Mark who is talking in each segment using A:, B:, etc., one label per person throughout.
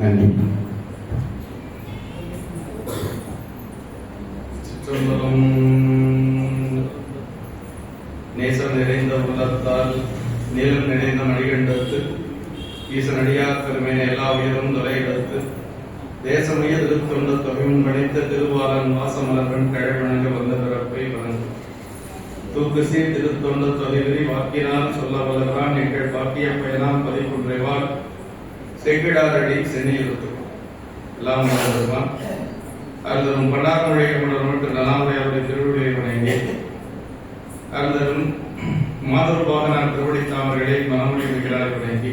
A: நன்றி.
B: சிற்றம்பலம். நேசம் நிறைந்த உள்ளத்தால் நீளம் நிறைந்த மணிகண்டத்து ஈசனடியார் பெருமையினை எல்லா உயரும் தொலையிடத்து தேசமைய திருத்தொண்ட தொகையும் பணித்த திருவாளன் வாசமலர்வன் கழவணங்க வந்த பிறப்பை வணங்கும் தூக்குசி திருத்தொண்ட தொலைவிரி வாக்கினால் சொல்ல வளர்றான் எங்கள் பாக்கிய பயனால் பதிப்புன்றைவாள் செக்கிடாரடி சென்னையிருக்கும் எல்லாம் வருவான். அருந்தரும் பண்டாரமொழியமுடன் நலாமுறையாருடைய திருவிழியை வணங்கி அருந்தரும் மாதூர்பாகனார் திருவடி தாமர்களை மனமொழி மிகளால் வணங்கி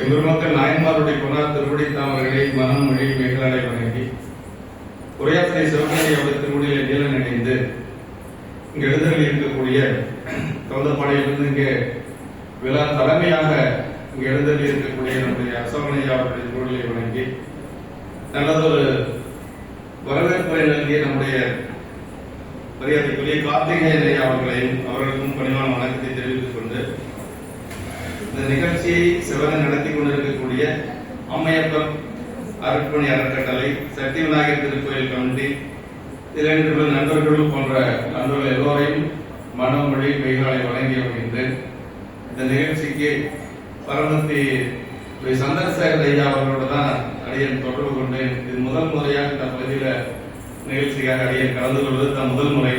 B: எம்பெருமக்கள் நாயன்மாருடைய பொன்னார் திருவடி தாமர்களை மனமொழி மிகளாலை வணங்கி உரையாத்திரை சிவகங்கை அவருடைய திருவடியில நீளம் இணைந்து இங்கு எழுதலில் இருக்கக்கூடிய கவுதப்பாடையிலிருந்து இங்கே விழா தலைமையாக இங்கு எழுதலில் இருக்கக்கூடிய நம்முடைய அசோகனையா அவருடைய திருவடியை வணங்கி நல்லதொரு வரவேற்புரை நல்கிய நம்முடைய மரியாதைக்குரிய கார்த்திகேயன் ஐயா அவர்களுக்கும் பணிவான வணக்கத்தை தெரிவித்துக் கொண்டு இந்த நிகழ்ச்சியை சிவனை நடத்தி கொண்டிருக்கக்கூடிய அம்மையப்பர் அருட்பணி அறக்கட்டளை சக்தி விநாயகர் திருக்கோயில் கமிட்டி இளைஞர்கள் நண்பர்கள் போன்ற நண்பர்கள் எல்லோரையும் மனமொழி மெய்களை வழங்கி வருகின்றேன். இந்த நிகழ்ச்சிக்கு பரமத்தி சந்திரசேகர் ஐயா அவர்களோடு தான் அடியன் தொடர்பு கொண்டேன். இது முதல் முறையாக இந்த பகுதியில் நிகழ்ச்சிக்காக அடியன் கலந்து கொள்வது தான் முதல் முறை.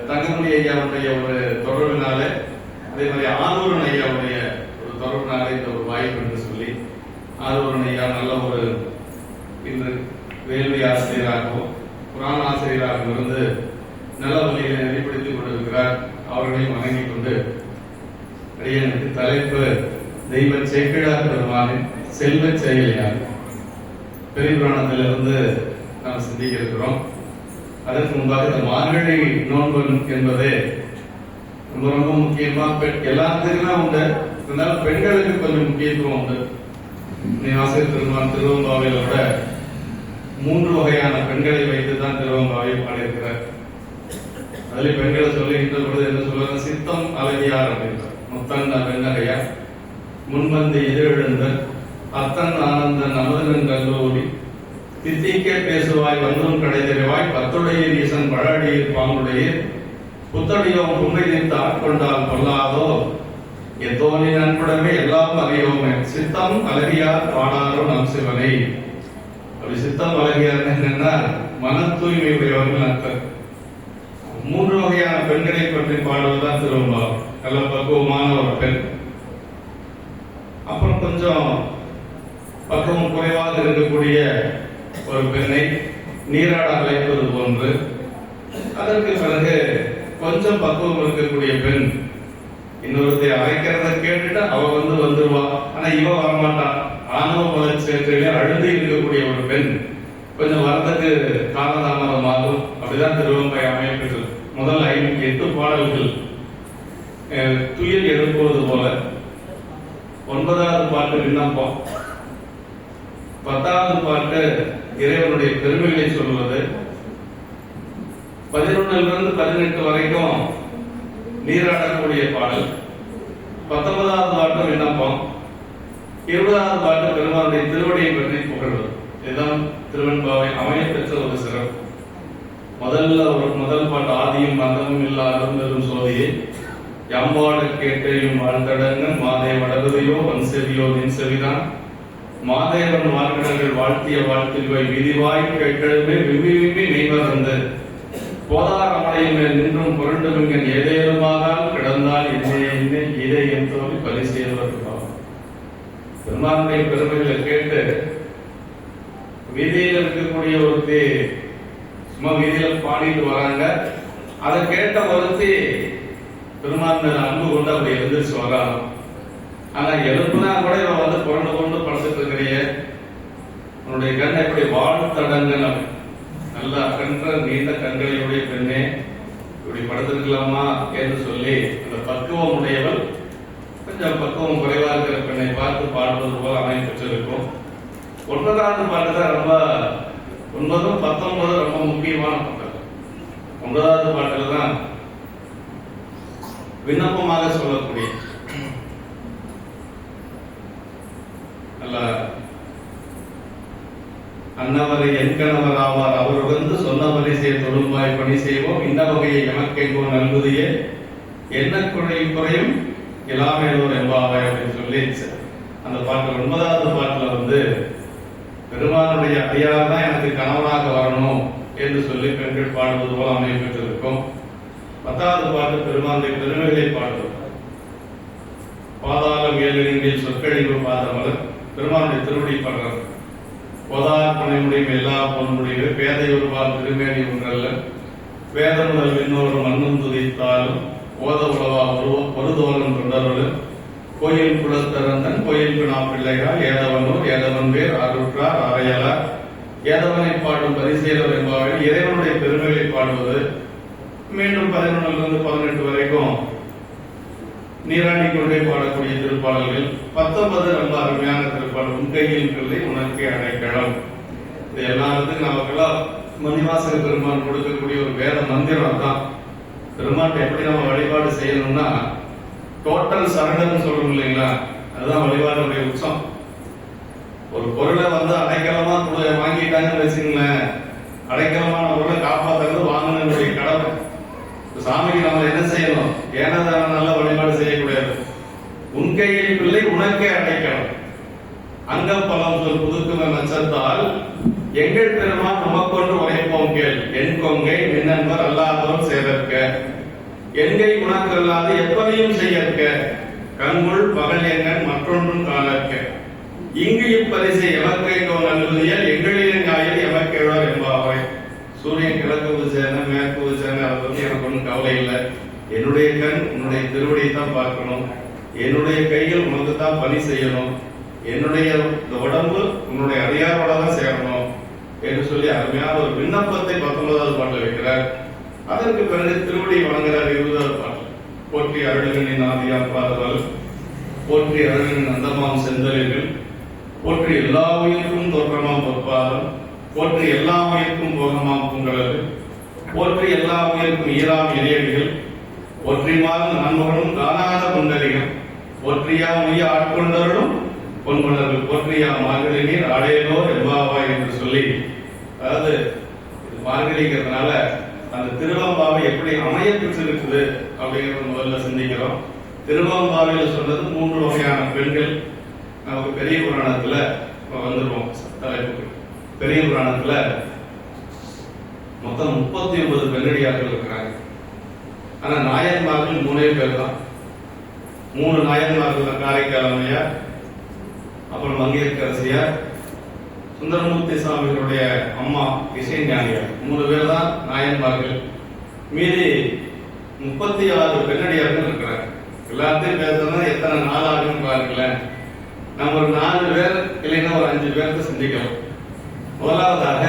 B: தங்கமணி ஐயாவுடைய ஒரு தொடர்பினால அதே மாதிரி ஆரூரன் ஐயாவுடைய ஒரு தொடர்பினால இந்த ஒரு வாய்ப்பு என்று சொல்லி ஆரூரன் ஐயா நல்ல ஒரு இன்று வேள்வி ஆசிரியராகவும் புராண ஆசிரியராகவும் இருந்து நல்ல வழியை வெளிப்படுத்திக் கொண்டிருக்கிறார். அவர்களையும் வணங்கிக் கொண்டு அடியனுக்கு தலைப்பு தெய்வ சேக்கிழார் பெருமானின் செல்வ செயலியார் பெரிய புராணத்திலிருந்து நாம் சிந்திக்க இருக்கிறோம். அதற்கு முன்பாக இந்த மார்கழி நோன்பு என்பதே ரொம்ப ரொம்ப முக்கியமா எல்லாத்துக்குமே உண்டு. இருந்தாலும் பெண்களுக்கு கொஞ்சம் முக்கியத்துவம் உண்டு. ஆசிரியர் பெருமான் திருவம்பாவையில கூட 3 வகையான பெண்களை வைத்துதான் திருவம்பாவை பாடியிருக்கிறார். அதில் பெண்களை சொல்லுகின்ற பொழுது என்ன சொல்றாங்க, சித்தம் அழகியார் அப்படின்றார். முத்தன் வெண்ணகையார், முன்வந்து எதிரெழுந்தர், அத்தன் ஆனந்தன் அமுதன் கல்லூரி, தித்திக்க பேசுவாய் வந்தோன் கடைதறிவாய், பத்துடைய ஈசன் பழடியில் பாங்குடைய, புத்தடியோம் உண்மை நின்று ஆட்கொண்டால் கொள்ளாதோ, எத்தோனி நண்புடமே எல்லாம் அறியோமே, சித்தம் அழகியார் பாடாரோ நம் சிவனை. அப்படி சித்தம் அழகியார் என்னன்னா மன தூய்மை உடையவர்கள் அர்த்தம். 3 வகையான பெண்களை பற்றி பாடுவதுதான் திருவம்பாவை. நல்ல பக்குவமான ஒரு பெண், அப்புறம் கொஞ்சம் பக்குவம் குறைவாக இருக்கக்கூடிய ஒரு பெண்ணை நீராட அழைப்பது போன்று, அதற்கு பிறகு கொஞ்சம் பக்குவம் இருக்கக்கூடிய பெண் இன்னொருத்தை அழைக்கிறத கேட்டுட்டு அவ வந்துருவா, ஆனா இவ வரமாட்டான். ஆணவ மலச்சேற்றிலே அழுது இருக்கக்கூடிய ஒரு பெண் கொஞ்சம் வரதுக்கு காலதாமதமாகும். அப்படிதான் திருவம்பாவை அமையப்பெற்றது. முதல் 8 பாடல்கள் துயில் எழுப்புவது போல, 9வது பாட்டு விண்ணப்பம், 10வது பாட்டு இறைவனுடைய பெருமைகளை சொல்வது, 11லிருந்து 18 வரைக்கும் நீராடக்கூடிய பாடல், 19வது பாட்டு விண்ணப்பம், 20வது பாட்டு பெருமானுடைய திருவடியை பற்றி புகழ்வது. இதுதான் திருவெண்பாவை அமைய பெற்ற ஒரு சிறப்பு. முதல் பாட்டு ஆதியும் அந்தமும் இல்லாத பெரும் சோதியை எம்பாடு கேட்டையும் வாழ்த்தடங்க மாதே வடகுதியோ வன்செவியோ நின் செவிதான் மாதேவன் வாழ்க்கடங்கள் வாழ்த்திய வாழ்த்தில்வை விதிவாய் கேட்கழுமே விம்மி விம்மி மெய்மறந்து போதார் அமலையின் மேல் நின்றும் புரண்டுமிங்கன் ஏதேனுமாகால் கிடந்தால் என்னை இதை என் தோழி பரிசெய்வதற்காக பெருமானுடைய பெருமைகளை கேட்டு வீதியில் இருக்கக்கூடிய ஒருத்தி சும்மா வீதியில பாடிட்டு வராங்க. அதை கேட்ட ஒருத்தி பெருமான் மேல அன்பு கொண்டு அப்படி எழுந்திரிச்சு வராங்க. ஆனா எழுப்புனா கூட இவன் வந்து புரண்டு கொண்டு படுத்துட்டு இருக்கிறீங்க, உன்னுடைய கண் எப்படி வாழ்த்தடங்கன நல்ல அகன்ற நீண்ட கண்களையுடைய பெண்ணே இப்படி படுத்திருக்கலாமா என்று சொல்லி அந்த பக்குவம் உடையவள் கொஞ்சம் பக்குவம் குறைவா இருக்கிற பெண்ணை பார்த்து பாடுவது போல அமைப்பெற்றிருக்கும். 9வது பாட்டு தான் ரொம்ப 9, 19 ரொம்ப முக்கியமான பாட்டு. 9வது பாட்டுல தான் விண்ணப்பமாக சொல்லக்கூடிய நல்ல நல்ல அன்னவரை என் கணவர் ஆவார், அவர் வந்து சொன்னவரை தொழும்பாய் பணி செய்வோம், இந்த வகையை எமக்கெங்கோ நல்குதியே என்ன குறையும் இல்லாமேலோர் எம்பாவாய் அப்படின்னு சொல்லி அந்த பாட்டு 9வது பாட்டுல வந்து பெருமானுடைய அடியார் தான் எனக்கு கணவனாக வரணும் என்று சொல்லி பெண்கள் பாடுவது போல அமைப்பெற்றிருக்கும். 10வது பாட்டு பெருமானுடைய பெருமைகளை பாடுவது. பாதாளம் ஏழெழுங்கில் சொற்கழிவு பாதமலர் பெருமானுடைய திருவடி பாடுறார். போதார் பனை முடியும் எல்லா பொன் முடிவு பேதை ஒருவால் திருமேனி ஒன்றல்ல வேத முதல் விண்ணோர் மண்ணும் துதித்தாலும் ஓத உலவா ஒரு தோழன் தொண்டரோடு கோயில் குலத்தரந்தன் கோயில் பினா பிள்ளைகள் ஏதவனூர் ஏதவன் பேர் அருற்றார் அறையலார் ஏதவனை பாடும் பரிசீலர் என்பவர்கள் இறைவனுடைய பெருமைகளை பாடுவது. மீண்டும் 11 18 வரைக்கும் நீராடி கொண்டே பாடக்கூடிய திருப்பாடல்கள். 19 ரொம்ப அருமையான திருப்பாடல். உன் கையில் பிள்ளை உனக்கு அடைக்கலம். இது எல்லாத்துக்கும் நமக்கெல்லாம் மணிவாசக பெருமான் கொடுக்கக்கூடிய ஒரு வேத மந்திரம் தான். பெருமான் எப்படி நம்ம வழிபாடு செய்யணும்னா டோட்டல் சரண்டர்னு சொல்றோம் இல்லைங்களா, அதுதான் வழிபாடுடைய உச்சம். ஒரு பொருளை வந்து அடைக்கலமா வாங்கிட்டாங்கன்னு வச்சுங்களேன், அடைக்கலமான பொருளை காப்பாற்றுறது வாங்கினுடைய கடமை. சாமிக்கு நம்ம என்ன செய்யணும், ஏனதான நல்ல வழிபாடு செய்யக்கூடாது. உன் கையில் பிள்ளை உனக்கே அடைக்கலம் அங்கப்பலம் சொல் புதுக்கும நச்சத்தால் எங்கள் பெருமான் நமக்கொன்று உரைப்போம் கேள் என் கொங்கை மின்னன்பர் அல்லாதவன் செய்தற்க எங்கை உனக்கு அல்லாது எப்பதையும் செய்யற்க கண்முள் பகல் எங்கன் மற்றொன்றும் காணற்க இங்கு இப்பரிசை எமக்கைங்கோ நல்குதியல் எங்களின் ஞாயிறு எமக்கேழார் என்பாவை. சூரியன் கிழக்கு சேன மேற்கு சேன அதை பத்தி எனக்கு ஒன்றும் கவலை இல்லை. என்னுடைய கண் உன்னுடைய திருவடியை தான் பார்க்கணும், என்னுடைய கைகள் உனக்கு தான் பணி செய்யணும், என்னுடைய உடம்பு உன்னுடைய அடியாரோட தான் சேரணும் என்று சொல்லி அருமையான ஒரு விண்ணப்பத்தை 19வது பாட்டில் வைக்கிறார். அதற்கு பிறகு திருவடி வழங்குகிறார் 20வது பாட்டில். போற்றி அருள்களின் ஆதியா பாதவல் போற்றி அருள்களின் அந்தமாம் செந்தலிகள் போற்றி எல்லா உயிர்க்கும் தோற்றமாம் பொற்பாதம் போற்றி எல்லா உயிர்க்கும் போகமாம் பூங்கலது போற்றி எல்லா உயிர்க்கும் ஈராம் இணையடிகள் ஒற்றிமாறும் நன்முகனும் காணாத குண்டலிகள் ஒற்றியா உய ஆட்கொண்டவர்களும் பொன்மலர்கள் போற்றியா மார்கழி நீர் அடையலோ எம்பாவாய் என்று சொல்லி, அதாவது மார்கழிங்கிறதுனால அந்த திருவம்பாவை எப்படி அமைய பெற்றிருக்குது அப்படிங்கிறத முதல்ல சிந்திக்கிறோம். திருவம்பாவையில் சொன்னது 3 வகையான பெண்கள். நமக்கு பெரிய புராணத்துல வந்துருவோம் தலைப்புக்கு. பெரிய புராணத்துல மொத்தம் 39 பெண்ணடியார்கள் இருக்கிறாங்க. ஆனா நாயன்மார்கள் 3 பேர் தான். 3 நாயன்மார்கள் தான். காரைக்கால் அம்மையார், அப்புறம் மங்கையர்க்கரசியார், சுந்தரமூர்த்தி சுவாமிகளுடைய அம்மா இசைஞானியார். 3 பேர் தான் நாயன்மார்கள். மீதி 36 பெண்ணடியார்கள் இருக்கிறாங்க. எல்லாத்தையும் பேசுறதுனா எத்தனை நாள் ஆகுன்னு பாருங்களேன். நம்ம ஒரு 4 பேர் இல்லைன்னா ஒரு 5 பேருக்கு சிந்திக்கலாம். முதலாவதாக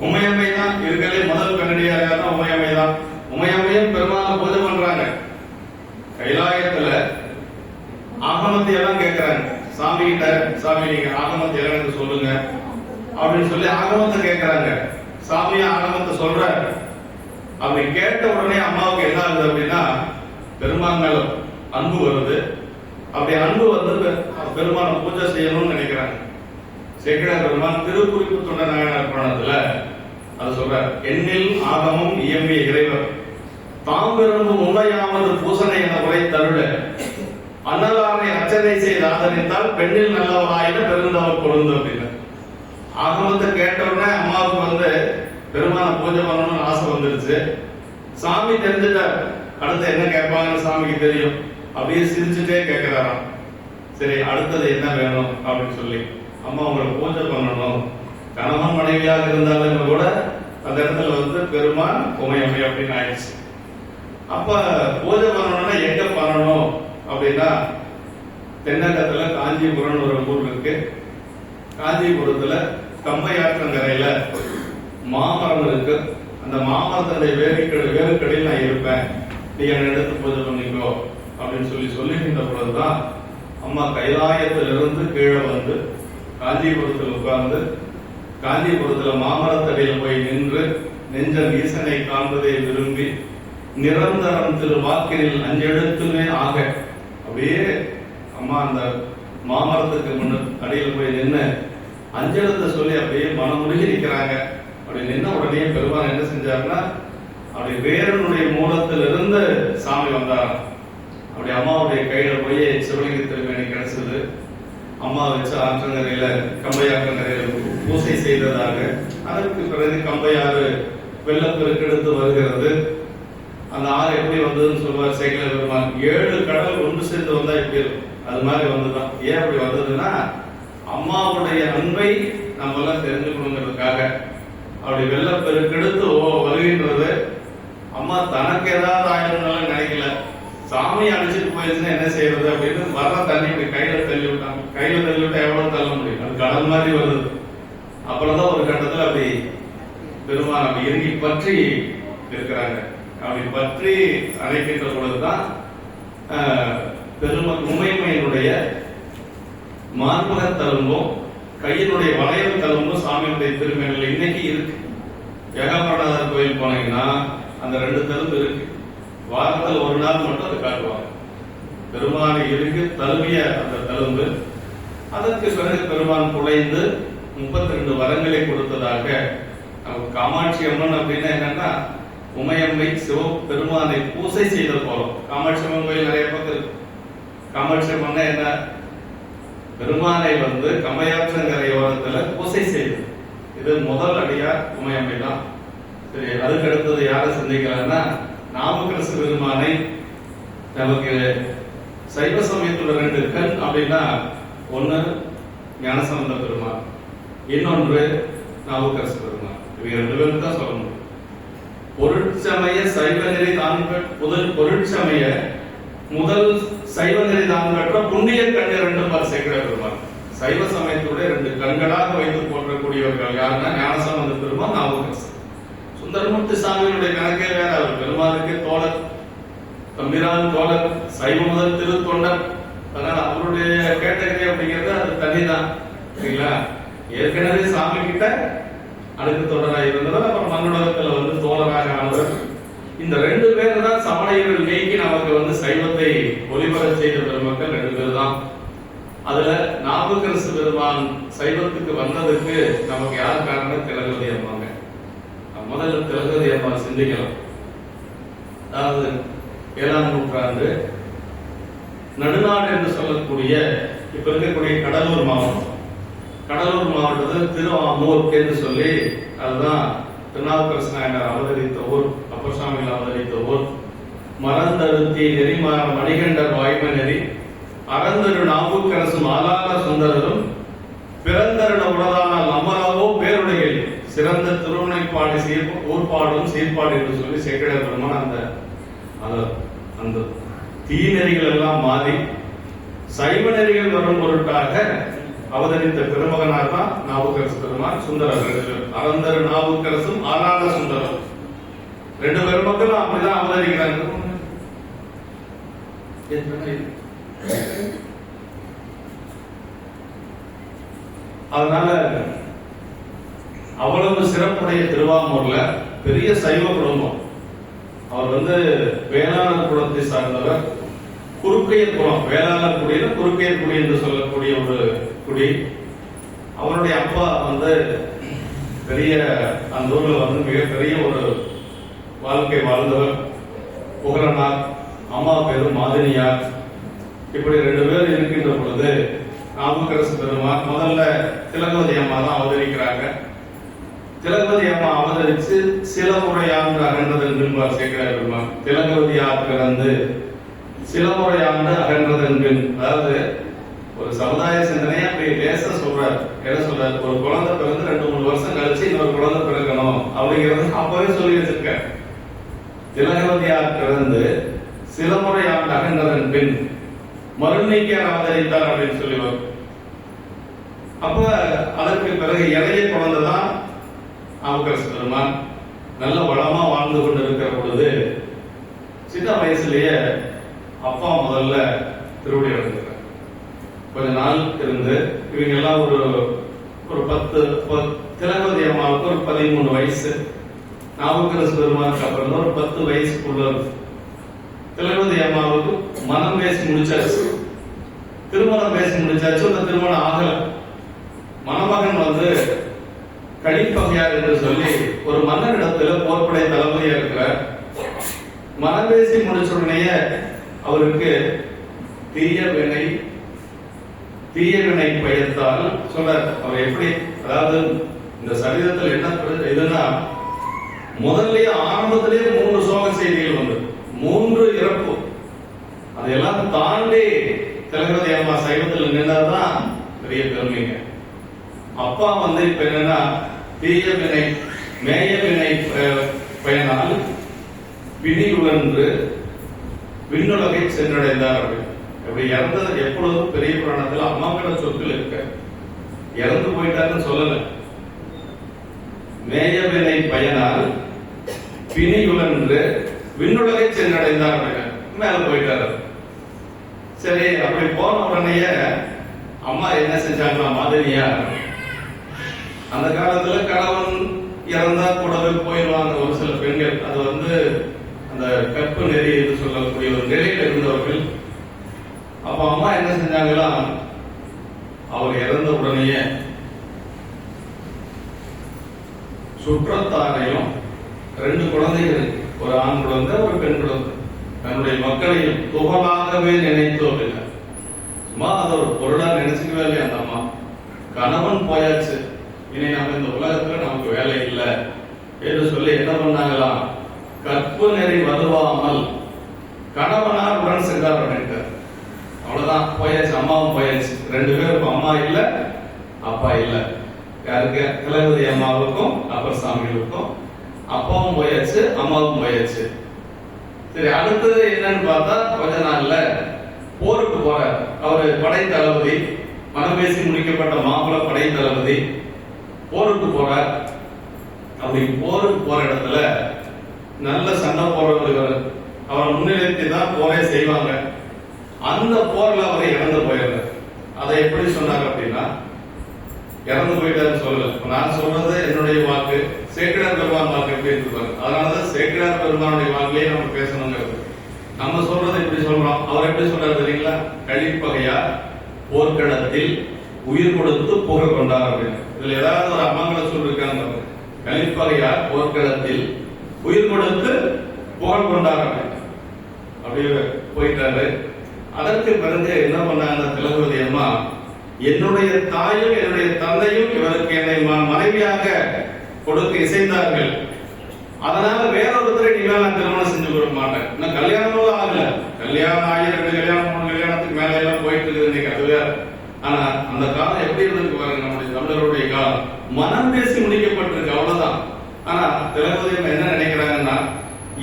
B: உமையம்மை தான் இருக்கலே முதல் பெண்ணடியார் தான் உமையம்மை தான். உமையம்மையும் பெருமாளை பூஜை பண்றாங்க. கைலாயத்துல ஆகமத்தை எல்லாம் கேட்கிறாங்க சாமி கிட்ட. சாமி நீங்க ஆகமத்தை எல்லாம் சொல்லுங்க அப்படின்னு சொல்லி ஆகமத்தை கேட்கிறாங்க. சாமி ஆகமத்தை சொல்ற. அப்படி கேட்ட உடனே அம்மாவுக்கு என்ன ஆகுது அப்படின்னா பெருமான் மேல அன்பு வருது. அப்படி அன்பு வந்து பெருமானை பூஜை செய்யணும்னு நினைக்கிறாங்க. சேக்கிழார் பெருமான் திருக்குறிப்பு தொண்ட நாயனார் புராணத்துல அது சொல்றார். எண்ணில் ஆகமும் இயம்பிய இறைவர் தாம் விரும்பும் உண்மையாவது பூசனை என உரை தருள அன்னலாரை அர்ச்சனை செய்து ஆதரித்தால் பெண்ணில் நல்லவராயின பெருந்தவர் பொருந்து அப்படின்னு. ஆகமத்தை கேட்டவுடனே அம்மாவுக்கு வந்து பெருமானை பூஜை பண்ணணும்னு ஆசை வந்துருச்சு. சாமி தெரிஞ்சுட்டார் அடுத்து என்ன கேட்பாங்கன்னு சாமிக்கு தெரியும். அப்படியே சிரிச்சுட்டே கேட்கிறாராம். சரி அடுத்தது என்ன வேணும் அப்படின்னு சொல்லி, அம்மா உங்களை பூஜை பண்ணணும், கணவன் மனைவியாக இருந்தாலும் கூட அந்த இடத்துல வந்து பெருமான் உமையம்மை அப்படின்னு ஆயிடுச்சு. அப்ப பூஜை பண்ணணும்னா எங்க பண்ணணும் அப்படின்னா தென்னகத்துல காஞ்சிபுரம் ஒரு ஊர் இருக்கு. காஞ்சிபுரத்துல கம்பையாற்றங்கரையில மாமரம் இருக்கு. அந்த மாமரத்தினுடைய வேறுக்கடையில் நான் இருப்பேன், நீ என்னை எடுத்து பூஜை பண்ணிக்கோ அப்படின்னு சொல்லிக்கின்ற பொழுதுதான் அம்மா கைலாயத்திலிருந்து கீழே வந்து காஞ்சிபுரத்தில் உட்கார்ந்து காஞ்சிபுரத்துல மாமரத்தடியில போய் நின்று நெஞ்சம் ஈசனை காண்பதை விரும்பி நிரந்தரம் திரு வாக்கினில் 5 எழுத்துமே ஆக அப்படியே அம்மா அந்த மாமரத்துக்கு முன்ன அடியில் போய் நின்று அஞ்சலத்தை சொல்லி அப்படியே மனமுருகி நிற்கிறாங்க. அப்படி நின்ன உடனே பெருமான் என்ன செஞ்சாருன்னா, அப்படி வேறனுடைய மூலத்திலிருந்து சாமி வந்தாராம். அப்படி அம்மாவுடைய கையில போய் சிவலிங்க திருமேனி கிடைச்சது. அம்மா வச்சு ஆற்றங்கரையில கம்பையாற்றங்கரையில பூசை செய்ததாக. அதற்கு பிறகு கம்பையாறு வெள்ளப்பெருக்கெடுத்து வருகிறது. அந்த ஆறு எப்படி வந்ததுன்னு சொல்லுவார் சேக்கிழ பெருமான். 7 கடல் ஒன்று சேர்ந்து வந்தா எப்படி இருக்கும், அது மாதிரி வந்துதான். ஏன் அப்படி வந்ததுன்னா, அம்மாவுடைய அன்பை நம்ம எல்லாம் தெரிஞ்சுக்கணுங்கிறதுக்காக. அப்படி வெள்ளப்பெருக்கெடுத்து வருகின்றது. அம்மா தனக்கு ஏதாவது ஆயிரம்னாலும் நினைக்கல, சாமி அடிச்சுட்டு போயிடுச்சுன்னா என்ன செய்யறது அப்படின்னு வர தண்ணி இப்படி கையில தள்ளி விட்டாங்க. கையில தள்ளி விட்டா எவ்வளவு தள்ள முடியும், அது கடல் மாதிரி வருது. அப்புறம்தான் ஒரு கட்டத்துல அப்படி பெருமான் அப்படி இறுகி பற்றி இருக்கிறாங்க. அப்படி பற்றி அழைக்கின்ற பொழுதுதான் உமையம்மையினுடைய மார்பக தழும்பும் கையினுடைய வளையல் தழும்பும் சாமியுடைய திருமேனில் இன்னைக்கு இருக்கு. ஏகாம்பரநாதர் கோயில் போனீங்கன்னா அந்த 2 தழும்பு இருக்கு. வாரத்தில் ஒரு நாள் மட்டும் அதை காட்டுவாங்க. பெருமானை இருக்கு தழுவிய அந்த தழும்பு. அதற்கு பிறகு பெருமான் குலைந்து 32 வரங்களை கொடுத்ததாக. காமாட்சி அம்மன் அப்படின்னா என்னன்னா, உமையம்மை பெருமானை பூசை செய்த போறோம். காமாட்சி அம்மன் கோயில் நிறைய பக்கம் இருக்கு. காமாட்சி அம்மன் என்ன, பெருமானை கம்பையாற்றங்கரையோரத்துல பூசை செய்தது. இது முதல் அடியார் உமையம்மை தான். சரி, அதுக்கு அடுத்தது யாரை சிந்திக்கலாம்னா, நாவுக்கரசு பெருமானை நமக்கு சைவ சமயத்துல 2 கண் அப்படின்னா, ஒன்னு ஞானசம்பந்த பெருமான், இன்னொன்று நாவுக்கரசு பெருமான். இவங்க 2 பேரும் தான் சொல்ல முடியும். பொருட்சமய சைவ நெறி தான் பொருட்சமய முதல் சைவ நெறி தான் பெற்ற புண்ணிய கண் 2 சேக்கிழ பெருமான். சைவ சமயத்துடைய 2 கண்களாக வைத்து போற்றக்கூடியவர்கள் யாருன்னா ஞானசம்பந்த பெருமான், நாவுக்கரசு. சுந்தரமூர்த்தி சாமியினுடைய கணக்கே வேற. அவர் பெருமாளுக்கு தோழர், தம்பிரான் தோழர், சைவ முதல் திருத்தொண்டர். அதனால அவருடைய கேட்டகரி அப்படிங்கிறது அது தனிதான், சரிங்களா? ஏற்கனவே சாமி கிட்ட அடுக்கு தொடராக இருந்தவர், அப்புறம் மண்ணுலகத்துல தோழராக ஆனவர். இந்த 2 பேர் தான் சமணர்கள் நீக்கி நமக்கு சைவத்தை ஒளிபர செய்த பெருமக்கள் 2 பேர் தான். அதுல நாவுக்கரசு பெருமான் சைவத்துக்கு வந்ததுக்கு நமக்கு யார் காரணம்? திலகவதி அம்மாங்க. முதல்ல திலகவதி அம்மா சிந்திக்கலாம். அதாவது 7ஆம் நூற்றாண்டு நடுநாடு என்று சொல்லக்கூடிய இப்ப இருக்கக்கூடிய கடலூர் மாவட்டம். கடலூர் மாவட்டத்தில் திருவாமூர் என்று சொல்லி, அதுதான் திருநாவுக்கரசு நாயனார் அவதரித்த ஊர், அப்பர் சுவாமிகள் அவதரித்த ஊர். மறந்தருத்தி நெறிமாற மணிகண்டர் வாய்மை நெறி அறந்தரு நாவுக்கரசும் ஆலால சுந்தரரும் பிறந்தருட உலகானால் அமராவோ பேருடைய சிறந்த திருமுனைப்பாடு ஊர்பாடும் சீர்பாடு என்று சொல்லி சேக்கிழ பெருமான் அந்த தீநெறிகள் எல்லாம் மாறி சைவ நெறிகள் வரும் பொருட்டாக அவதரித்த பெருமகனார் தான் நாவுக்கரசு பெருமான், சுந்தரர். அறந்தரு நாவுக்கரசும் ஆலால சுந்தரம் 2 பெருமக்களும் அப்படிதான் அவதரிக்கிறாங்க. அதனால அவ்வளவு சிறப்புடைய திருவாமூர்ல பெரிய சைவ குடும்பம். அவர் வேளாளர் குலத்தை சார்ந்தவர். குறுக்கையர் குலம், வேளாளர் குடியில குறுக்கையர் குடி என்று சொல்லக்கூடிய ஒரு குடி. அவருடைய அப்பா பெரிய அந்த ஊர்ல மிகப்பெரிய ஒரு வாழ்க்கை வாழ்ந்தவர், புகழனார். அம்மா பேரு மாதினியார். இப்படி 2 பேர் இருக்கின்ற பொழுது நாவுக்கரசு பெருமான் முதல்ல திலகவதி அம்மா தான் அவதரிக்கிறாங்க. திலகவதி அம்மா அவதரிச்சு சில முறையாண்டு அகன்றதன் பின்பார் சேக்கிழ பெருமான். திலகவதியார் பிறந்து சில முறையாண்டு அகன்றதன் பின், அதாவது ஒரு சமுதாய சிந்தனையை அப்படி லேச சொல்றாரு. என்ன சொல்றாரு? ஒரு குழந்தை பிறந்து 2-3 வருஷம் கழிச்சு இன்னொரு குழந்தை பிறக்கணும் அப்படிங்கிறது அப்பவே சொல்லி வச்சிருக்க. திலகவதியார் பிறந்து சில முறையாண்டு அகன்றதன் பின் மறுநீக்கியார் அவதரித்தார் அப்படின்னு சொல்லுவார். அப்ப அதற்கு பிறகு இளைய குழந்தைதான் நாவுக்கரசு பெருமான். நல்ல வளமா வாழ்ந்து கொண்டு இருக்கிற பொழுது சின்ன வயசுலயே அப்பா முதல்ல திருவடி அடைஞ்சிருக்காங்க. கொஞ்ச நாள் இருந்து இவங்க எல்லாம் ஒரு 10 திலகவதி அம்மாவுக்கு ஒரு 13 வயசு, நாவுக்கரசு பெருமானுக்கு அப்புறம் ஒரு 10 வயசுக்குள்ள. திலகவதி அம்மாவுக்கு மனம் பேசி முடிச்சாச்சு. திருமணம் பேசி முடிச்சாச்சு. அந்த திருமணம் ஆகல. மணமகன் வந்து கலிப்பகையார் என்று சொல்லி ஒரு மன்னரிடத்துல போர்ப்படை தளபதியா இருக்கிறார். மனம் பேசி முடிச்ச உடனே அவருக்கு தீய வினை பயத்தால் சொல்றார். அவர் எப்படி, அதாவது இந்த சரீரத்தில் என்ன இதுன்னா, முதல்லயே ஆரம்பத்திலேயே 3 சோக செய்திகள் வந்து 3 இறப்பு. அதையெல்லாம் தாண்டி திலகவதி அம்மா சைவத்தில் நின்றாதான் பெரிய பெருமைங்க. அப்பா வந்து இப்ப என்னன்னா, தீய வினை மேய வினை பயனால் பிணி உழன்று விண்ணுலகை சென்றடைந்தார். அப்படி இறந்தது எப்பொழுதும் பெரிய புராணத்துல அம்மாக்கிற சொற்கள் இருக்க, இறந்து போயிட்டாருன்னு சொல்லல. மேய வினை பயனால் பிணி உழன்று விண்ணுலகை சென்றடைந்தார், மேல போயிட்டாரு. சரி, அப்படி போன உடனேயே அம்மா என்ன செஞ்சாங்களா, மாதவியா அந்த காலத்துல கணவன் இறந்தா கூடவே போயிடுவாங்க ஒரு சில பெண்கள். அது வந்து அந்த கற்பு நெறி என்று சொல்லக்கூடிய ஒரு நிலையில் இருந்தவர்கள். அப்ப அம்மா என்ன செஞ்சாங்களா, அவர் இறந்த உடனேயே சுற்றத்தாரையும் 2 குழந்தைகள், ஒரு ஆண் குழந்தை ஒரு பெண் குழந்தை, தன்னுடைய மக்களையும் துகளாகவே நினைத்தோம் இல்லை. சும்மா அதை ஒரு பொருளா நினைச்சுக்கவே இல்லையா அந்த அம்மா. கணவன் போயாச்சு, இனி நம்ம இந்த உலகத்துல நமக்கு வேலை இல்லை என்று சொல்லி என்ன பண்ணாங்களாம், கற்பு நெறி வருவாமல் கணவனார் உடன் சென்றார் அப்படின்ட்டு. அவ்வளவுதான், போயாச்சு, அம்மாவும் போயாச்சு. 2 பேருக்கும் அம்மா இல்ல அப்பா இல்ல. யாருக்கு, திலகவதி அம்மாவுக்கும் அப்பர் சாமிகளுக்கும் அப்பாவும் போயாச்சு, அம்மாவும் போயாச்சு. சரி, அடுத்தது என்னன்னு பார்த்தா கொஞ்ச நாள்ல போருக்கு போறார். அவரு படை தளபதி, மனம் பேசி முடிக்கப்பட்ட மாப்பிள படை தளபதி போருக்கு போறார். அப்படி போருக்கு போற இடத்துல நல்ல சண்டை போடுறவர்கள் அவரை முன்னிலைத்து தான் போரே செய்வாங்க. அந்த போர்ல அவரை இறந்து போயிடுறார். அதை எப்படி சொன்னாங்க அப்படின்னா, இறந்து போயிட்டாருன்னு சொல்லல. நான் சொல்றது என்னுடைய வாக்கு, சேக்கிழார் பெருமான் வாக்கு எப்படி இருப்பாங்க. அதனாலதான் சேக்கிழார் பெருமானுடைய வாக்குலயே நம்ம பேசணுங்கிறது. நம்ம சொல்றது எப்படி சொல்றோம், அவர் எப்படி சொல்றாரு தெரியுங்களா, கலிப்பகையார் போர்க்களத்தில் உயிர் கொடுத்து புகழ் கொண்டார் அப்படின்னு. இதுல ஏதாவது ஒரு அமங்கல சொல் இருக்காங்க. கலிப்பகையார் போர்க்களத்தில் உயிர் கொடுத்து புகழ் கொண்டார் அப்படின்னு அப்படியே போயிட்டாரு. அதற்கு பிறகு என்ன பண்ணாங்க திலகவதி அம்மா, என்னுடைய தாயும் என்னுடைய தந்தையும் இவருக்கு என்னை மனைவியாக கொடுத்து இசைந்தார்கள். அதனால வேறொருத்தரை நீ நான் திருமணம் செஞ்சு கொடுக்க மாட்டேன். இன்னும் கல்யாணமும் ஆகல. கல்யாணம் ஆகி 2 கல்யாணம் 3 கல்யாணத்துக்கு மேல எல்லாம் போயிட்டு இருக்குது இன்னைக்கு. அது வேற. ஆனா அந்த காலம் எப்படி இருந்திருக்கு பாருங்க, நம்முடைய தமிழருடைய காலம். மனம் பேசி முடிக்கப்பட்டிருக்கு, அவ்வளவுதான். ஆனா திலகவதி என்ன நினைக்கிறாங்கன்னா,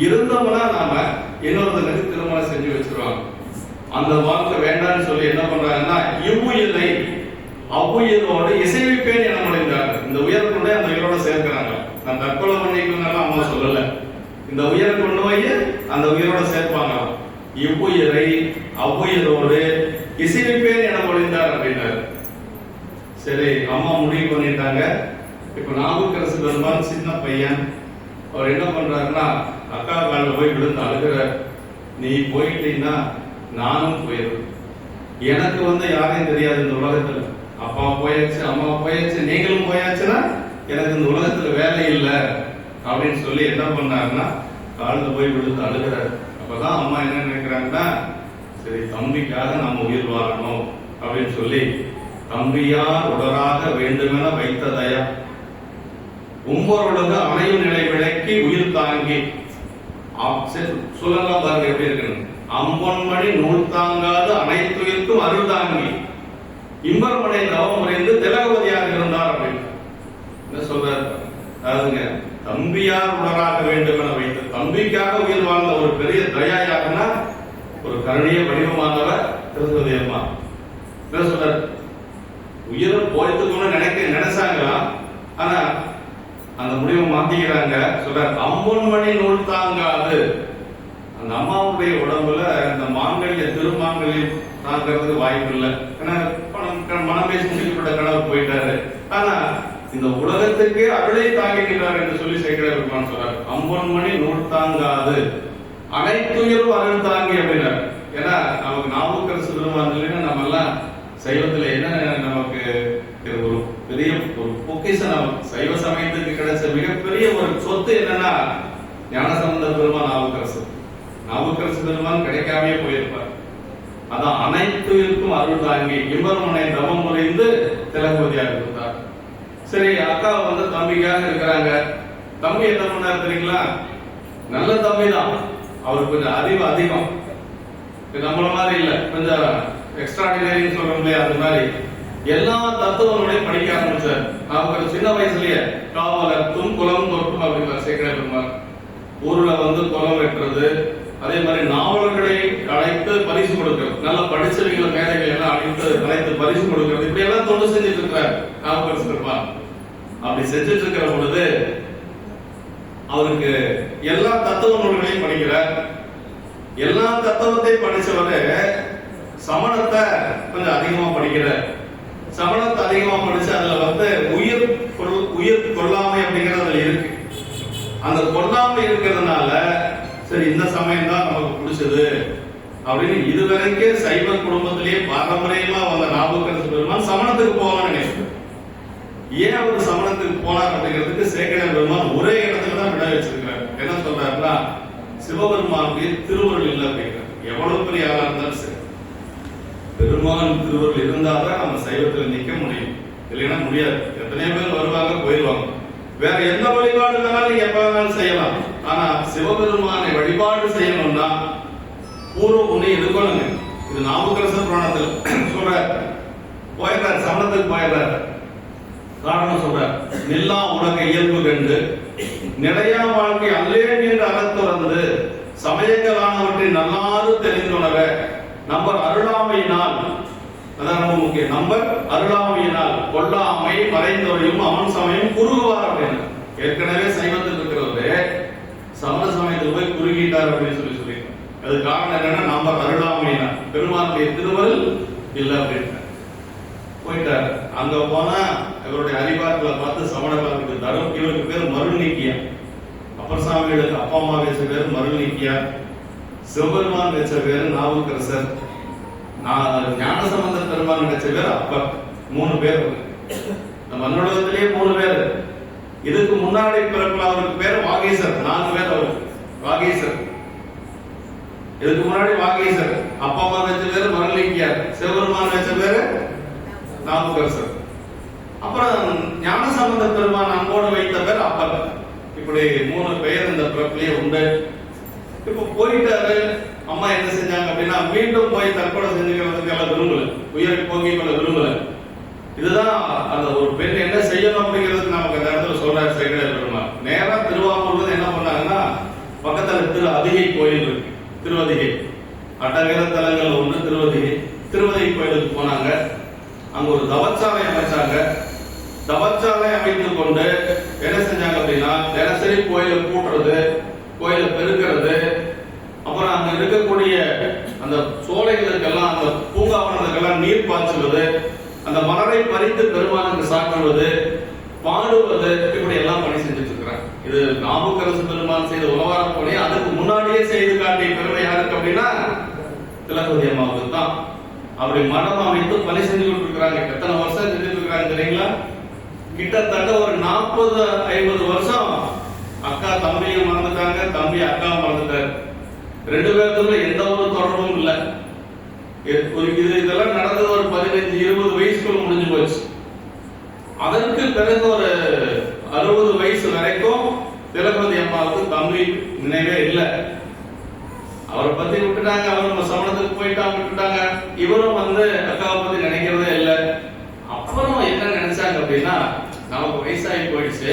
B: இருந்தோம்னா நாம இன்னொருத்தருக்கு திருமணம் செஞ்சு வச்சிருவாங்க. அந்த வாழ்க்கை வேண்டாம்னு சொல்லி என்ன பண்றாங்கன்னா, இவ்வுயிரை அவ்வுயிரோடு இசைவிப்பேன் என முடிந்தாங்க. இந்த உயர் கொண்டு அந்த உயிரோட சேர்க்கிறாங்க. நான் தற்கொலை பண்ணிக்கணும்னாலும் அம்மா சொல்லல, இந்த உயிரை கொண்டு போய் அந்த உயிரோட சேர்ப்பாங்க. இவ்வுயிரை அவ்வுயிரோடு இசைவிப்பேன் என முடிந்தார் அப்படின்னாரு. சரி, அம்மா முடிவு பண்ணிட்டாங்க. இப்ப நாவுக்கரசு பெருமான் சின்ன பையன், அவர் என்ன பண்றாருன்னா, அக்கா காலில் போய் விழுந்து அழுகிறார். நீ போயிட்டீங்கன்னா நானும் போயிடும். எனக்கு வந்து யாரையும் தெரியாது இந்த உலகத்துல. அப்பா போயாச்சு, அம்மா போயாச்சு, நீங்களும் போயாச்சுன்னா எனக்கு இந்த உலகத்துல வேலை இல்லை அப்படின்னு சொல்லி என்ன பண்ணாருன்னா, காலில் போய் விழுந்து அழுகிறார். அப்பதான் அம்மா என்ன நினைக்கிறாங்கன்னா, சரி தம்பிக்காக நம்ம உயிர் வாழணும் அப்படின்னு சொல்லி தம்பியார் உடராக வேண்டுமென வைத்த தயா உம்பொருளுக்கு அணையும் நிலை விளக்கி உயிர் தாங்கி சொல்லலாம் பாருங்க எப்படி இருக்கு. அம்பொன்மணி நூல் தாங்காது அனைத்துயிர்க்கும் அருள் தாங்கி இம்பர்மனை தவம் புரிந்து திலகவதியாக இருந்தார் அப்படின்னு என்ன சொல்றாரு. அதாவதுங்க, தம்பியார் உடராக வேண்டும் என வைத்து தம்பிக்காக உயிர் வாழ்ந்த ஒரு பெரிய தயா யாருன்னா, ஒரு கருணைய வடிவமானவர் திலகவதி அம்மா. என்ன சொல்றாரு, உயிரை போய்த்துக்கணும்னு நினைச்சாங்களா, ஆனா அந்த முடிவை மாத்திக்கிறாங்க. சொல்றாரு, அம்பொன்மணி நூல் தாங்காது. அந்த அம்மாவுடைய உடம்புல இந்த மாங்கல்ய திருமாங்கல்யம் தாங்கிறதுக்கு வாய்ப்பு இல்லை. ஏன்னா மனம் பேசி முடிக்கப்பட்ட கணவர் போயிட்டாரு. ஆனா இந்த உலகத்துக்கு அருளை தாங்கிக்கிறார் என்று சொல்லி சேக்கிழார் பெருமான் சொல்றாரு. அம்பொன்மணி நூல் தாங்காது அனைத்துயிரும் அருள் தாங்கி அப்படின்னாரு. ஏன்னா நமக்கு நாவுக்கரசு பெருமான் நம்ம எல்லாம் சைவத்துல என்ன நமக்கு ஒரு பெரிய ஒரு பொக்கிஷம், நமக்கு சைவ சமயத்துக்கு கிடைச்ச மிகப்பெரிய ஒரு சொத்து என்னன்னா ஞானசம்பந்த பெருமான் நாவுக்கரசு பெருமான் கிடைக்காமே போயிருப்பார். அதான் அனைத்துக்கும் அருள் தாங்கி இம்பர்மனை தவம் முறைந்து திலகவதியாக இருந்தார். சரி, அக்கா வந்து தம்பிக்காக இருக்கிறாங்க. தம்பி என்ன பண்ணாரு தெரியுங்களா? நல்ல தம்பி தான், அவருக்கு கொஞ்சம் அறிவு அதிகம், நம்மள மாதிரி இல்ல, கொஞ்சம் எக்ஸ்ட்ராடினரி சொல்றோம் இல்லையா, அது மாதிரி எல்லா தத்துவங்களையும் படிக்க ஆரம்பிச்சார். அவங்க சின்ன வயசுலயே காவலத்தும் குளம் தொட்டும் அப்படிங்கிற சேகரன் ஊர்ல வந்து குளம் வெட்டுறது, அதே மாதிரி நாவலர்களை அழைத்து பரிசு கொடுக்கிறது, நல்லா படிச்சவங்களை மேதைகள் எல்லாம் அழைத்து பரிசு கொடுக்கிறது, இப்படி எல்லாம் தொண்டு செஞ்சுட்டு இருக்கிறார் நாவுக்கரசு பெருமான். அப்படி செஞ்சுட்டு இருக்கிற பொழுது அவருக்கு எல்லா தத்துவ நூல்களையும் படிக்கிறார். எல்லா தத்துவத்தையும் படிச்சவரு சமணத்தை கொஞ்சம் அதிகமா படிக்கிறார். சமணத்தை அதிகமா படிச்சு அதுல வந்து உயிர் கொள்ளாமை அப்படிங்கிறது அதுல இருக்கு. அந்த கொள்ளாமை இருக்கிறதுனால சரி இந்த சமயம் தான் நமக்கு பிடிச்சது அப்படின்னு இதுவரைக்கும் சைவ குடும்பத்திலேயே பாரம்பரியமா வந்த நாவுக்கரசு பெருமான் சமணத்துக்கு போவான்னு நினைக்கிறார். ஏன் அவர் சமணத்துக்கு போனார் அப்படிங்கிறதுக்கு சேக்கிழார் பெருமான் ஒரே இடத்துல தான் விட வச்சிருக்கிறார். என்ன சொல்றாருன்னா, சிவபெருமானுக்கு திருவருள் இல்லை அப்படிங்கிறார். எவ்வளவு பெரிய ஆளா இருந்தாலும் சரி, பெருமான் திருவருள் இருந்தாதான் நம்ம சைவத்தில் நிக்க முடியும், இல்லைன்னா முடியாது. எத்தனையோ பேர் வருவாங்க போயிடுவாங்க. வேற எந்த வழிபாடு வேணாலும் நீங்க எப்ப வேணாலும் செய்யலாம். ஆனா சிவபெருமானை வழிபாடு செய்யணும்னா பூர்வ புண்ணியம் எடுக்கணுங்க. இது நாவுக்கரசர் புராணத்தில் சொல்ற. போயிடுறாரு, சமணத்துக்கு போயிடுறாரு. காரணம் சொல்ற, நில்லா உலக இயல்பு கண்டு நிறையா வாழ்க்கை அல்லேன் என்று அறத்துறந்து சமயங்களானவற்றின் நல்லாறு தெரிந்துணர நம்பர் அருளாமையினால், அதான் ரொம்ப முக்கியம், நம்பர் அருளாமையினால் கொல்லாமை மறைந்தொழியும் அவன் சமயம் குறுகுவார் அப்படின்னு. ஏற்கனவே சைவத்தில் இருக்கிறவரு சமண சமயத்தில் போய் குறுகிட்டார் அப்படின்னு சொல்லி அது காரணம் என்னன்னா நம்பர் அருளாமையினால் பெருமானுடைய திருவருள் இல்லை அப்படின்னு போயிட்டார். அங்க போனா இவருடைய அறிவார்களை பார்த்து சமண காலத்துக்கு தரும். இவருக்கு பேர் மருள் நீக்கியா. அப்பர் சாமிகளுக்கு அப்பா அம்மா வச்ச பேர் மருள் நீக்கியா, சிவபெருமான் வச்ச பேர் நாவுக்கரசர், ஞானசம்பந்த பெருமான் வச்ச பேர் அப்பர். 3 பேர். நம்ம மண்ணுலகத்திலேயே 3 பேர். இதுக்கு முன்னாடி பிறப்புல அவருக்கு பேர் வாகீசர். 4 பேர் அவருக்கு வாகீசர். இதுக்கு முன்னாடி வாகீசர், அப்பா அம்மா வச்ச பேர் மருள் நீக்கியார், சிவபெருமான் வச்ச பேரு நாவுக்கரசர். அப்புறம் ஞானசம்பந்த பெருமான் அன்போடு வைத்த பேர் அப்பர். இப்படி 3 பெயர் இந்த பிறப்பிலேயே உண்டு. இப்ப போயிட்டாரு. அம்மா என்ன செஞ்சாங்க அப்படின்னா, மீண்டும் போய் தற்கொலை செஞ்சுக்கிறதுக்கு எல்லாம் விரும்பல, உயிரை போக்கி கொள்ள விரும்பல. இதுதான் அந்த ஒரு பெண் என்ன செய்யணும் அப்படிங்கிறதுக்கு நமக்கு அந்த இடத்துல சொல்றாரு சேக்கிழார் பெருமான். நேரா திருவாரூர்ல என்ன பண்ணாங்கன்னா, பக்கத்துல திரு அதிகை கோயில் இருக்கு, திருவதிகை. அட்டகர தலங்கள் ஒன்று திருவதிகை. திருவதிகை கோயிலுக்கு போனாங்க. அங்க ஒரு தவச்சாலை அமைச்சாங்க. தவச்சாலை அமைத்துக் கொண்டு என்ன செஞ்சாங்க அப்படின்னா, தினசரி கோயில கூட்டுறது, கோயில பெருக்கிறது, அப்புறம் அங்க இருக்கக்கூடிய அந்த சோலைகளுக்கெல்லாம் அந்த பூங்காவனங்களுக்கெல்லாம் நீர் பாய்ச்சுவது, அந்த மலரை பறித்து பெருமானுக்கு சாப்பிடுவது, பாடுவது, இப்படி எல்லாம் பணி செஞ்சுட்டு இருக்கிறாங்க. இது நாவுக்கரசு பெருமான் செய்த உலவார பணி. அதுக்கு முன்னாடியே செய்து காட்டிய பெருமை யாருக்கு அப்படின்னா திலகவதி அம்மாவுக்கு தான். அப்படி மடம் அமைத்து பணி செஞ்சு கொடுத்துருக்காங்க. எத்தனை வருஷம் செஞ்சுட்டு இருக்காங்க தெரியுங்களா? கிட்டத்தட்ட ஒரு 40-50 வருஷம். அக்கா தம்பியை மறந்துட்டாங்க, தம்பி அக்கா மறந்துட்டாரு. 2 பேருக்குள்ள எந்த ஒரு தொடர்பும் இல்லை. இதெல்லாம் நடந்தது ஒரு 15-20 வயசுக்குள்ள முடிஞ்சு போச்சு. அதற்கு பிறகு ஒரு 60 வயசு வரைக்கும் திலகவதி அம்மாவுக்கு தம்பி நினைவே இல்லை. அவரை பத்தி விட்டுட்டாங்க. அவர் சமணத்துக்கு போயிட்டாங்க, விட்டுட்டாங்க. இவரும் வந்து அக்காவை பத்தி நினைக்கிறதே இல்லை. அப்புறம் என்ன நினைச்சாங்க அப்படின்னா, நமக்கு வயசாகி போயிடுச்சு,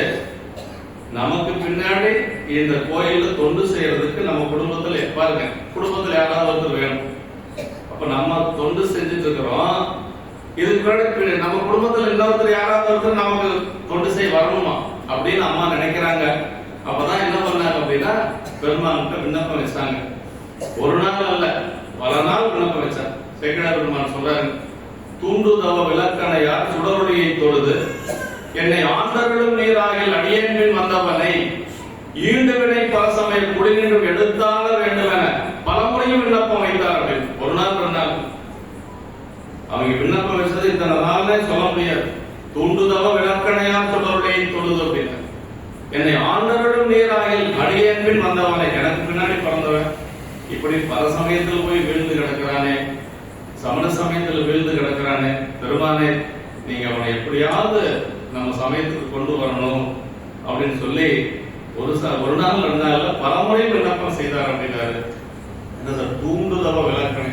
B: நமக்கு பின்னாடி இந்த கோயில தொண்டு செய்யறதுக்கு நம்ம குடும்பத்துல பாருங்க, குடும்பத்துல யாராவது ஒருத்தர் வேணும். அப்ப நம்ம தொண்டு செஞ்சுட்டு இருக்கிறோம். இதுக்கு முன்னாடி நம்ம குடும்பத்துல இன்னொருத்தர் யாராவது ஒருத்தர் நமக்கு தொண்டு செய்ய வரணுமா அப்படின்னு அம்மா நினைக்கிறாங்க. அப்பதான் என்ன பண்ணாங்க அப்படின்னா, பெருமானுக்கு விண்ணப்பம் வச்சாங்க. ஒரு நாள் அல்ல, பல நாள் விண்ணப்பம் வச்சாங்க. சேக்கிழார் பெருமான் சொல்றாரு, தூண்டுதவ விளக்கணையார் சுடரொளியை தொழுது என்னை ஆண்டர்களும் நீராகில் அடியேன்பின் வந்தவனை ஈண்டுவினை பல சமயம் குடிநின்றும் எடுத்தால வேண்டும் என பலமுறையும் விண்ணப்பம் வைத்தார் அப்படின்னு. ஒரு நாள் 2 நாள் அவங்க விண்ணப்பம் வச்சது இத்தனை நாள்ல சொல்ல முடியாது. தூண்டுதவ விளக்கணையா தொடருடைய தொழுது அப்படின்னு என்னை ஆண்டவரிடம் நேராயில் அடியேன்பின் வந்தவனை, எனக்கு பின்னாடி பிறந்தவன் இப்படி பல சமயத்தில் போய் வீழ்ந்து கிடக்கிறானே, சமண சமயத்தில் வீழ்ந்து கிடக்கிறானே, பெருமானே நீங்க அவனை எப்படியாவது நம்ம சமயத்துக்கு கொண்டு வரணும் அப்படின்னு சொல்லி ஒரு நாள் 2 நாள்ல பலமுறை விண்ணப்பம் செய்தார் அப்படின்னாரு. என்ன சார் தூண்டுதவ விளக்கணை,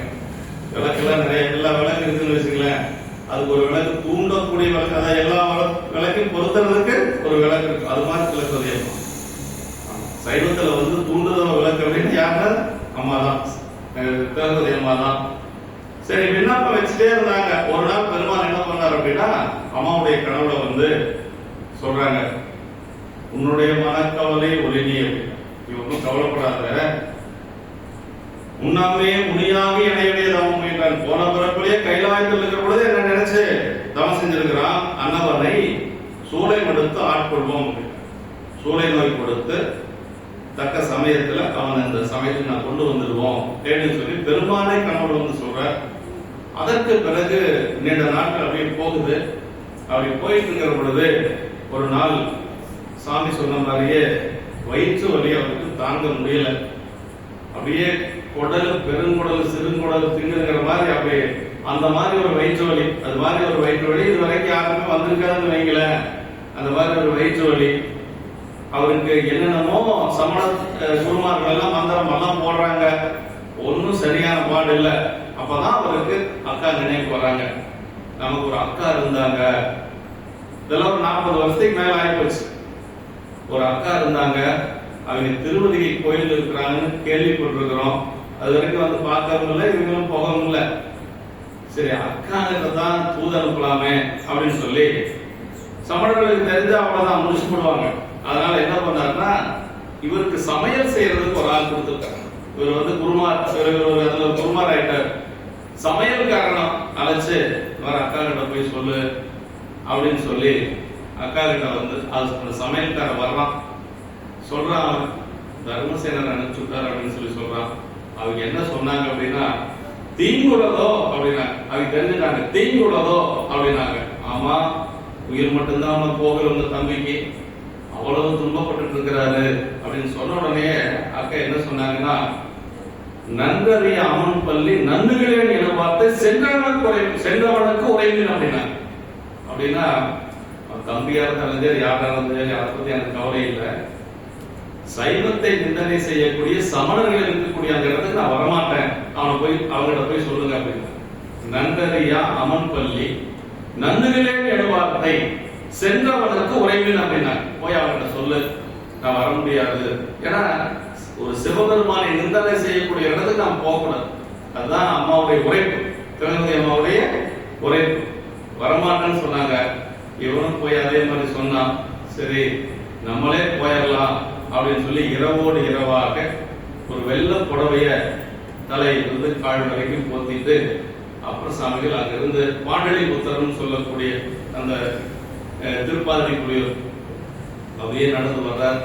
B: விளக்கெல்லாம் நிறைய எல்லா விளக்கு இருக்குன்னு வச்சுங்களேன், அதுக்கு ஒரு விளக்கு தூண்டக்கூடிய விளக்கு, அதான் எல்லா விளக்கையும் பொருத்துறதுக்கு ஒரு விளக்கு இருக்கு. அது மாதிரி விளக்கு சைவத்துல தூண்டுதவ விளக்கு அப்படின்னு யாருன்னா அம்மா தான், திரௌபதி அம்மா தான். சரி விண்ணப்பம் வச்சுட்டே இருந்தாங்க. ஒரு நாள் பெருமாள் என்ன பண்ணார் அப்படின்னா, அம்மாவுடைய கனவுல சொல்றாங்க, உன்னுடைய மனக்கவலை ஒளினி அப்படின்னு, நீ ஒன்றும் கவலைப்படாத, உண்ணாமே முனியாக இணையவே தவம் முயன்றான். போன பிறப்பிலேயே கைலாயத்தில் இருக்கிற பொழுது என்ன நினைச்சு தவம் செஞ்சிருக்கிறான், அன்னவனை சூளை கொடுத்து ஆட்கொள்வோம், சூளை நோய் கொடுத்து தக்க சமயத்துல அவன் இந்த சமயத்துக்கு நான் கொண்டு வந்துடுவோம் அப்படின்னு சொல்லி பெருமானை கனவுல சொல்ற. அதற்கு பிறகு நீண்ட நாட்கள் அப்படியே போகுது. அப்படி போயிட்டு இருக்கிற பொழுது ஒரு நாள் சாமி சொன்ன மாதிரியே வயிற்று வலி அவருக்கு தாங்க முடியல. அப்படியே குடல், பெருங்குடல், சிறுங்குடல் திங்குங்கிற மாதிரி அப்படியே அந்த மாதிரி ஒரு வயிற்று வலி, அது மாதிரி ஒரு வயிற்று வலி இது வரைக்கும் யாருமே வந்திருக்காதுன்னு வைங்கள. அந்த மாதிரி ஒரு வயிற்று வலி அவருக்கு என்னென்னமோ சமண குருமார்கள் எல்லாம் மந்திரம் எல்லாம் போடுறாங்க, ஒன்னும் சரியான பாடு இல்லை. அப்பதான் அவருக்கு அக்கா நினைவுக்கு வராங்க, நமக்கு ஒரு அக்கா இருந்தாங்க. இதெல்லாம் ஒரு 40 வருஷத்துக்கு மேல ஆயிப்போச்சு. ஒரு அக்கா இருந்தாங்க, அவங்க திருவதி கோயில் இருக்கிறாங்கன்னு கேள்விப்பட்டிருக்கிறோம். அது வரைக்கும் பார்க்கவும் இல்லை, இவங்களும் போகவும் இல்லை. சரி அக்காங்கிறதான் தூது அனுப்பலாமே அப்படின்னு சொல்லி சமணர்களுக்கு தெரிஞ்சு அவ்வளவுதான் முடிச்சு போடுவாங்க. அதனால என்ன பண்ணாருன்னா, இவருக்கு சமையல் செய்யறதுக்கு ஒரு ஆள் கொடுத்துருக்காங்க. இவர் குருமார் ஆயிட்டார். சமையல்காரனம் அழைச்சு வர அக்கா கிட்ட போய் சொல்லு அப்படின்னு சொல்லி அக்கா கிட்ட அது சமையல்காரன் வர்றான். சொல்றான், தர்மசேனர் அனுப்பிச்சுட்டார் அப்படின்னு சொல்லி சொல்றான். அவங்க என்ன சொன்னாங்க அப்படின்னா, தீங்குள்ளதோ அப்படின்னா அவங்க தெரிஞ்சுட்டாங்க, தீங்குள்ளதோ அப்படின்னாங்க. ஆமா, உயிர் மட்டும்தான் அவனை போகல, உங்க தம்பிக்கு அவ்வளவு துன்பப்பட்டு இருக்கிறாரு அப்படின்னு சொன்ன உடனே அக்கா என்ன சொன்னாங்கன்னா, நன்றறிய அமன் பள்ளி நன்றுகளேன் என பார்த்து சென்றவனுக்கு உறைவின் அப்படின்னா. அப்படின்னா தம்பியா இருந்தாலும் சரி, யாரா இருந்தாலும் அதை பத்தி எனக்கு கவலை இல்லை. சைவத்தை நிந்தனை செய்யக்கூடிய சமணர்கள் இருக்கக்கூடிய அந்த இடத்துக்கு நான் வரமாட்டேன், அவங்ககிட்ட போய் சொல்லுங்க அப்படின்னா. நன்றறியா அமன் பள்ளி நன்றுகளேன் என வார்த்தை சென்றவனுக்கு உறைவின் அப்படின்னா, போய் அவர்கிட்ட சொல்லு, நான் வர முடியாது. ஏன்னா ஒரு சிவபெருமானை நிந்தனை செய்யக்கூடிய இடத்துக்கு நாம் போகக்கூடாது. அதுதான் அம்மாவுடைய உரைப்பு, திரௌபதி அம்மாவுடைய உரைப்பு. வரமாட்டேன்னு சொன்னாங்க. இவனும் போய் அதே மாதிரி சொன்னான். சரி நம்மளே போயிடலாம் அப்படின்னு சொல்லி இரவோடு இரவாக ஒரு வெள்ளை புடவைய தலையிலிருந்து கால் வரைக்கும் போத்திட்டு அப்புறம் சாமிகள் அங்கிருந்து பாண்டலி புத்தர்னு சொல்லக்கூடிய அந்த திருப்பாதிரி குடியூர் அப்படியே நடந்து வர்றார்.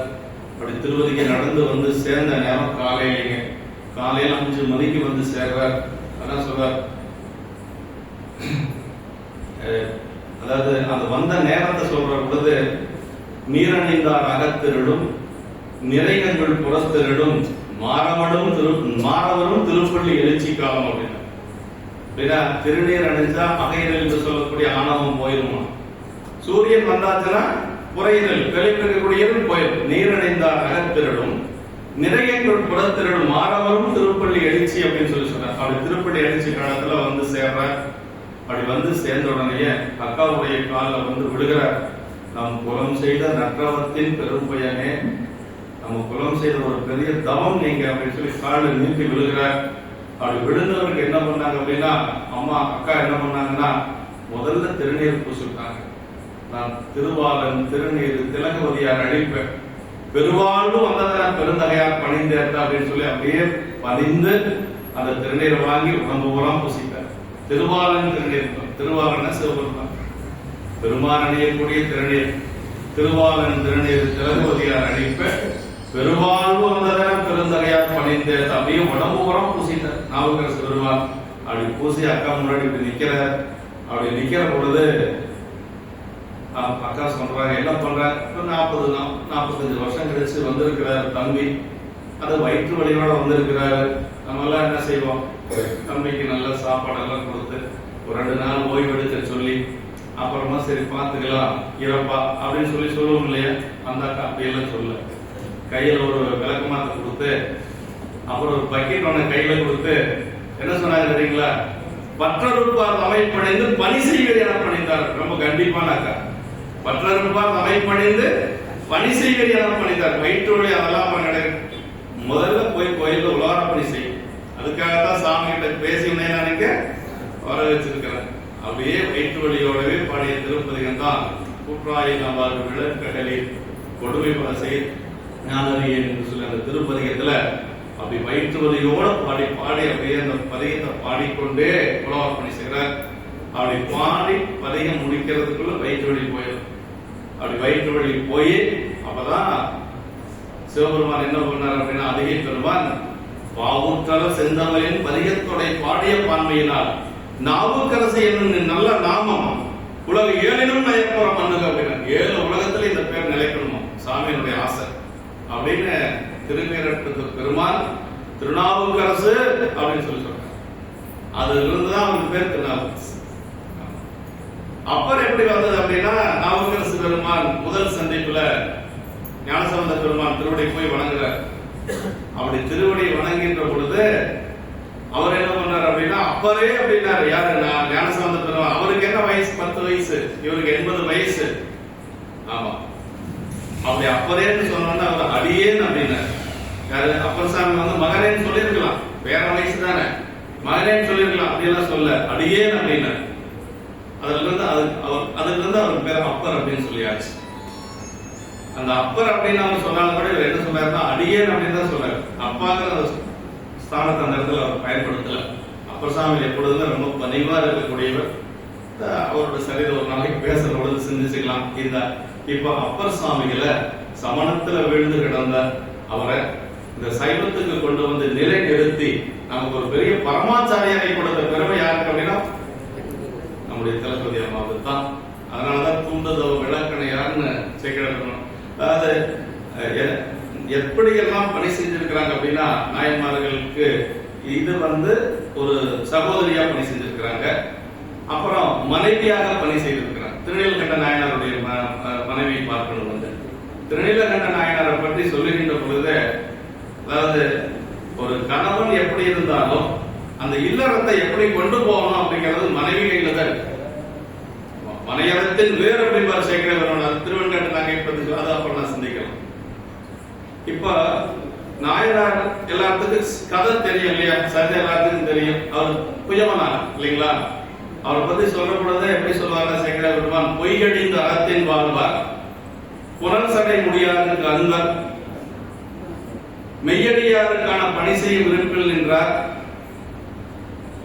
B: அப்படி திருவதிக்கு நடந்து சேர்ந்த நேரம் காலையில 5 மணிக்கு சேர்றார். அதான் சொல்றார், அதாவது அந்த வந்த நேரத்தை சொல்ற பொழுது, நீரணிந்தார் அகத்திரடும் நிறைகங்கள் புறத்திரடும் மாறவரும் திருப்பள்ளி எழுச்சி காலம் அப்படின்னா திருநீர் அணிஞ்சா அகைரல் என்று சொல்லக்கூடிய ஆணவம் போயிருமா, சூரியன் வந்தாச்சுன்னா புறையிரல் வெளிப்பிடக்கூடியது போயிடும். நீரணிந்தார் அகத்திரடும் நிறைகங்கள் புறத்திரடும் மாறவரும் திருப்பள்ளி எழுச்சி அப்படின்னு சொல்லி சொன்னார். அப்படி திருப்பள்ளி எழுச்சி காலத்துல சேர்றார். அப்படி சேர்ந்த உடனே அக்காவுடைய காலில் விடுகிறார். நம் குலம் செய்த நற்றவத்தின் பெரும் பயனே, நம்ம குலம் செய்த ஒரு பெரிய தவம் நீங்க அப்படின்னு சொல்லி காலில் நீட்டி விழுகிறார். அப்படி விழுந்தவருக்கு என்ன பண்ணாங்க அப்படின்னா, அக்கா என்ன பண்ணாங்கன்னா, முதல்ல திருநீர் பூசிட்டாங்க. நான் திருவாளன் திருநீர் திலகவதியார் அழிப்பேன், பெருவாழ்வு வந்ததான் பெருந்தகையார் பணிந்தேர்த்த அப்படின்னு சொல்லி அப்படியே பணிந்து அந்த திருநீரை வாங்கி உடம்பு பூரா பூசிட்டார். திருவாளன் திருநீர், திருவாளன சிவபெருமான், பெருமான் அணியக்கூடிய திருநீர், திருவாளன் திருநீர் திலகவதியார் அழிப்ப பெருவாழ்வு வந்ததான் பெருந்தகையார் பணிந்தேர்த்த அப்படியே உடம்பு பூரா பூசிட்டார் நாவுக்கரசு பெருமான். அப்படி பூசி அக்கா முன்னாடி இப்படி நிக்கிறார். அப்படி நிக்கிற பொழுது அக்கா சொல்றாங்க, என்ன பண்ற? 40-45 வருஷம் கழிச்சு வந்திருக்கிறார் தம்பி, அது வயிற்று வலியோட வந்திருக்கிறாரு. நம்ம எல்லாம் என்ன செய்வோம், தம்பிக்கு நல்ல சாப்பாடெல்லாம் கொடுத்து ஒரு 2 நாள் ஓய்வு எடுக்க சொல்லி அப்புறமா சரி பார்த்துக்கலாம் இறப்பா அப்படின்னு சொல்லுவோம் இல்லையா? அந்த அக்கா அப்படியெல்லாம் சொல்ல, கையில ஒரு விளக்கமாத்த கொடுத்து அப்புறம் ஒரு பக்கெட் ஒன்று கையில கொடுத்து என்ன சொன்னாங்க தெரியுங்களா? பற்றறுப்பார் அமைப்படைந்து பணி செய்வது என பணித்தார். ரொம்ப கண்டிப்பான அக்கா. பற்றறுப்பார் அமைப்படைந்து பணி செய்வது என பணித்தார். வயிற்றுவலி அதெல்லாம் கிடையாது, முதல்ல போய் கோயில்ல உலகார பணி செய்யும். அதுக்காகத்தான் சாமி கிட்ட பேசி நினைக்க வர வச்சிருக்கிறேன். அப்படியே வயிற்று வலியோடவே பாடிய திருப்பதிகம் தான் கூற்றாயை நம்பார் விளக்கடலில் கொடுமை பல செய் ஞானறியேன் என்று சொல்லி அந்த திருப்பதிகத்துல அப்படி வயிற்று வலியோட பாடி அப்படியே அந்த பதிகத்தை பாடிக்கொண்டே உலகார்ப்பணி செய்கிறார். அப்படி பாடி பதிகம் முடிக்கிறதுக்குள்ள வயிற்று வலி போயிடும். அப்படி வயிற்று வலி போய் அப்பதான் சிவபெருமான் என்ன பண்ணார் அப்படின்னா, அதிகை பெருமான் பாவுற்றல செந்தவரின் பதிகத்தொடை பாடிய பான்மையினால் நாவுக்கரசு என்னும் நல்ல நாமம் உலக 7லும் நயப்புறம் பண்ணுங்க அப்படின்னா, 7 உலகத்துல இந்த பேர் நிலைக்கணுமா சாமியினுடைய ஆசை அப்படின்னு திருநீரட்டு பெருமான் திருநாவுக்கரசு அப்படின்னு சொல்லி சொல்றாங்க. அதுல இருந்துதான் அவனுக்கு பேர் திருநாவுக்கரசு. அப்புறம் எப்படி வந்தது அப்படின்னா, நாவுக்கரசு பெருமான் முதல் சந்திப்புல ஞானசம்பந்த பெருமான் திருவடி போய் வணங்குறார். அப்படி திருவடி வணங்கின்ற பொழுது அவர் என்ன பண்றாரு அப்படின்னா, அப்பரே அப்படின்னாரு. யாரு? ஞானசம்பந்த பெருமான். அவருக்கு என்ன வயசு? 10 வயசு, இவருக்கு 80 வயசு. ஆமா, அப்படி அப்பரேன்னு சொன்னோன்னா அவர் அடியேன் அப்படின்னாரு. யாரு? அப்பர் சாமி மகனேன்னு சொல்லியிருக்கலாம், வேற வயசு தானே, மகனேன்னு சொல்லியிருக்கலாம், அப்படியெல்லாம் சொல்ல அடியேன் அப்படின்னாரு. அதுல இருந்து அவர் பேர் அப்பர் அப்படின்னு சொல்லியாச்சு. அந்த அப்பர் அப்படின்னு அவங்க சொன்னாலும் கூட இவர் என்ன சொன்னாருன்னா அடியேன் அப்படின்னு தான் சொன்னார். அப்பாங்கிற ஸ்தானத்தை அந்த இடத்துல அவர் பயன்படுத்தல. அப்பர் சாமி எப்பொழுதுமே ரொம்ப பணிவா இருக்கக்கூடியவர். அவரோட சரிதை ஒரு நாளைக்கு பேசுற பொழுது சிந்திச்சுக்கலாம். இப்ப அப்பர் சுவாமிகளை சமணத்துல விழுந்து கிடந்த அவரை இந்த சைவத்துக்கு கொண்டு வந்து நிலை நிறுத்தி நமக்கு ஒரு பெரிய பரமாச்சாரியாரை கொடுத்த பெருமை யாருக்கு அப்படின்னா நம்முடைய தளபதி அம்மாவுக்கு தான். அதனாலதான் தூண்டுதவ விளக்கணையார்னு சேர்க்கணும். அதாவது எப்படியெல்லாம் பணி செஞ்சிருக்கிறாங்க அப்படின்னா, நாயன்மார்களுக்கு இது ஒரு சகோதரியா பணி செஞ்சிருக்கிறாங்க. அப்புறம் மனைவியாக பணி செய்திருக்கிறாங்க. திருநீலகண்ட நாயனாருடைய மனைவி பார்க்கணும். திருநீலகண்ட நாயனாரை பற்றி சொல்லுகின்ற பொழுது, அதாவது ஒரு கணவன் எப்படி இருந்தாலும் அந்த இல்லறத்தை எப்படி கொண்டு போகணும் அப்படிங்கிறது மனைவி கையில தான் இருக்கு. மனையறத்தின் வேறு அப்படிங்கிற சேகரவரோட திருவெண்காட்டு நகை பற்றி அதை அப்புறம் சிந்திக்கலாம். இப்ப நாயனார் எல்லாத்துக்கும் கதை தெரியும் இல்லையா? சரிதை எல்லாத்துக்கும் தெரியும். அவர் புயமனார் இல்லைங்களா? அவரை பத்தி சொல்ற பொழுது எப்படி சொல்லுவாங்க சேகர பெருமான்? பொய்யடிந்த அறத்தின் வாழ்வார், புனல் சடை முடியாதற்கு அன்பர், மெய்யடியாருக்கான பணி செய்யும் விருப்பில் நின்றார்,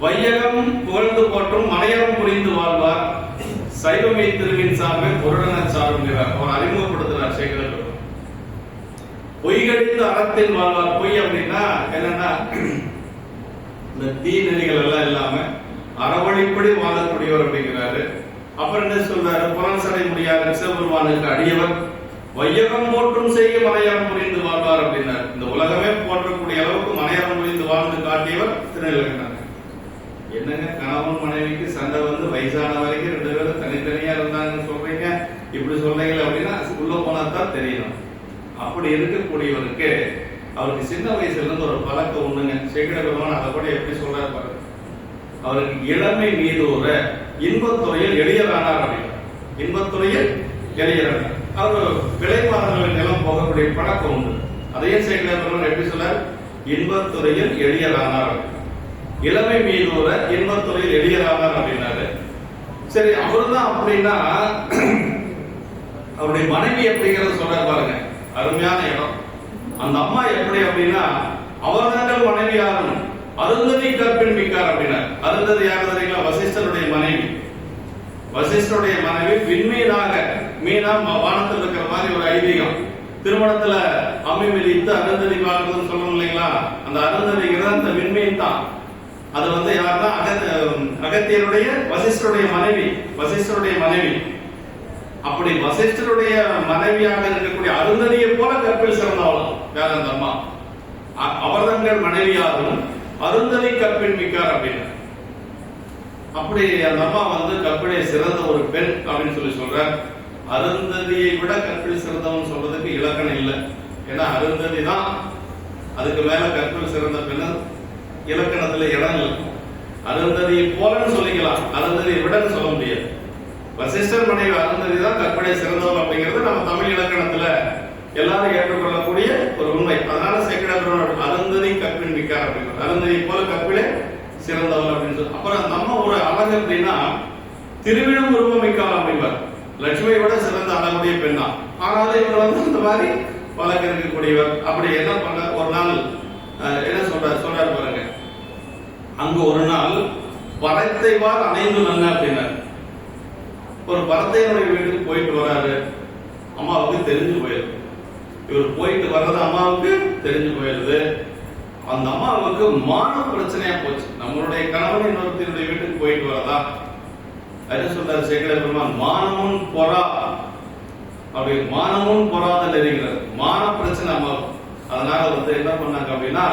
B: வையகம் புகழ்ந்து போற்றும் மனையகம் புரிந்து வாழ்வார், சைவமை திருவின் சார்பை பொருளன சார்புகிறார். அவர் அறிமுகப்படுத்துறார் சேகர பெருமான். பொய்கடிந்த அறத்தில் வாழ்வார். பொய் அப்படின்னா என்னன்னா, இந்த தீ நெறிகள் எல்லாம் இல்லாம அறவழிப்படி வாழக்கூடியவர் அப்படிங்கிறாரு. அப்புறம் என்ன சொல்றாரு? புறன் சடை முடியாத சிவபெருமானுக்கு அடியவர், வையகம் போற்றும் செய்ய மனையறம் புரிந்து வாழ்வார் அப்படின்னாரு. இந்த உலகமே போற்றக்கூடிய அளவுக்கு மனையறம் புரிந்து வாழ்ந்து காட்டியவர் திருநீலகண்டர். என்னங்க, கணவன் மனைவிக்கு சண்டை வயசான வரைக்கும் 2 பேரும் தனித்தனியா இருந்தாங்கன்னு சொல்றீங்க, இப்படி சொல்றீங்களா அப்படின்னா உள்ள போனா தான் தெரியணும். அப்படி இருக்கக்கூடியவருக்கு அவருக்கு சின்ன வயசுல இருந்து ஒரு பழக்கம் ஒண்ணுங்க. சேகர பெருமான் அதை கூட எப்படி சொல்றாரு பாருங்க. அவருக்கு இளமை மீது ஒரு இன்பத்துறையில் எளியரானார் அப்படின்னு. இன்பத்துறையில் எளியரானார். அவர் விளைவாளர்களின் நிலம் போகக்கூடிய பழக்கம் உண்டு. அதையும் சேகர பெருமான் எப்படி சொல்றார்? இன்பத்துறையில் எளியரானார். இளமை மீது ஒரு இன்பத்துறையில் எளியரானார் அப்படின்னாரு. சரி, அவருதான் அப்படின்னா அவருடைய மனைவி எப்படிங்கிறத சொல்றாரு பாருங்க. அருமையான இடம். அந்த அம்மா எப்படி அப்படின்னா, அவர்தாங்கள் மனைவி ஆகணும், அருந்ததி கற்பின் மிக்கார் அப்படின்னார். அருந்ததி யாரு தெரியுங்களா? வசிஷ்டருடைய மனைவி. வசிஷ்டருடைய மனைவி விண்மீனாக, மீனா வானத்தில் இருக்கிற மாதிரி ஒரு ஐதீகம். திருமணத்துல அம்மி மிதித்து அருந்ததி வாழ்றதுன்னு சொல்லணும் இல்லைங்களா? அந்த அருந்ததிங்கிறது அந்த விண்மீன் தான். அது வந்து யாருன்னா அகத்தியருடைய வசிஷ்டருடைய மனைவி. அப்படி வசிஷ்டருடைய மனைவியாக இருக்கக்கூடிய அருந்ததியை போல கற்பில் சிறந்தவளாம் வேற அந்த அம்மா. அவர்தங்கள் மனைவியாகவும் அருந்ததி கற்பின் மிக்கார் அப்படின்னு. அப்படி அந்த அம்மா வந்து கற்பிலே சிறந்த ஒரு பெண் அப்படின்னு சொல்ற. அருந்ததியை விட கற்பில் சிறந்தவன் சொல்றதுக்கு இலக்கணம் இல்லை. ஏன்னா அருந்ததி தான், அதுக்கு மேல கற்பில் சிறந்த பெண் இலக்கணத்துல இடம் இல்லை. அருந்ததியை போலன்னு சொல்லிக்கலாம், அருந்ததியை விடன்னு சொல்ல முடியாது. வசிஷ்டர் மனைவி அருந்ததி தான் கற்பிலே சிறந்தவள் அப்படிங்கிறது நம்ம தமிழ் இலக்கணத்துல எல்லாரும் ஏற்றுக்கொள்ளக்கூடிய ஒரு உண்மை. அதனால சேக்கிழார் அருந்ததி கற்பின் மிக்கார் அப்படிங்கிறது, அருந்ததி போல கற்பிலே சிறந்தவள் அப்படின்னு சொல்லி. அப்புறம் நம்ம ஒரு அழகு அப்படின்னா திருவிழம் உருவமிக்கால் அப்படிங்கிறார். லட்சுமியை விட சிறந்த அழகுடைய பெண் தான். ஆனாலும் இவர் வந்து இந்த மாதிரி பழக்க இருக்கக்கூடியவர். அப்படி என்ன பண்ண ஒரு நாள் என்ன சொல்றாரு பாருங்க. அங்கு ஒரு நாள் பரத்தைவார் அணைந்து நன்ன அப்படின்னாரு. ஒரு பரத்தையனுடைய வீட்டுக்கு போயிட்டு வராரு. அம்மாவுக்கு தெரிஞ்சு போயிடுது. இவர் போயிட்டு வர்றது அம்மாவுக்கு தெரிஞ்சு போயிடுது. அந்த அம்மாவுக்கு மான பிரச்சனையா போச்சு. நம்மளுடைய கணவன் இன்னொருத்தருடைய வீட்டுக்கு போயிட்டு வரதா என்ன சொல்றாரு சேக்கிழார் பெருமான், மானமுன் பொறா அப்படி மானமுன் பொறாத நெறிங்கிறார். மான பிரச்சனை அம்மாவுக்கு. அதனால வந்து என்ன பண்ணாங்க அப்படின்னா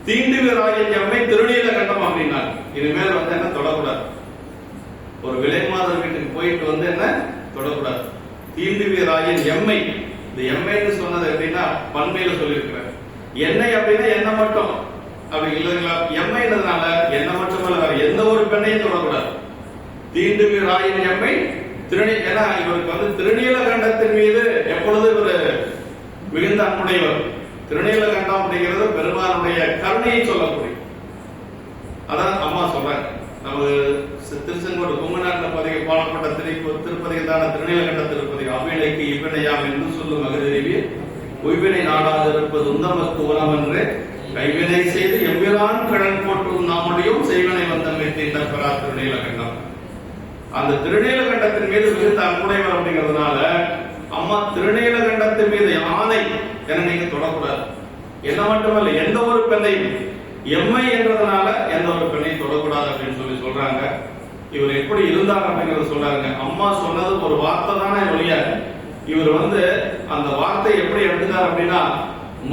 B: தீண்டுவராயின் எம்மை திருநீல கண்டம் அப்படின்னாங்க. இனிமேல் வந்து என்ன தொடக்கூடாது. ஒரு விலை மாதர் வீட்டுக்கு போயிட்டு வந்து என்ன தொடக்கூடாது. தீண்டுவராயின் எம்மை, இந்த எம்மைன்னு சொன்னது எப்படின்னா பண்மையில சொல்லியிருக்கிறார். எண்ணெய் அப்படின்னா என்ன மட்டும் அப்படி இல்லைங்களா. எம்மைன்றதுனால என்ன மட்டுமல்ல வேற எந்த ஒரு பெண்ணையும் தொடக்கூடாது. தீண்டுவராயின் எம்மை திருநீ, ஏன்னா இவருக்கு வந்து திருநீலகண்டத்தின் மீது எப்பொழுது இவர் மிகுந்த அன்புடையவர். திருநீலகண்டம் அப்படிங்கிறது பெருமானுடைய கருணையை சொல்லக்கூடிய. அதான் அம்மா சொல்றாங்க. நமது திருச்செங்கோடு கும்பநாட்டில் பதிவு பாடப்பட்ட திருப்பதிகத்தான திருநீலகண்ட திருப்பதி. அவ்வினைக்கு இவ்வினையாம் என்று சொல்லும் மகதேவி உய்வினை நாடாக இருப்பது உந்தமக்கு உணவென்று கைவினை செய்து எவ்விரான் கடன் போட்டு நாமுடையும் செய்வனை வந்தமை தீண்ட பெறா திருநீலகண்டம். அந்த திருநீலகண்டத்தின் மீது மிகுந்த அன்புடையவர் அப்படிங்கிறதுனால அம்மா திருநீலகண்டத்தின் மீது ஆணை என நீங்க தொடக்கூடாது. என்ன மட்டுமல்ல எந்த ஒரு பெண்ணையும் எம்மை என்றதுனால எந்த ஒரு பெண்ணையும் தொடக்கூடாது அப்படின்னு சொல்றாங்க. இவர் எப்படி இருந்தார் அப்படிங்கறத சொல்றாங்க. அம்மா சொன்னது ஒரு வார்த்தை தானே ஒழிய இவர் வந்து அந்த வார்த்தை எப்படி எடுத்துட்டார் அப்படின்னா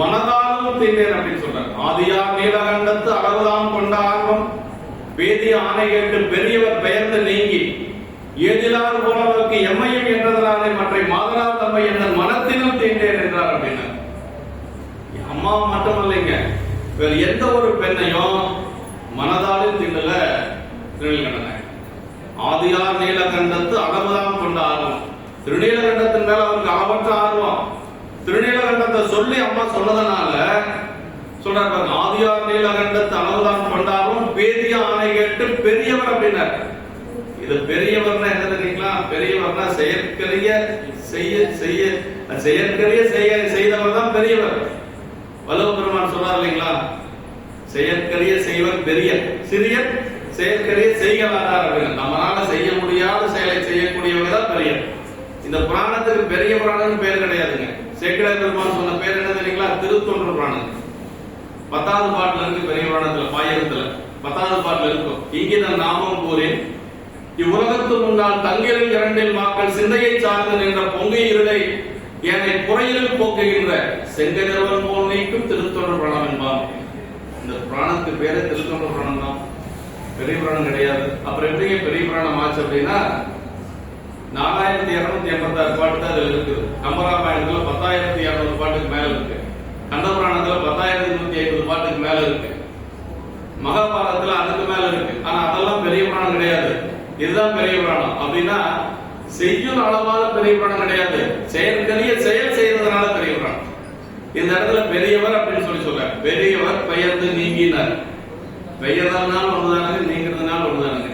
B: மனதாலும் தீண்டேன் அப்படின்னு சொல்றாங்க. ஆதியார் நீலகண்டத்து அளவுதான் கொண்ட ஆர்வம் வேதிய ஆணை கேட்டு பெரியவர் பெயர்ந்து நீங்கி ஏதிலார் போனவருக்கு எம்மையும் என்றதனாலே மற்ற மாதரார் தம்மை என்ற மனத்திலும் தீண்டேன் என்றார் அப்படின்னா. அம்மா மட்டும் இல்லைங்க, வேற எந்த ஒரு பெண்ணையும் மனதாலும் தீண்டல திருநீலகண்டனை. ஆதியார் நீலகண்டத்து அளவுதான் கொண்ட ஆர்வம். திருநீலகண்டத்தின் மேல அவருக்கு அளவற்ற ஆர்வம். திருநீலகண்டத்தை சொல்லி அம்மா சொன்னதனால சொல்றாரு. ஆதியார் நீலகண்டத்து அளவுதான் கொண்டாரும் பேதிய ஆணை கேட்டு பெரியவர் அப்படின்னார். இது பெரியவர்னா என்ன தெரியுங்களா? பெரியவர்னா செயற்கரிய செய்தவர் தான் பெரியவர். வல்லவ பெருமான் சொல்றார் இல்லைங்களா, செயற்கரிய செய்வர் பெரியர், சிறியர் செயற்கரிய செய்கலாதார் அப்படின்னு. நம்மளால செய்ய முடியாத செயலை செய்யக்கூடியவங்க தான் பெரியர். இந்த புராணத்துக்கு பெரிய புராணம் பேர் கிடையாதுங்க. சேக்கிழார் பெருமான் சொன்ன பேர் என்ன தெரியுங்களா? திருத்தொன்று புராணம். 10வது பாட்டுல இருக்கு. பெரிய புராணத்துல பாயிரத்துல 10வது பாட்டுல இருக்கும். இங்கிதன் நாமம் கூறின் இவ்வுலகத்து முன்னால் தங்கிலில் இரண்டில் மக்கள் சிந்தையை சார்ந்து நின்ற பொங்கை இருளை என்னை புறையில் போக்குகின்ற செங்கதிரவன் போல் நீக்கும் திருத்தொன்று புராணம் என்பான். இந்த புராணத்துக்கு பேரே திருத்தொன்று புராணம் தான், பெரிய புராணம் கிடையாது. அப்புறம் எப்படிங்க பெரிய புராணம் ஆச்சு அப்படின்னா 4286 பாட்டு தான் அதுல இருக்குது. கம்பராமாயணத்துல 10200 பாட்டுக்கு மேல இருக்கு. கந்தபுராணத்துல 10150 பாட்டுக்கு மேல இருக்கு. மகாபாரதத்துல அதுக்கு மேல இருக்கு. ஆனா அதெல்லாம் பெரிய புராணம் கிடையாது. இதுதான் பெரிய புராணம். அப்படின்னா செய்யும் அளவால பெரிய புராணம் கிடையாது, செயற்கரிய செயல் செய்வதனால பெரிய புராணம். இந்த இடத்துல பெரியவர் அப்படின்னு சொல்ற. பெரியவர் பெயர்ந்து நீங்கினார். பெயர்தல்னால ஒண்ணுதானுங்க, நீங்கிறதுனால ஒண்ணுதானுங்க.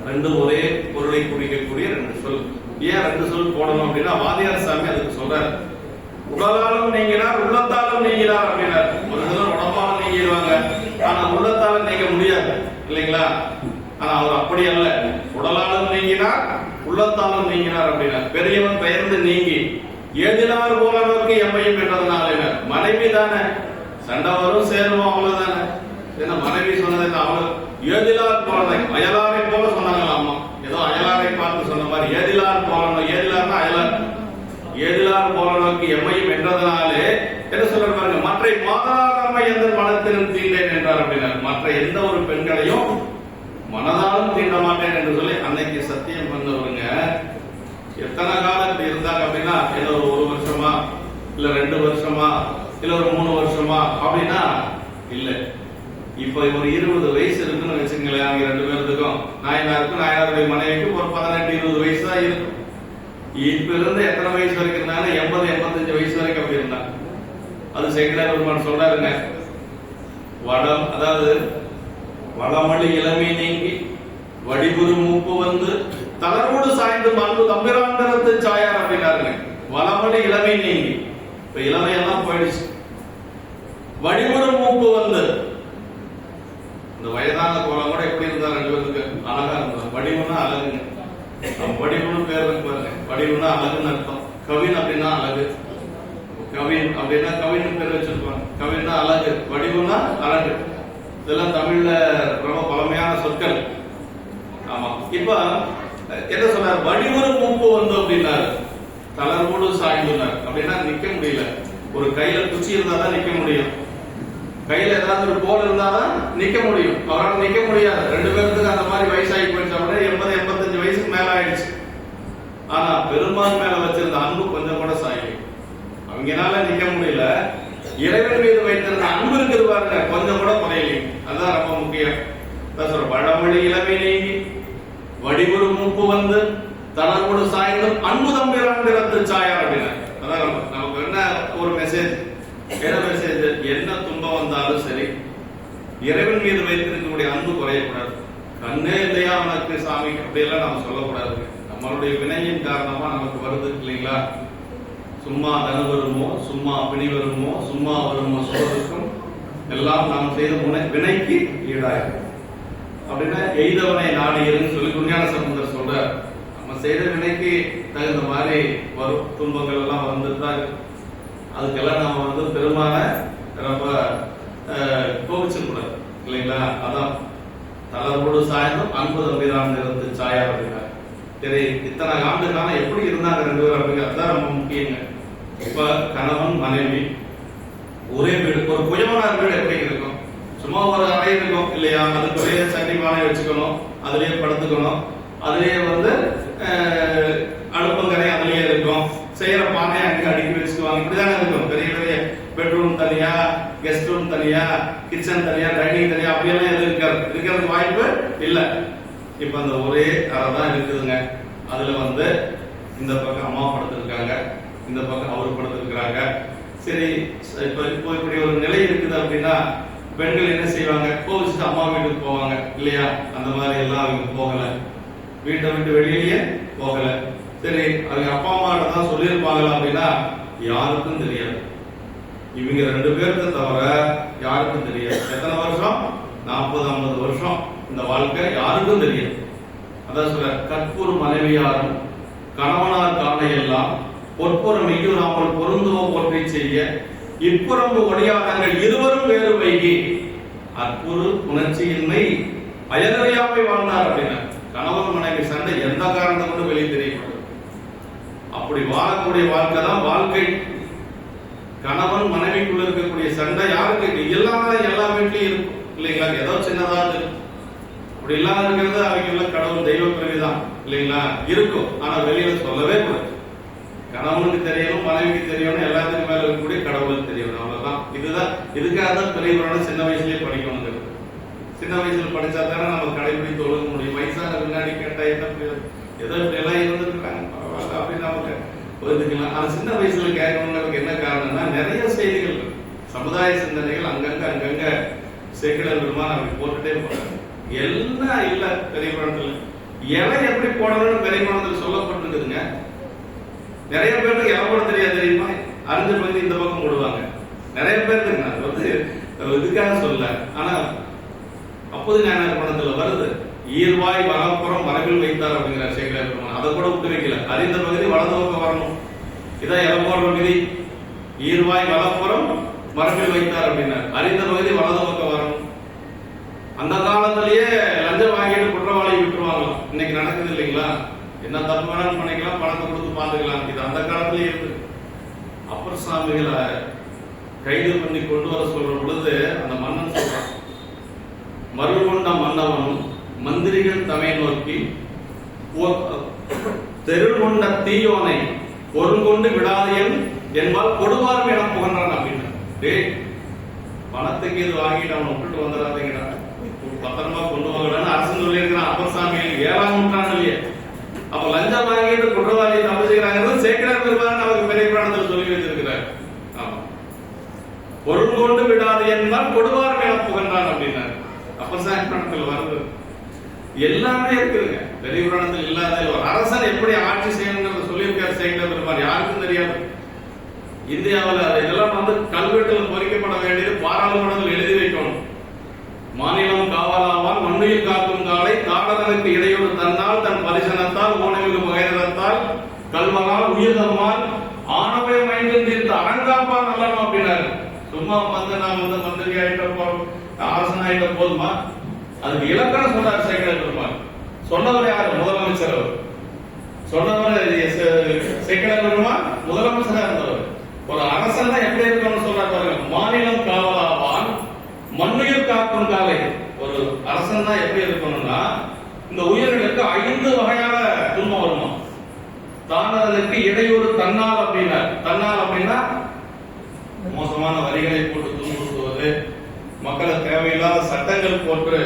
B: ரெண்டு ஒரே பொருளை குறிக்கக்கூடிய ரெண்டு சொல். ஏன் ரெண்டு சொல் போடணும் அப்படின்னா வாதியார் சாமி அதுக்கு சொல்றாரு. உடலாலும் நீங்கினார் உள்ளத்தாலும் நீங்கினார் அப்படின்னார். ஒரு சிலர் உடம்பாலும் நீங்கிடுவாங்க, ஆனா உள்ளத்தாலும் நீங்க முடியாது இல்லைங்களா. ஆனா அவர் அப்படி அல்ல, உடலாலும் நீங்கினார் உள்ளத்தாலும் நீங்கினார் அப்படின்னா. பெரியவன் பெயர்ந்து நீங்கி ஏதினார் போலவருக்கு எம்மையும் என்றதுனால மனைவி தானே, சண்டை வரும் சேருவோம் அவ்வளவுதானே. ஏன்னா மனைவி சொன்னது அவ்வளவு ஏதிலார் போல அயலாரை போல சொன்னாங்களா அம்மா. ஏதோ அயலாரை பார்த்து சொன்ன மாதிரி ஏதிலார் போல, ஏதிலார்னா அயலார், ஏதிலார் போல நோக்கி எம்மையும் என்றதனாலே என்ன சொல்ற பாருங்க, மற்ற மாதாரம்மை எந்த மனத்திலும் தீண்டேன் என்றார் அப்படின்னா, மற்ற எந்த ஒரு பெண்களையும் மனதாலும் தீண்ட மாட்டேன் என்று சொல்லி அன்னைக்கு சத்தியம் பண்ணவருங்க. எத்தனை காலம் இப்படி இருந்தாங்க அப்படின்னா, ஏதோ ஒரு வருஷமா இல்ல 2 வருஷமா இல்ல ஒரு 3 வருஷமா அப்படின்னா இல்ல. இப்ப ஒரு 20 வயசு இருக்குன்னு வச்சுங்களேன், அவங்க 2 பேருக்கும், நாயனாருக்கும் நாயனாருடைய மனைவிக்கும் ஒரு 18-20 வயசு தான் இருக்கும். இப்ப இருந்து எத்தனை வயசு வரைக்கும் இருந்தாங்க? 80-85 வயசு வரைக்கும் அப்படி இருந்தாங்க. அது சேக்கிழார் பெருமான் சொல்றாருங்க, அதாவது வடமொழி இளமை நீங்கி வடிபுறு மூப்பு வந்து தளர்வோடு சாய்ந்து மாண்பு தம்பிராண்டரத்து சாயார் அப்படின்னாருங்க. வடமொழி இளமை நீங்கி, இப்ப இளமையெல்லாம் போயிடுச்சு. வடிபுறு மூப்பு வந்து, இந்த வயதான கோலம் கூட எப்படி இருந்தா 2 பேருக்கு அழகா இருந்தார். வடிவுனா அழகுங்க, வடிவுன்னு பேர் இருக்கு பாருங்க. வடிவுனா அழகுன்னு அர்த்தம். கவின் அப்படின்னா அழகு, கவின் அப்படின்னா கவின் பேர் வச்சிருப்பாங்க. கவின்னா அழகு, வடிவுனா அழகு. இதெல்லாம் தமிழ்ல ரொம்ப பழமையான சொற்கள். ஆமா. இப்ப என்ன சொன்னார்? வடிவுறு மூப்பு வந்து அப்படின்னாரு, தளர்வோடு சாய்ந்துனார். அப்படின்னா நிக்க முடியல. ஒரு கையில குச்சி இருந்தாதான் நிக்க முடியும், கையில ஏதாவது ஒரு கோல் இருந்தாதான் நிக்க முடியும். அவரால் நிக்க முடியாது. 2 பேருக்கு அந்த மாதிரி வயசாகி போயிடுச்சு. 80-85 வயசுக்கு மேல ஆயிடுச்சு. ஆனா பெருமாள் மேல வச்சிருந்த அன்பு கொஞ்சம் கூட சாயலை. அவங்கனால நிக்க முடியல. இறைவன் மீது வைத்திருந்த அன்பு இருக்குது பாருங்க, கொஞ்சம் கூட குறையலை. அதுதான் ரொம்ப முக்கியம். வடமொழி இளமை நீங்கி வடிவுறு மூப்பு வந்து தளர்வோடு சாய்ந்தும் அன்பு தம்பிராண்டரத்து சாயார் அப்படின்னா, அதான் நமக்கு என்ன ஒரு மெசேஜ், என்ன மெசேஜ்? என்ன துன்பம் வந்தாலும் சரி, இறைவன் மீது வைத்திருக்கக்கூடிய அன்பு குறையக்கூடாது. கண்ணே இல்லையா அவனுக்கு சாமி அப்படியெல்லாம் நம்ம சொல்லக்கூடாது. நம்மளுடைய வினையின் காரணமா நமக்கு வருது இல்லைங்களா? சும்மா தனு வருமோ, சும்மா பிணி வருமோ, சும்மா வருமோ சொல்வதற்கும் எல்லாம் நாம் செய்த வினைக்கு ஈடாயிருக்கும். அப்படின்னா எய்தவனை நாடு இருன்னு சொல்லி குஞ்ஞான சம்பந்தர் சொல்றார். நம்ம செய்த வினைக்கு தகுந்த மாதிரி வரும் துன்பங்கள் எல்லாம் வந்துட்டு தான் இருக்கு. அதுக்கெல்லாம் நாம பெருமான ரொம்ப கோபிச்சிடக்கூடாது இல்லைங்களா? அதான் தளர்வோடு சாய்ந்தும் அன்பு தம்பிராண்டரத்து சாயார் அப்படின்னா. சரி, இத்தனை ஆண்டு காலம் எப்படி இருந்தாங்க 2 பேரும் அப்படிங்கிறது தான் ரொம்ப முக்கியங்க. இப்ப கணவன் மனைவி ஒரே வீடு, ஒரு குயவனார் வீடு எப்படி இருக்கும்? சும்மா ஒரு அறை இருக்கும் இல்லையா? அதுக்குள்ளேயே சட்டி பானை வச்சுக்கணும், அதுலயே படுத்துக்கணும், அதுலயே அடுப்பங்கரை அதுலயே இருக்கும், செய்யற பானை அங்கே அடுக்கி வச்சுக்குவாங்க. இப்படிதானே இருக்கும். பெரிய பெரிய பெட்ரூம் தனியா, கெஸ்ட் ரூம் தனியா, கிச்சன் தனியா, டைனிங் தனியா, அப்படியெல்லாம் எதுவும் இருக்கிறதுக்கு வாய்ப்பு இல்ல. இப்ப அந்த ஒரே அறை தான் இருக்குதுங்க. அதுல இந்த பக்கம் அம்மா படுத்திருக்காங்க, இந்த பக்கம் அவரு படுத்திருக்கிறாங்க. சரி, இப்போ இப்படி ஒரு நிலை இருக்குது அப்படின்னா பெண்கள் என்ன செய்வாங்க? கோவிச்சுட்டு அம்மா வீட்டுக்கு போவாங்க இல்லையா? அந்த மாதிரி எல்லாம் அவங்க போகல, வீட்டை விட்டு வெளியிலேயே போகல. சரி, அவங்க அப்பா அம்மா தான் சொல்லியிருப்பாங்களா அப்படின்னா யாருக்கும் தெரியாது. இவங்க 2 பேருக்கு தவிர யாருக்கும் தெரியாது. எத்தனை வருஷம்? 40-50 வருஷம் இந்த வாழ்க்கை யாருக்கும் தெரியாது. அதான் சொல்ற, கற்பூர் மனைவியாரும் கணவனார் காண எல்லாம் பொற்புறம் மெய்யுறாமல் பொருந்துவோ போற்றி செய்ய இப்புறம்பு ஒளியாதங்கள் இருவரும் வேறு வைகி அற்புறு உணர்ச்சியின்மை அயலறியாமை வாழ்ந்தார் அப்படின்னா, கணவன் மனைவி சண்டை எந்த காரணத்தை கொண்டு வெளியே தெரியக்கூடாது. அப்படி வாழக்கூடிய வாழ்க்கை தான் வாழ்க்கை. கணவன் மனைவிக்குள்ள இருக்கக்கூடிய சண்டை யாருக்கு? எல்லா வீட்லயும் இருக்கும் இல்லைங்களா? ஏதோ சின்னதா அப்படி இல்லாம இருக்கிறது அவங்க கடவுள் தெய்வ பிறவிதான் இல்லைங்களா? இருக்கும். ஆனா வெளியில சொல்லவே கூடாது. கணவனுக்கு தெரியணும், மனைவிக்கு தெரியணும், எல்லாத்துக்கும் மேல இருக்கக்கூடிய கடவுளுக்கு தெரியணும். அவ்வளவுதான். இதுக்காக தான் பெரியவரான சின்ன வயசுலயே படிக்கணும். சின்ன வயசுல படிச்சா தானே நம்ம கடைபிடித்து ஒழுங்க முடியும். வயசான பின்னாடி கேட்டா ஏதோ இப்படி எல்லாம் இருந்துருக்காங்க பரவாயில்ல அப்படின்னு நமக்கு ஒதுக்கலாம். ஆனா சின்ன வயசுல கேட்கணுங்கிறதுக்கு என்ன காரணம்னா, நிறைய செய்திகள், சமுதாய சிந்தனைகள் அங்கங்க சேக்கிழார் பெருமான் அவங்க போட்டுட்டே போறாங்க. எல்லாம் இல்ல பெரிய புராணத்துல. இலை எப்படி போடணும்னு பெரிய புராணத்துல சொல்லப்பட்டிருக்குதுங்க. நிறைய பேருக்கு இலை போட தெரியாது தெரியுமா? அறிஞ்ச பகுதி இந்த பக்கம் போடுவாங்க. நிறைய பேருக்கு இதுக்காக சொல்ல. ஆனா அப்போது ஞான படத்துல வருது, ஈர்வாய் வலப்புறம் மரபில் வைத்தார் அப்படிங்கிற சேக்கிழார் பெருமான். அதை கூட விட்டு வைக்கல. அறிந்த பகுதி வலது பக்கம் வரணும். இதான் இலை போடுற விதி. ஈர்வாய் வலப்புறம் மரபில் வைத்தார் அப்படின்னா அறிந்த பகுதி வலது பக்கம் வரணும். அந்த காலத்திலேயே லஞ்சம் வாங்கிட்டு குற்றவாளி விட்டுருவாங்களாம். இன்னைக்கு நடக்குது இல்லைங்களா? என்ன தப்பு வேணாலும் பண்ணிக்கலாம், பணத்தை கொடுத்து பார்த்துக்கலாம். இது அந்த காலத்திலேயே இருக்கு. அப்பர் சாமிகளை கைது பண்ணி கொண்டு வர சொல்ற பொழுது அந்த மன்னன் சொல்றான், மறுகொண்ட மன்னவனும் மந்திரிகள் தமை நோக்கி தெருள் கொண்ட தீயோனை பொருங்கொண்டு விடாதேன் என்பால் கொடுவாரம் என புகன்றான் அப்படின்னு. பணத்துக்கு இது வாங்கிட்டு அவனை விட்டுட்டு வந்துடாதீங்கடா, பத்திரமா கொண்டு போகலான்னு அரசு சொல்லி இருக்கிறான். அப்பர் சாமி 7ஆம் நூற்றாண்டுலயே. அப்ப லஞ்சம் வாங்கிட்டு குற்றவாளியை தப்பு செய்யறாங்க சேக்கிரார் பெருமான் நமக்கு பெரிய புராணத்தில் சொல்லி வச்சிருக்கிறார். ஆமா, பொருள் கொண்டு விடாது என்றால் கொடுவாரம் என புகன்றான் அப்படின்னாரு. அப்பர் சாமி புராணத்தில் வருது. எல்லாமே இருக்குதுங்க. பெரிய புராணத்தில் இல்லாத ஒரு அரசன் எப்படி ஆட்சி செய்யணுங்கிறத சொல்லியிருக்கார் சேக்கிரார் பெருமான். யாருக்கும் தெரியாது. இந்தியாவில் இதெல்லாம் கல்வெட்டில் பொறிக்கப்பட வேண்டியது பாராளுமன்றத்தில் எழுதி வைக்கணும். மாநிலம் காவலாவான் மண்ணுயில் காக்கும் காலை காடதனுக்கு இடையூறு தன்னால் தன் பரிசனத்தால் ஊனமிகு பகைதத்தால் கல்வனால் உயிர்தம்மால் ஆணவை மைந்து தீர்த்து அறங்காப்பா நல்லணும் அப்படின்னாரு. சும்மா நான் மந்திரி ஆயிட்ட அரசன் ஆயிட்ட போதுமா? அதுக்கு இலக்கணம் சொன்னார் சேக்கிரார் பெருமான். சொன்னவர் யாரு? முதலமைச்சர். அவர் சொன்னவர் சேக்கிரார் பெருமான் முதலமைச்சரா இருந்தவர். ஒரு அரசன் தான் எப்படி இருக்கணும்னு சொல்றாரு. மாநிலம் காவலாவான் மண்ணுயிர் காக்கும் காலை. ஒரு அரசன் தான் எப்படி இருக்கணும்னா, இந்த உயிர்களுக்கு 5 வகையான துன்பம் வருமா. தானதற்கு இடையூறு தன்னால் அப்படின்னா, தன்னால் அப்படின்னா மோசமான வரிகளை போட்டு துன்புறுத்துவது, மக்களை தேவையில்லாத சட்டங்கள் போட்டு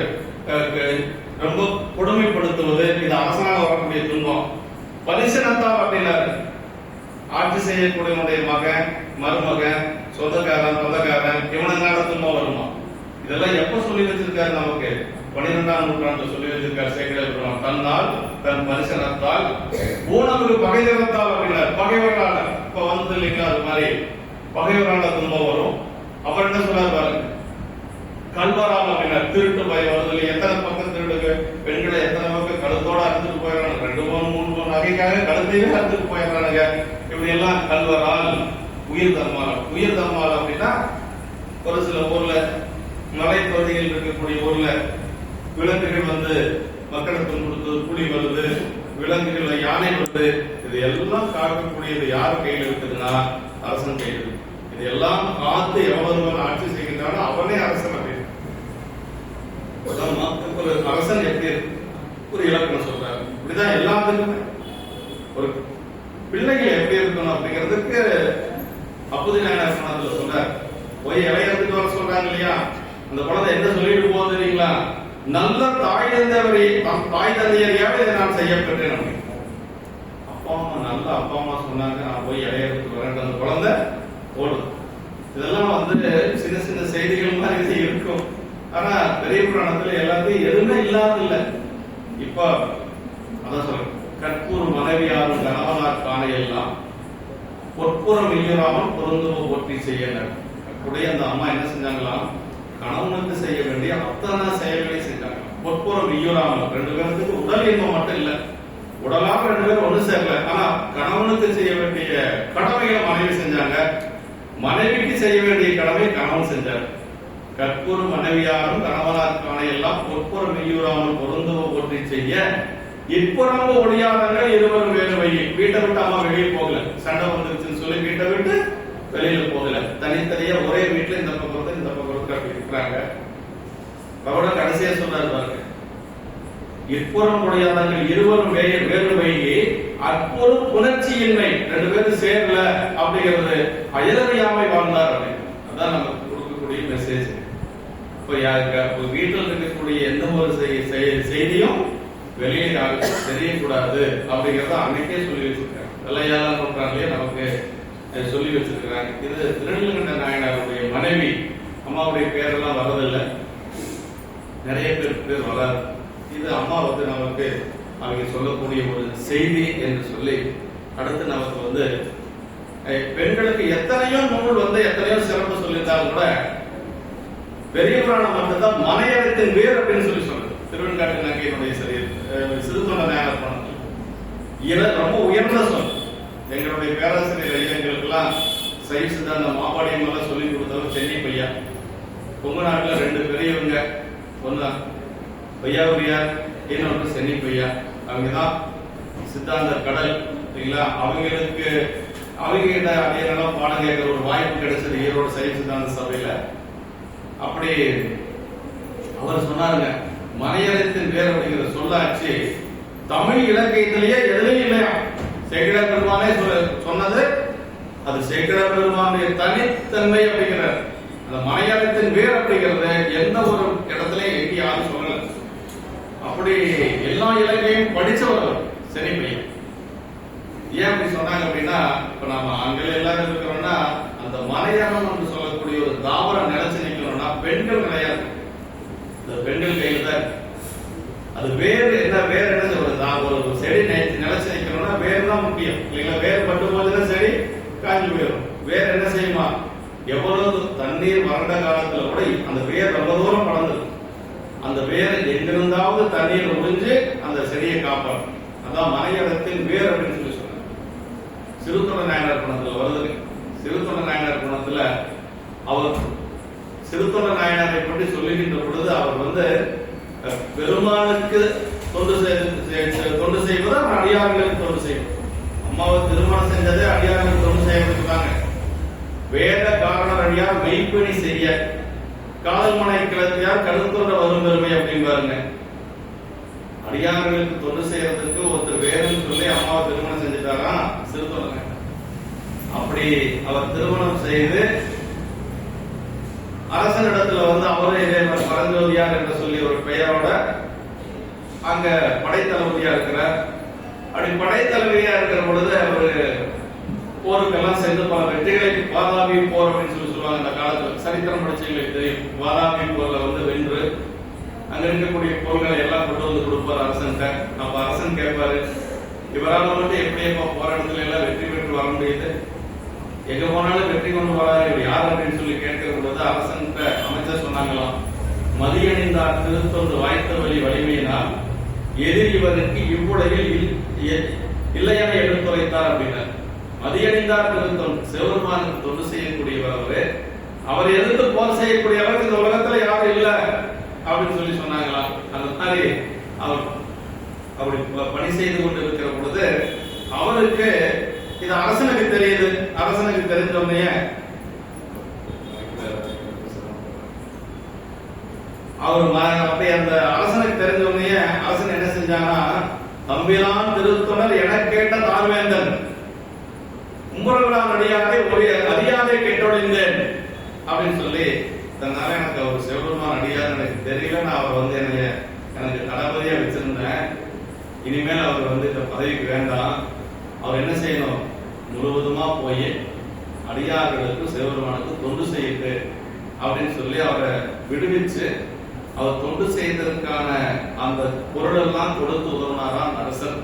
B: ரொம்ப கொடுமைப்படுத்துவது, இது அரசனாக வரக்கூடிய துன்பம். பரிசனத்தால் அப்படின்னாரு, ஆட்சி செய்யக்கூடிய மகன் மருமகன் சொந்தக்காரன் சொந்தக்காரன் இவனங்கால துன்பம் வருமா. இதெல்லாம் எப்ப சொல்லி வச்சிருக்காரு? நமக்கு 12ஆம் நூற்றாண்டு சொல்லி வச்சிருக்காரு சேக்கிரார் பெருமான். தன்னால் தன் பரிசனத்தால் ஊனமிகு பகைதரத்தால் அப்படின்னார். பகைவரால இப்ப வந்து இல்லைங்களா, அது மாதிரி பகைவரால துன்பம் வரும். அப்புறம் என்ன சொல்றாரு பாருங்க, கல்வரால் அப்படின்னார். திருட்டு பயம் வருது இல்லை? எத்தனை பக்கம் திருடுக்கு பெண்களை எத்தனை பக்கம் கழுத்தோட அறுத்துட்டு போயிடறாங்க. 2 பவுன் 3 பவுன் நகைக்காக கழுத்தையே அறுத்துட்டு போயிடுறானுங்க. இப்படி எல்லாம் கல்வரால் உயிர் தம்மால். உயிர் தம்மால் அப்படின்னா ஒரு சில ஊர்ல மலைப்பகுதியில் இருக்கக்கூடிய ஊர்ல விலங்குகள் மக்களை துன்புறுத்து, புலி வருது, விலங்குகள் யானை வருது, இது எல்லாம் காக்கக்கூடியது யார் கையில் இருக்குதுன்னா அரசன் கையில் இருக்கு. இது எல்லாம் காத்து எவ்வளவு ஆட்சி செய்கின்றானோ அவனே அரசன். அப்படின்னு ஒரு அரசன் எப்படி ஒரு இலக்கணம் சொல்றாரு. இப்படிதான் எல்லாத்துக்குமே ஒரு பிள்ளைகள் எப்படி இருக்கணும் அப்படிங்கிறதுக்கு அப்புதி நாயனார் சொல்றார். போய் இளையத்துக்கு வர சொல்றாங்க இல்லையா, அந்த குழந்தை என்ன சொல்லிட்டு போகுது இல்லைங்களா, நல்ல தாய் தந்தையரை தாய் தந்தையரையாவே இதை நான் செய்ய பெற்றேன். அப்பா அம்மா நல்ல அப்பா அம்மா சொன்னாங்க, நான் போய் இளையத்துக்கு வரேன். அந்த குழந்தை ஓடும். இதெல்லாம் சின்ன சின்ன செய்திகள் மாதிரி இருக்கும். ஆனா பெரிய புராணத்துல எல்லாத்தையும் எதுவுமே இல்லாத இல்லை. இப்ப அதான் சொல்றேன், கற்பூர் மனைவியாரும் கணவனார் காண எல்லாம் பொற்புறம் இல்லையாமல் பொருந்துவ போற்றி செய்யனர். அப்படியே அந்த அம்மா என்ன செஞ்சாங்களாம், கணவனுக்கு செய்ய வேண்டிய அத்தனை செயல்களை செஞ்சாங்க. பொற்புறம் இல்லையாமல் 2 பேருக்கு உடல் இன்பம் மட்டும் இல்ல, உடலாக 2 பேரும் ஒண்ணு சேரல. ஆனா கணவனுக்கு செய்ய வேண்டிய கடமைகளை மனைவி செஞ்சாங்க, மனைவிக்கு செய்ய வேண்டிய கடமை கணவன் செஞ்சார். கற்பூர் மனைவியாரும் கணவனார் காண எல்லாம் பொற்புறம் இல்லையாமல் பொருந்துவ போற்றி செய்ய இப்புறம்பு ஒழியாதங்க இருவரும் வேறு வை. வீட்டை விட்டு அம்மா வெளியே போகல, சண்டை வந்துருச்சுன்னு சொல்லி வீட்டை விட்டு வெளியில போகல, தனித்தனியா ஒரே வீட்டுல இந்த பக்கம் இந்த பக்கம் அப்படி இருக்கிறாங்க. அவரோட கடைசியா சொல்றாரு பாருங்க, இப்புறம் ஒழியாதங்க இருவரும் வேறு வைகி அற்புறம் புணர்ச்சியின்மை 2 பேரும் சேரல அப்படிங்கிறது அயலறியாமை வாழ்ந்தார் அப்படின்னு. அதான் நமக்கு கொடுக்கக்கூடிய மெசேஜ். இப்ப வீட்டில் இருக்கக்கூடிய எந்த ஒரு செய்தியும் வெளியே தெரியக்கூடாது அப்படிங்கறத அன்னைக்கே சொல்லி வச்சிருக்காங்க. இதெல்லாம் 7ஆம் நூற்றாண்டிலே நமக்கு சொல்லி வச்சிருக்கிறாங்க. இது திருநெல்வேலி நாயனாருடைய மனைவி. அம்மாவுடைய பேரெல்லாம் வரதில்லை, நிறைய பேர் வராது. இது அம்மா நமக்கு அவங்க சொல்லக்கூடிய ஒரு செய்தி என்று சொல்லி அடுத்து நமக்கு பெண்களுக்கு எத்தனையோ நூல் எத்தனையோ சிறப்பு சொல்லியிருந்தாலும் கூட பெரிய புராணம் மட்டும்தான் மனையறத்தின் வேர் அப்படின்னு சொல்லி சொல்றது. திருவெண்காட்டு நங்கையினுடைய சிறுதொண்ட நாயனார் புராணத்தில் ரொம்ப உயர்ந்த சொல். எங்களுடைய பேராசிரியர் எங்களுக்கெல்லாம் சைவ சித்தாந்த மாபாடியம் எல்லாம் சொல்லி கொடுத்தவர் சென்னை பையா. கொங்கு நாட்டில் 2 பெரியவங்க ஒன்று பையாவுரியார், இன்னொன்று சென்னி பையா. அவங்க தான் சித்தாந்த கடல் இல்லைங்களா. அவங்க கிட்ட அதே நேரம் பாடம் கேட்கிற ஒரு வாய்ப்பு கிடைச்சது ஈரோடு சைவ சித்தாந்த சபையில. அப்படி அவர் சொன்னாருங்க, மனையறத்தின் பேர் அப்படிங்கிற சொல்லாச்சு தமிழ் இலக்கியத்திலேயே எதுலையும் இல்லையா. சேக்கிழார் பெருமானே சொன்னது, அது சேக்கிழார் பெருமானுடைய தனித்தன்மை அப்படிங்கிற அந்த மனையறத்தின் பேர் அப்படிங்கிறது எந்த ஒரு இடத்துலயும் எங்க யாரும் சொல்லல. அப்படி எல்லா இலக்கியம் படிச்சவர் சரி பையன். ஏன் அப்படி சொன்னாங்க அப்படின்னா, இப்ப நம்ம அங்கே எல்லாரும் இருக்கிறோம்னா அந்த மலையாளம் என்று சொல்லக்கூடிய ஒரு தாவரம் நிலைச்சு நிக்கணும்னா பெண்கள் கிடையாது, இந்த பெண்கள் கையில தான். அது வேறு என்ன ஒரு செடி நிலைச்சு நிக்கணும்னா வேறு தான் முக்கியம் இல்லைங்களா. வேறு பட்டு போதுன்னா செடி காஞ்சி போயிடும். வேறு என்ன செய்யுமா, எவ்வளவு தண்ணீர் வறண்ட காலத்துல கூட அந்த வேர் ரொம்ப தூரம் பறந்தது. அந்த வேர் எங்கிருந்தாவது தண்ணீர் ஒழிஞ்சு அந்த செடியை காப்பாற்றும். அதான் மலையடத்தின் வேர் அப்படின்னு சொல்லி சொன்னாங்க. சிறுத்தொண்ட நாயனார் குணத்துல வருது. சிறுத்தொண்ட நாயனார் குணத்துல அவர் சிறுத்தொண்ட நாயனாரை பற்றி சொல்லுகின்ற பொழுது அவர் பெருமானுக்கு தொண்டு செய்வது, அவர் அடியார்களுக்கு தொண்டு செய்வது. அம்மாவை திருமணம் செஞ்சதே அடியார்களுக்கு தொண்டு செய்யறதுக்காங்க. வேத காரணர் அடியார் மெய்ப்பணி செய்ய காதல் மனை கிளத்தியார் கருத்தொண்ட வரும் பெருமை அப்படின்னு பாருங்க. அடியார்களுக்கு தொண்டு செய்யறதுக்கு ஒருத்தர் வேணும்னு சொல்லி அம்மாவை திருமணம் செஞ்சுட்டாரா சிறுத்தொண்ட. அப்படி அவர் திருமணம் செய்து அரசனிடத்துல அவரே பரஞ்சோதியார் என்று சொல்லி ஒரு பெயரோட அங்க படைத்தளபதியா இருக்கிறார். அப்படி படைத்தளபதியா இருக்கிற பொழுது அவரு போருக்கெல்லாம் சென்று பல வெற்றிகளை வாதாபி போர் அப்படின்னு சொல்லி சொல்லுவாங்க. அந்த காலத்துல சரித்திரம் படிச்சவங்களுக்கு தெரியும். வாதாபி போர்ல வென்று அங்க இருக்கக்கூடிய பொருள்களை எல்லாம் கொண்டு வந்து கொடுப்பார் அரசன்ட்ட. அப்ப அரசன் கேட்பாரு, இவரால் மட்டும் எப்படி போராட்டத்துல எல்லாம் வெற்றி பெற்று வர முடியுது, எங்க போனாலும் வெற்றி கொண்டு வராது, இவர் யார் அப்படின்னு சொல்லி கேட்கிற பொழுது அரசன்ட்ட அமைச்சர் சொன்னாங்களாம், மதியணிந்தார் திருத்தொன்று வாய்த்த வழி வலிமையினால் எதிர் இவருக்கு இவ்வுலகில் இல்லையென எடுத்துரைத்தார் அப்படின்னா. மதியணிந்தார் திருத்தொன்று சிவபெருமானுக்கு தொண்டு செய்யக்கூடியவர், அவர் எதிர்த்து போர் செய்யக்கூடியவர் இந்த உலகத்துல யாரும் இல்லை அப்படின்னு சொல்லி சொன்னாங்களாம். அந்த மாதிரி அவர் அப்படி பணி செய்து கொண்டு இருக்கிற பொழுது அவருக்கு இது அரசனுக்கு தெரியுது. அரசனுக்கு தெரிஞ்ச உடனே அவர் அப்படி அந்த அரசனுக்கு தெரிஞ்ச உடனே அரசன் என்ன செஞ்சாங்கன்னா, தம்பிரான் திருத்தொண்டர் என கேட்ட தாழ்வேந்தன் உம்பரவரான் அடியாரை ஒரு அறியாதை கேட்டொழிந்தேன் அப்படின்னு சொல்லி, தன்னால எனக்கு அவர் சிவபெருமான் அடியார் எனக்கு தெரியல, நான் அவர் எனக்கு தளபதியா வச்சிருந்தேன், இனிமேல் அவர் இந்த பதவிக்கு வேண்டாம், அவர் என்ன செய்யணும், முழுவதுமா போய் அடியார்களுக்கு சிவபெருமானுக்கு தொண்டு செய்யுது அப்படின்னு சொல்லி அவரை விடுவிச்சு அவர் தொண்டு செய்ததற்கான அந்த பொருள் எல்லாம் கொடுத்து உதவினாராம் அரசர்.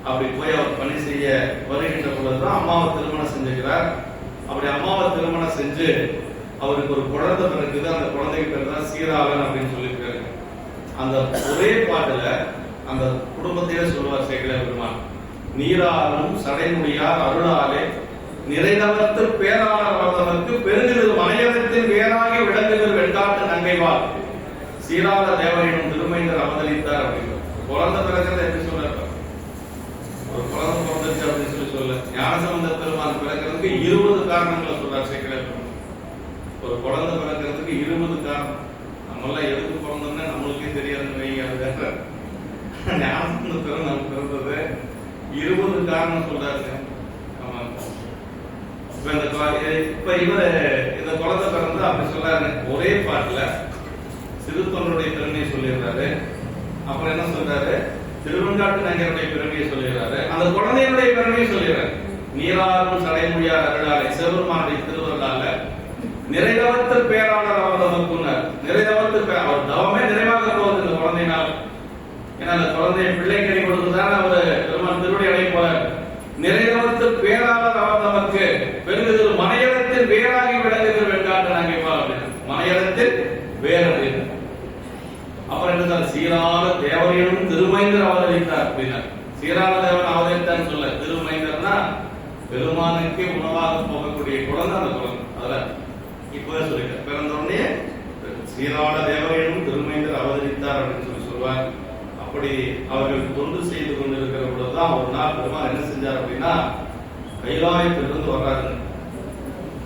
B: அப்படி போய் அவர் பணி செய்ய வருகின்ற பொழுதுதான் அம்மாவை திருமணம் செஞ்சுக்கிறார். அப்படி அம்மாவை திருமணம் செஞ்சு அவருக்கு ஒரு குழந்தை பிறகுது. அந்த குழந்தைக்கு பேர் தான் சீராளன் அப்படின்னு சொல்லியிருக்காரு. அந்த ஒரே பாட்டுல அந்த குடும்பத்தையே சொல்லுவார் சேக்கிழார் பெருமான், நீராலும் சடைமுடியார் அருளாலே நிறைந்தவர்த்து பேராளர் வந்தவர்க்கு பெருந்திரு மனையகத்தின் வேறாகி விளங்குகிற வெண்காட்டு நங்கைவார் சீராள தேவரிடம் திருமைந்தர் அவதரித்தார் அப்படின்னு. குழந்தை பிறக்கிறத எப்படி சொல்றாரு, ஒரு குழந்தை பிறந்துச்சு அப்படின்னு சொல்ல ஞானசம்பந்த பெருமான் பிறக்கிறதுக்கு 20 காரணங்களை சொல்றார் சேக்கிழார் பெருமான். ஒரு குழந்தை பிறக்கிறதுக்கு 20 காரணம். நம்மளாம் எதுக்கு பிறந்தோம்னா நம்மளுக்கே தெரியாதுன்னு வைங்க. ஞானசம்பந்த பெருமான் பிறந்தது 20 காரணம் சொல்றாரு. ஆமா, இப்ப இவர் இந்த குழந்தை பிறந்து அப்படி சொல்றாரு. ஒரே பாட்டுல சிறுத்தொண்டருடைய பெருமையை சொல்லிடுறாரு. அப்புறம் என்ன சொல்றாரு, திருவெண்காட்டு நங்கருடைய பெருமையை சொல்லிடுறாரு. அந்த குழந்தையினுடைய பெருமையை சொல்லிடுறாரு. நீராறும் சடைமுடியார் அருளாலை சிவபெருமானுடைய திருவருளால நிறைதவத்து பேராளர் அவர் நமக்குன்னார். நிறைதவத்து அவர் தவமே நிறைவாக போகுது இந்த குழந்தையினால். ஏன்னா அந்த குழந்தைய பிள்ளைக்கறி கொடுத்துதான் அவர் பெருமான் திருவடி அடைய போறார். நிறைதவத்து பேராளர் அவர் நமக்கு பெருங்குது மனையடத்தில் வேறாகி விளங்குகிற வெண்காட்டு நங்கைவார் அப்படின்னு. மனையடத்தில் வேற அப்படின்னு. அப்புறம் என்ன, சீராள தேவரையும் திருமைந்தர் அவதரித்தார் அப்படின்னா. சீராள தேவன் அவதரித்தான்னு சொல்ல, திருமைந்தர்னா பெருமானுக்கு உணவாக போகக்கூடிய குழந்தை அந்த குழந்தை. அதுல இப்பவே சொல்லிட்டேன், பிறந்த உடனே சீராள தேவரையும் திருமைந்தர் அவதரி செய்தார் அப்படின்னு சொல்லுவார். அப்படி அவர்கள் தொண்டு செய்து கொண்டிருக்கிற பொழுதுதான் ஒரு நாள் பெருமாள் என்ன செஞ்சார் அப்படின்னா, கைலாயத்திலிருந்து வர்றாரு.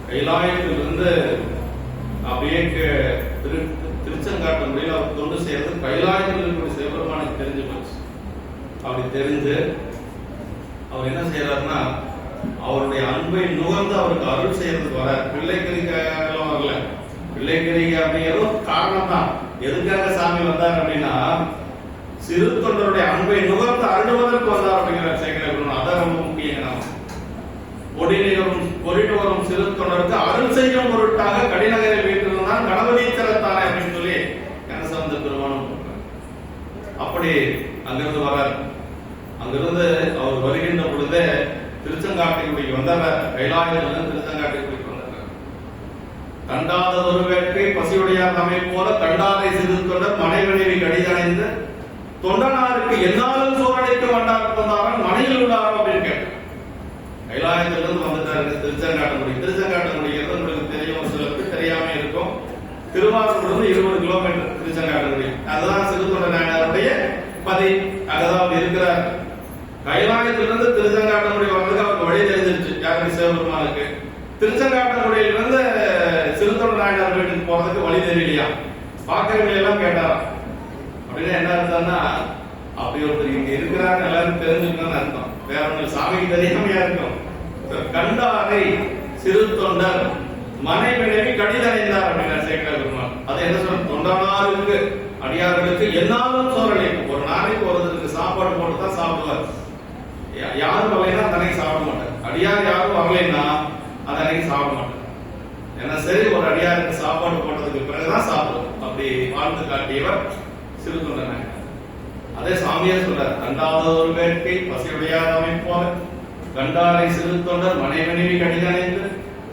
B: கைலாயத்திலிருந்து அப்படியே திருச்செங்காட்டு முறையில் அவர் தொண்டு செய்யறது கைலாயத்தில் இருக்கக்கூடிய சிவபெருமானுக்கு தெரிஞ்சு போச்சு. அப்படி தெரிஞ்சு அவர் என்ன செய்யறாருன்னா, அவருடைய அன்பை நுகர்ந்து அவருக்கு அருள் செய்யறதுக்கு வர. பிள்ளைக்கறிக்காக வரல, பிள்ளைக்கறிக்க அப்படிங்கிறது காரணம் தான். எதுக்காக சாமி வந்தார் அப்படின்னா, சிறு தொண்டருடைய அன்பை நுகர்ந்து அருள்வதற்கு வந்தார் அப்படிங்கிற சேகரம். அதான் ரொம்ப முக்கியம். பொறிட்டு வரும் சிறு தொண்டருக்கு அருள் செய்யும் பொருட்டாக கடிநகரை வீட்டிருந்தான் கணபதீச்சரத்தானே அப்படின்னு சொல்லி ஞானசம்பந்த பெருமானும். அப்படி அங்கிருந்து வரார். அங்கிருந்து அவர் வருகின்ற பொழுது திருச்செங்காட்டுக்கு வந்தவர். கைலாயத்திலிருந்து திருச்செங்காட்டுக்கு வந்தவர். கண்டாத ஒரு வேட்கை பசியுடையார் நம்மை போல கண்டாதை சிறு தொண்டர் மனைவினைவி கடிதணைந்து தொண்டனாருக்கு என்னாலும் சோழனைக்கு வண்டார் கொண்டாரன் மனையில் உள்ளாரோ அப்படின்னு கேட்டார். கைலாயத்திலிருந்து வந்துட்டாரு திருச்செங்காட்டுக்குடி. திருச்செங்காட்டுக்குடிங்கிறது உங்களுக்கு தெரியும், ஒரு சிலருக்கு தெரியாம இருக்கும். திருவாரூர்ல 20 கிலோமீட்டர் திருச்செங்காட்டுக்குடி. அதுதான் சிறு தொண்டர் நாயனாருடைய பதி. அங்கதான் இருக்கிறார். கைலாயத்திலிருந்து திருச்செங்காட்டுக்குடி வர்றதுக்கு அவருக்கு வழி தெரிஞ்சிருச்சு. யாருக்கு? சிவபெருமானுக்கு. திருச்செங்காட்டுக்குடியிலிருந்து சிறு தொண்டர் நாயனார் வீட்டுக்கு போறதுக்கு வழி தெரியலையா? பாக்கிறவங்க எல்லாம் கேட்டாராம். அப்படின்னா என்ன அர்த்தம்னா, அப்படி ஒருத்தர் இங்க இருக்கிறார் எல்லாரும் தெரிஞ்சுக்கணும்னு அர்த்தம். வேற ஒன்று சாமிக்கு தெரியாமையா இருக்கும். கண்டாரை சிறு தொண்டர் மனைவினைவி கடிதணைந்தார் அப்படின்னா சேகர பெருமாள். அதை என்ன சொல்ற? தொண்டனாருக்கு அடியார்களுக்கு என்னாலும் சோழனை. ஒரு நாளைக்கு ஒருத்தருக்கு சாப்பாடு போட்டு தான் சாப்பிடுவார். யாரும் வரலைன்னா தன்னைக்கு சாப்பிட மாட்டார். அடியார் யாரும் வரலைன்னா அந்த அன்னைக்கு சாப்பிட மாட்டார். ஏன்னா சரி, ஒரு அடியாருக்கு சாப்பாடு போட்டதுக்கு பிறகுதான் சாப்பிடுவோம். அப்படி வாழ்ந்து காட்டியவர் சிறு தொண்டர். அதே சாமியே சொல்றார், கண்டாத ஒரு வேட்கை பசியுடையார் அமைப்போல கண்டாரை சிறு தொண்டர் மனைவினைவி கடிதணைந்து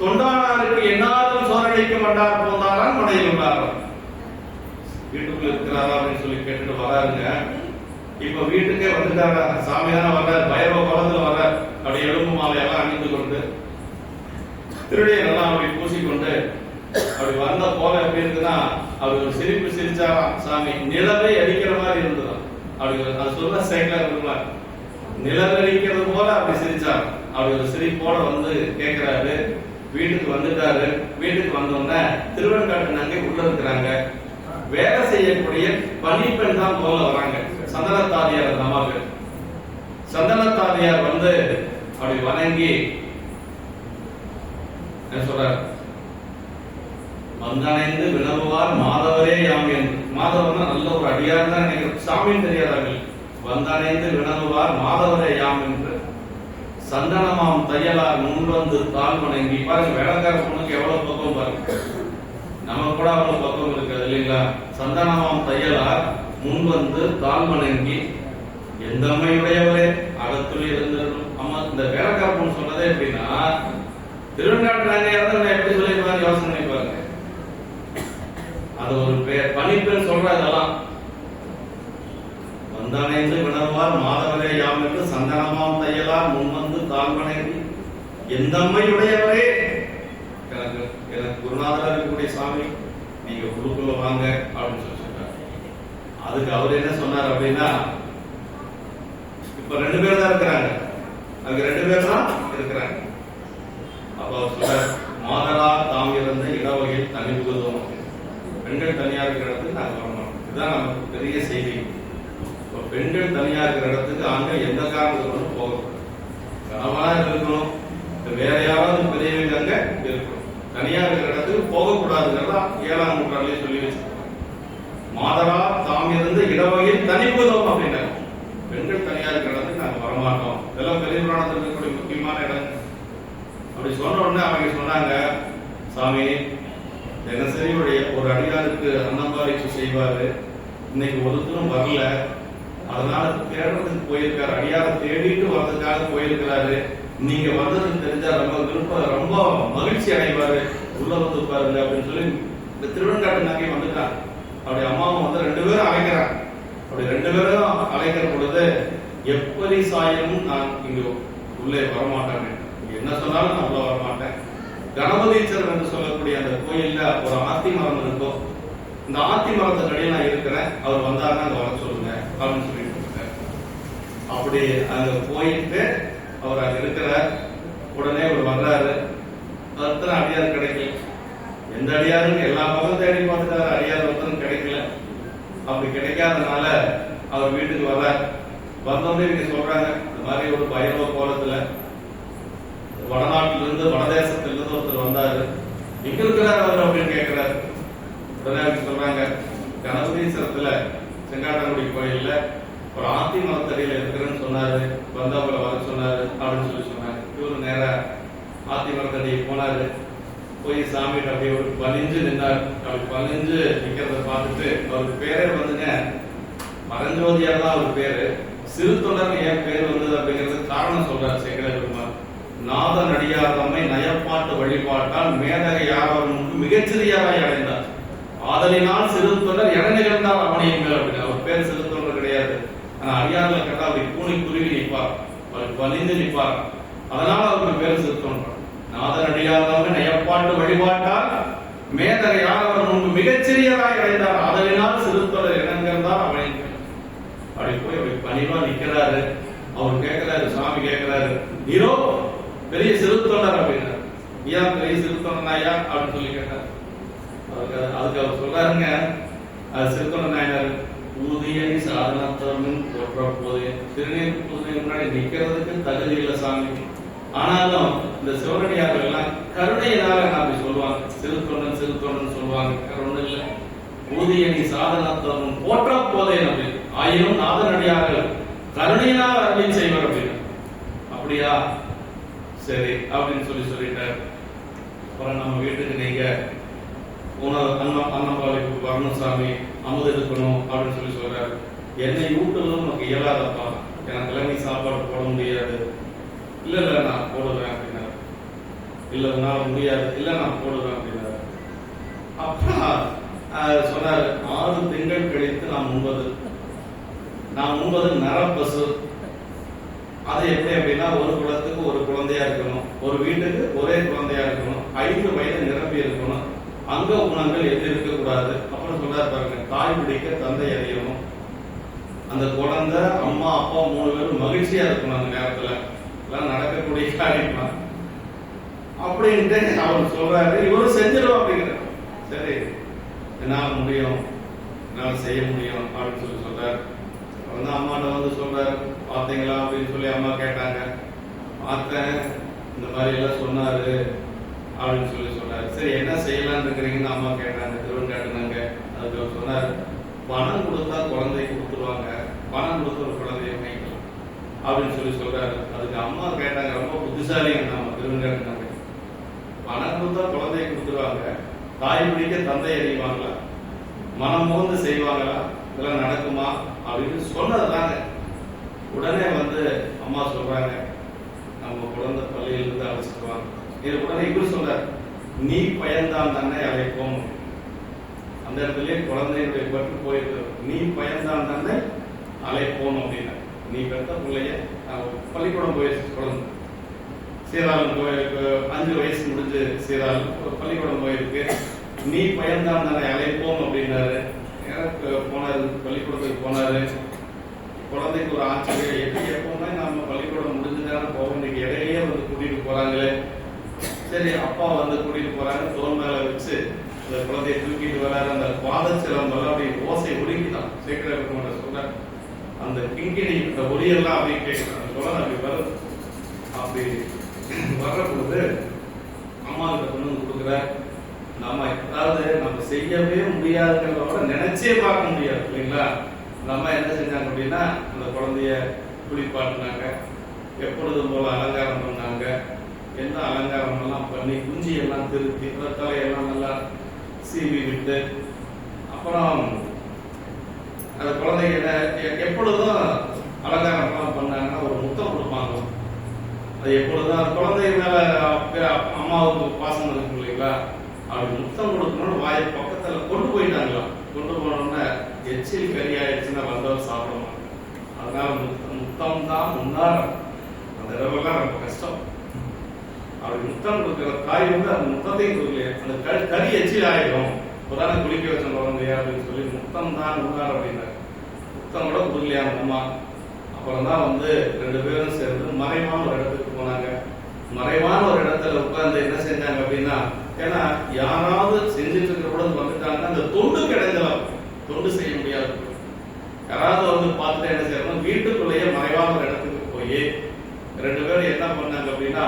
B: தொண்டானாருக்கு என்னாலும் சோரடிக்க மாட்டார் போந்தாரான் மனையில் உள்ளாராம். வீட்டுக்குள்ள இருக்கிறாரா அப்படின்னு சொல்லி கேட்டுட்டு வராருங்க. இப்ப வீட்டுக்கே வந்துட்டாரா? சாமி தானே வர்றாரு, பைரவ குளத்துல வர்றார். அப்படி எலும்பு மாலையெல்லாம் அணிந்து கொண்டு திருடைய நல்லா அப்படி பூசிக்கொண்டு அப்படி வந்த போல எப்படி இருக்குன்னா, அவர் ஒரு சிரிப்பு சிரிச்சாராம். சாமி நிலவை அடிக்கிற மாதிரி இருந்ததா அப்படி அது சொல்ல சேகர. நிலவரிக்கிறது போல அப்படி சிரிச்சார். அப்படி ஒரு சிரிப்போட வந்து கேட்கிறாரு. வீட்டுக்கு வந்துட்டாரு. வீட்டுக்கு வந்தோடனே திருவெண்காட்டு நங்கை உள்ள இருக்கிறாங்க. வேலை செய்யக்கூடிய பணிப்பெண் தான் போல வராங்க. சந்தனத்தாதியார் நமக்கு. சந்தனத்தாதியார் வந்து அப்படி வணங்கி என்ன சொல்றார்? வந்தணைந்து வினவுவார் மாதவரே யாம் என்று. மாதவர்னா நல்ல ஒரு அடியார் தான் நினைக்கிறேன். சாமின்னு தெரியாதார்கள். வந்தணைந்து வினவுவார் மாதவரே யாம் என்று சந்தனமாம் தையலார் முன்வந்து தாழ் வணங்கி. பாருங்க, வேலைக்கார பொண்ணுக்கு எவ்வளவு பக்கம் பாருங்க. நம்ம கூட அவ்வளவு பக்கம் இருக்காது இல்லைங்களா? சந்தனமாம் தையலார் முன்வந்து தாழ் வணங்கி எந்த அம்மையுடையவரே அகத்துள் இருந்திருக்கும். அம்மா, இந்த வேலைக்கார பொண்ணு சொன்னதே எப்படின்னா, திருவெண்காட்டு நங்கையார் எப்படி சொல்லிருப்பாரு யோசனை பண்ணி பாருங்க. அது ஒரு பணிப்பெண் சொல்ற. இதெல்லாம் வந்தணைந்து வினவுவார் மாதவரே யாம் என்று சந்தனமாம் தையலார் முன்வந்து தாழ்வணங்கி எந்தம்மையுடையவரே. எனக்கு குருநாதரா இருக்கக்கூடிய சாமி, நீங்க உள்ளுக்குள்ள வாங்க அப்படின்னு சொல்லி சொல்றாரு. அதுக்கு அவர் என்ன சொன்னார் அப்படின்னா, இப்ப 2 பேர் தான் இருக்கிறாங்க. அதுக்கு 2 பேர் தான் இருக்கிறாங்க. அப்ப அவர் சொல்றார், மாதரா தாம் இருந்த இடவகையில் தனி புகுதுவோம். பெண்கள் தனியா இருக்கிற இடத்துக்கு நாங்க வரணும். இதுதான் நமக்கு பெரிய செய்தி. பெண்கள் தனியா இருக்கிற இடத்துக்கு ஆண்கள் எந்த காரணத்துக்கு போகணும். கனவா இருக்கணும், வேற யாராவது பெரியவங்க அங்க இருக்கணும். தனியா இருக்கிற இடத்துக்கு போகக்கூடாதுங்கிறதா 7ஆம் நூற்றாண்டிலே சொல்லி வச்சிருக்கோம். மாதரா தாம் இருந்து இடவகையில் தனி புகுதுவோம் அப்படின்னா, பெண்கள் தனியா இருக்கிற இடத்துக்கு நாங்க வரமாட்டோம். இதெல்லாம் பெரிய புராணத்தில் இருக்கக்கூடிய முக்கியமான இடம். அப்படி சொன்ன உடனே அவங்க சொன்னாங்க, சாமி தினசரி ஒரு அடியாருக்கு அன்னம்பாரிச்சு செய்வாரு. இன்னைக்கு ஒருத்தரும் வரல, அதனால தேடுறதுக்கு போயிருக்காரு. அடியாரை தேடிட்டு வர்றதுக்காக போயிருக்கிறாரு. நீங்க வந்ததுன்னு தெரிஞ்சா ரொம்ப மகிழ்ச்சி அடைவாரு, உள்ள வந்து பாருங்க அப்படின்னு சொல்லி இந்த திருவெண்காட்டு நங்கை வந்துட்டாங்க. அப்படி அம்மாவும் வந்து 2 பேரும் அழைக்கிறாங்க. அப்படி 2 பேரும் அழைக்கிற பொழுது, எப்படி சாயமும் நான் இங்க உள்ளே வரமாட்டேன், என்ன சொன்னாலும் நான் உள்ள வரமாட்டேன். கணபதீச்சரம் என்று சொல்லக்கூடிய அந்த கோயில்ல ஒரு ஆத்தி மரம் இருக்கும். இந்த ஆத்தி மரத்துக்கு அடியில் நான் இருக்கிறேன், அவர் வந்தாருன்னா அங்க வர சொல்லுங்க அப்படின்னு சொல்லிட்டு அப்படி அங்க போயிட்டு அவர் அங்க இருக்கிறார். உடனே அவர் வர்றாரு. ஒருத்தர் அடியார் கிடைக்கல. எந்த அடியாரும் எல்லா பக்கம் தேடி பார்த்துட்டாரு, அடியார் ஒருத்தரும் கிடைக்கல. அப்படி கிடைக்காதனால அவர் வீட்டுக்கு வர்றார். வந்தோடனே இங்க சொல்றாங்க, இந்த மாதிரி ஒரு பைரவ கோலத்துல வடநாட்டில இருந்து வடதேசத்துல இருந்து ஒருத்தர் வந்தாரு, எங்க இருக்கிறார் அவர் அப்படின்னு கேட்கிறாரு. உடனே சொல்றாங்க, கணபதீஸ்வரத்துல செங்காட்டங்குடி கோயில்ல ஒரு ஆத்தி மரத்தடியில இருக்கிறேன்னு சொன்னாரு, வந்தவங்களை வர சொன்னாரு அப்படின்னு சொல்லி சொன்னாங்க. இவரு நேர ஆத்தி மரத்தடி போனாரு. போய் சாமிகிட்ட அப்படியே ஒரு பணிஞ்சு நின்றார். அப்படி பணிஞ்சு நிக்கிறத பார்த்துட்டு அவருக்கு பேரே வந்துங்க பரஞ்சோதியா தான் அவர் பேரு. சிறு தொடர் ஏன் பேர் வந்தது அப்படிங்கிறது காரணம் சொல்றாரு சேகர பெருமாள். நாதன் அடியார் தம்மை நயப்பாட்டு வழிபாட்டால் மேதக யார் மிகச்சிறியாராய் அடைந்தார். ஆதலினால் சிறு தொடர் என நிகழ்ந்தார் அவனையும் மேல் அப்படின்னு. அவர் பேர் சிறு தொடர் கிடையாது. ஆனா அடியார்ல கேட்டா அப்படி கூணி குருவி நிற்பார், அவர் பணிந்து நிற்பார். அதனால அவருக்கு பேர் சிறு தொடர். நாதன் அடியார் தம்மை நயப்பாட்டு வழிபாட்டால் மேதக யார் அவர் முன்பு மிகச்சிறியராய் அடைந்தார். ஆதலினால் சிறு தொடர் என நிகழ்ந்தார் அவனையும் மேல். அப்படி போய் அப்படி பணிவா நிக்கிறாரு. அவர் கேட்கிறாரு, சாமி கேட்கிறாரு, ஹீரோ பெரிய சிறுத்தொண்டர் அப்படின்னா, ஏன் பெரிய சிறுத்தொண்டர் நாயா அப்படின்னு சொல்லி கேட்டார். அதுக்கு அவர் சொல்றாருங்க, அது சிறுத்தொண்டர் நாயனார் ஊதியணி சாதனத்தவன் போற்ற போது திருநீர் பூஜை முன்னாடி நிக்கிறதுக்கு தகுதி இல்லை சாமி. ஆனாலும் இந்த சிவனடியார்கள் எல்லாம் கருணையினால அப்படி சொல்லுவாங்க, சிறுத்தொண்டன் சிறுத்தொண்டன் சொல்லுவாங்க. கருணை இல்லை. ஊதியணி சாதனத்தவன் போற்ற போதே அப்படின்னு. ஆயினும் நாதனடியார்கள் கருணையினால் அருளை செய்வார் அப்படின்னு. அப்படியா, சரி அப்படின்னு சொல்லிட்டார். அப்புறம் நம்ம வீட்டுக்கு நீங்க அன்னம்பாளைக்கு வரணும் சாமி, அமுது எடுக்கணும் அப்படின்னு சொல்றாரு. என்னை ஊட்டுறதும் நமக்கு இயலாதப்பா, எனக்கு நீ சாப்பாடு போட முடியாது. இல்ல நான் போடுவேன் அப்படின்னாரு. இல்ல உன்னால முடியாது. இல்ல நான் போடுவேன் அப்படின்னாரு. அப்புறம் சொன்னாரு, 6 திங்கள் கழித்து நான் உண்பது நரப்பசு. அது எப்படி அப்படின்னா, ஒரு குலத்துக்கு ஒரு குழந்தையா இருக்கணும், ஒரு வீட்டுக்கு ஒரே குழந்தையா இருக்கணும், 5 வயது நிரம்பி இருக்கணும், அங்க உணங்கள் எது இருக்கக்கூடாது. அப்புறம் சொல்றாரு பாருங்க, தாய் பிடிக்க தந்தை அறியணும், அந்த குழந்தை அம்மா அப்பா 3 பேரும் மகிழ்ச்சியா இருக்கணும் அந்த நேரத்துல. எல்லாம் நடக்கக்கூடிய காரியமா அப்படின்ட்டு அவர் சொல்றாரு. இவரும் செஞ்சிடும் அப்படிங்கிறார். சரி, என்னால முடியும், என்னால செய்ய முடியும் அப்படின்னு சொல்றாரு. வந்து அம்மாட்ட வந்து சொல்றாரு, பார்த்தீங்களா அப்படின்னு சொல்லி அம்மா கேட்டாங்க. பார்த்தேன், இந்த மாதிரி எல்லாம் சொன்னாரு அப்படின்னு சொன்னாரு. சரி, என்ன செய்யலாம்னு இருக்கிறீங்கன்னு அம்மா கேட்டாங்க, திருவன் காட்டுனாங்க. அதுக்கு அவர் சொன்னார், பணம் கொடுத்தா குழந்தை கொடுத்துருவாங்க, பணம் கொடுத்த ஒரு குழந்தைய வாங்கிக்கலாம் அப்படின்னு சொல்றாரு. அதுக்கு அம்மா கேட்டாங்க, ரொம்ப புத்திசாலிங்க நம்ம திருவன் காட்டுனாங்க. பணம் கொடுத்தா குழந்தைய கொடுத்துருவாங்க, தாய் பிடிக்க தந்தை அறிவாங்களா, மனம் மோந்து செய்வாங்களா, இதெல்லாம் நடக்குமா அப்படின்னு சொன்னதுதாங்க. உடனே வந்து அம்மா சொல்றாங்க, நம்ம குழந்தை பள்ளியிலிருந்து அழைச்சிடுவாங்க. இது உடனே இவர் சொல்றாரு, நீ பயந்தான் தானே அழைப்போம். அந்த இடத்துல குழந்தையுடைய பட்டு போயிருக்கு, நீ பயந்தான் தானே அழைப்போம் அப்படின்னா. நீ பெற்ற பிள்ளைய பள்ளிக்கூடம் போயிடுச்சு குழந்தை, சீராளன் கோயிலுக்கு 5 வயசு முடிஞ்சு சீராளன் பள்ளிக்கூடம் போயிருக்கு, நீ பயந்தான் தானே அழைப்போம் அப்படின்னாரு. போனாரு, பள்ளிக்கூடத்துக்கு போனாரு. குழந்தைக்கு ஒரு ஆச்சரியம், எப்படி எப்பவுமே நம்ம பள்ளிக்கூடம் முடிஞ்சுதானே போவோம், இன்னைக்கு இடையிலேயே வந்து கூட்டிட்டு போறாங்களே. சரி, அப்பா வந்து கூட்டிட்டு போறாங்க, தோல் மேல வச்சு அந்த குழந்தைய தூக்கிட்டு வராரு. அந்த பாதச்சிலம்பெல்லாம் அப்படி ஓசை ஒடுக்கிதான் சேகர சொல்ற அந்த கிங்கிணி இந்த ஒளியெல்லாம் அப்படி கேட்கிறாங்க. குழந்தை அப்படி வரும். அப்படி வர்ற பொழுது அம்மா கிட்ட கொண்டு வந்து கொடுக்குற. நம்ம அதாவது நம்ம செய்யவே முடியாதுங்கிறத நினைச்சே பார்க்க முடியாது இல்லைங்களா. நம்ம என்ன செஞ்சாங்க அப்படின்னா, அந்த குழந்தைய குளிப்பாட்டினாங்க, எப்பொழுதும் போல அலங்காரம் பண்ணாங்க. என்ன அலங்காரம் எல்லாம் பண்ணி குஞ்சி எல்லாம் திருப்பி தலையெல்லாம் நல்லா சீவி விட்டு, அப்புறம் அந்த குழந்தைங்க எப்பொழுதும் அலங்காரம் எல்லாம் பண்ணாங்கன்னா ஒரு முத்தம் கொடுப்பாங்க. அது எப்பொழுதும் குழந்தை மேல அம்மாவுக்கு பாசம் இருக்கும் இல்லைங்களா. அப்படி முத்தம் கொடுக்கணும்னு வாயை பக்கத்துல கொண்டு போயிட்டாங்களா. கொண்டு போனோம்னா எச்சில் கறி ஆயிடுச்சுன்னா வந்தவர் சாப்பிடணும். அதனால முத்தம் தான் முன்னாரம். அந்த இடமெல்லாம் ரொம்ப கஷ்டம். அப்படி முத்தம் கொடுக்கிற தாய் வந்து அந்த முத்தத்தையும் கொடுக்கலையே, அந்த கறி எச்சில் ஆயிடும். இப்போதானே குளிக்க வச்ச குழந்தையா அப்படின்னு சொல்லி முத்தம் தான் உள்ளார் அப்படின்னாரு. முத்தம் கூட கொடுக்கலையா அம்மா. அப்புறம் தான் வந்து 2 பேரும் சேர்ந்து மறைவான ஒரு இடத்துக்கு போனாங்க. மறைவான ஒரு இடத்துல உட்கார்ந்து என்ன செஞ்சாங்க அப்படின்னா, ஏன்னா யாராவது செஞ்சுட்டு இருக்கிற கூட வந்துட்டாங்கன்னா அந்த தொண்டு கிடைஞ்சலாம், தொண்டு செய்ய முடியாது. யாராவது வந்து பார்த்துட்டு என்ன செய்யணும், வீட்டுக்குள்ளேயே மறைவான ஒரு இடத்துக்கு போய் 2 பேரும் என்ன பண்ணாங்க அப்படின்னா,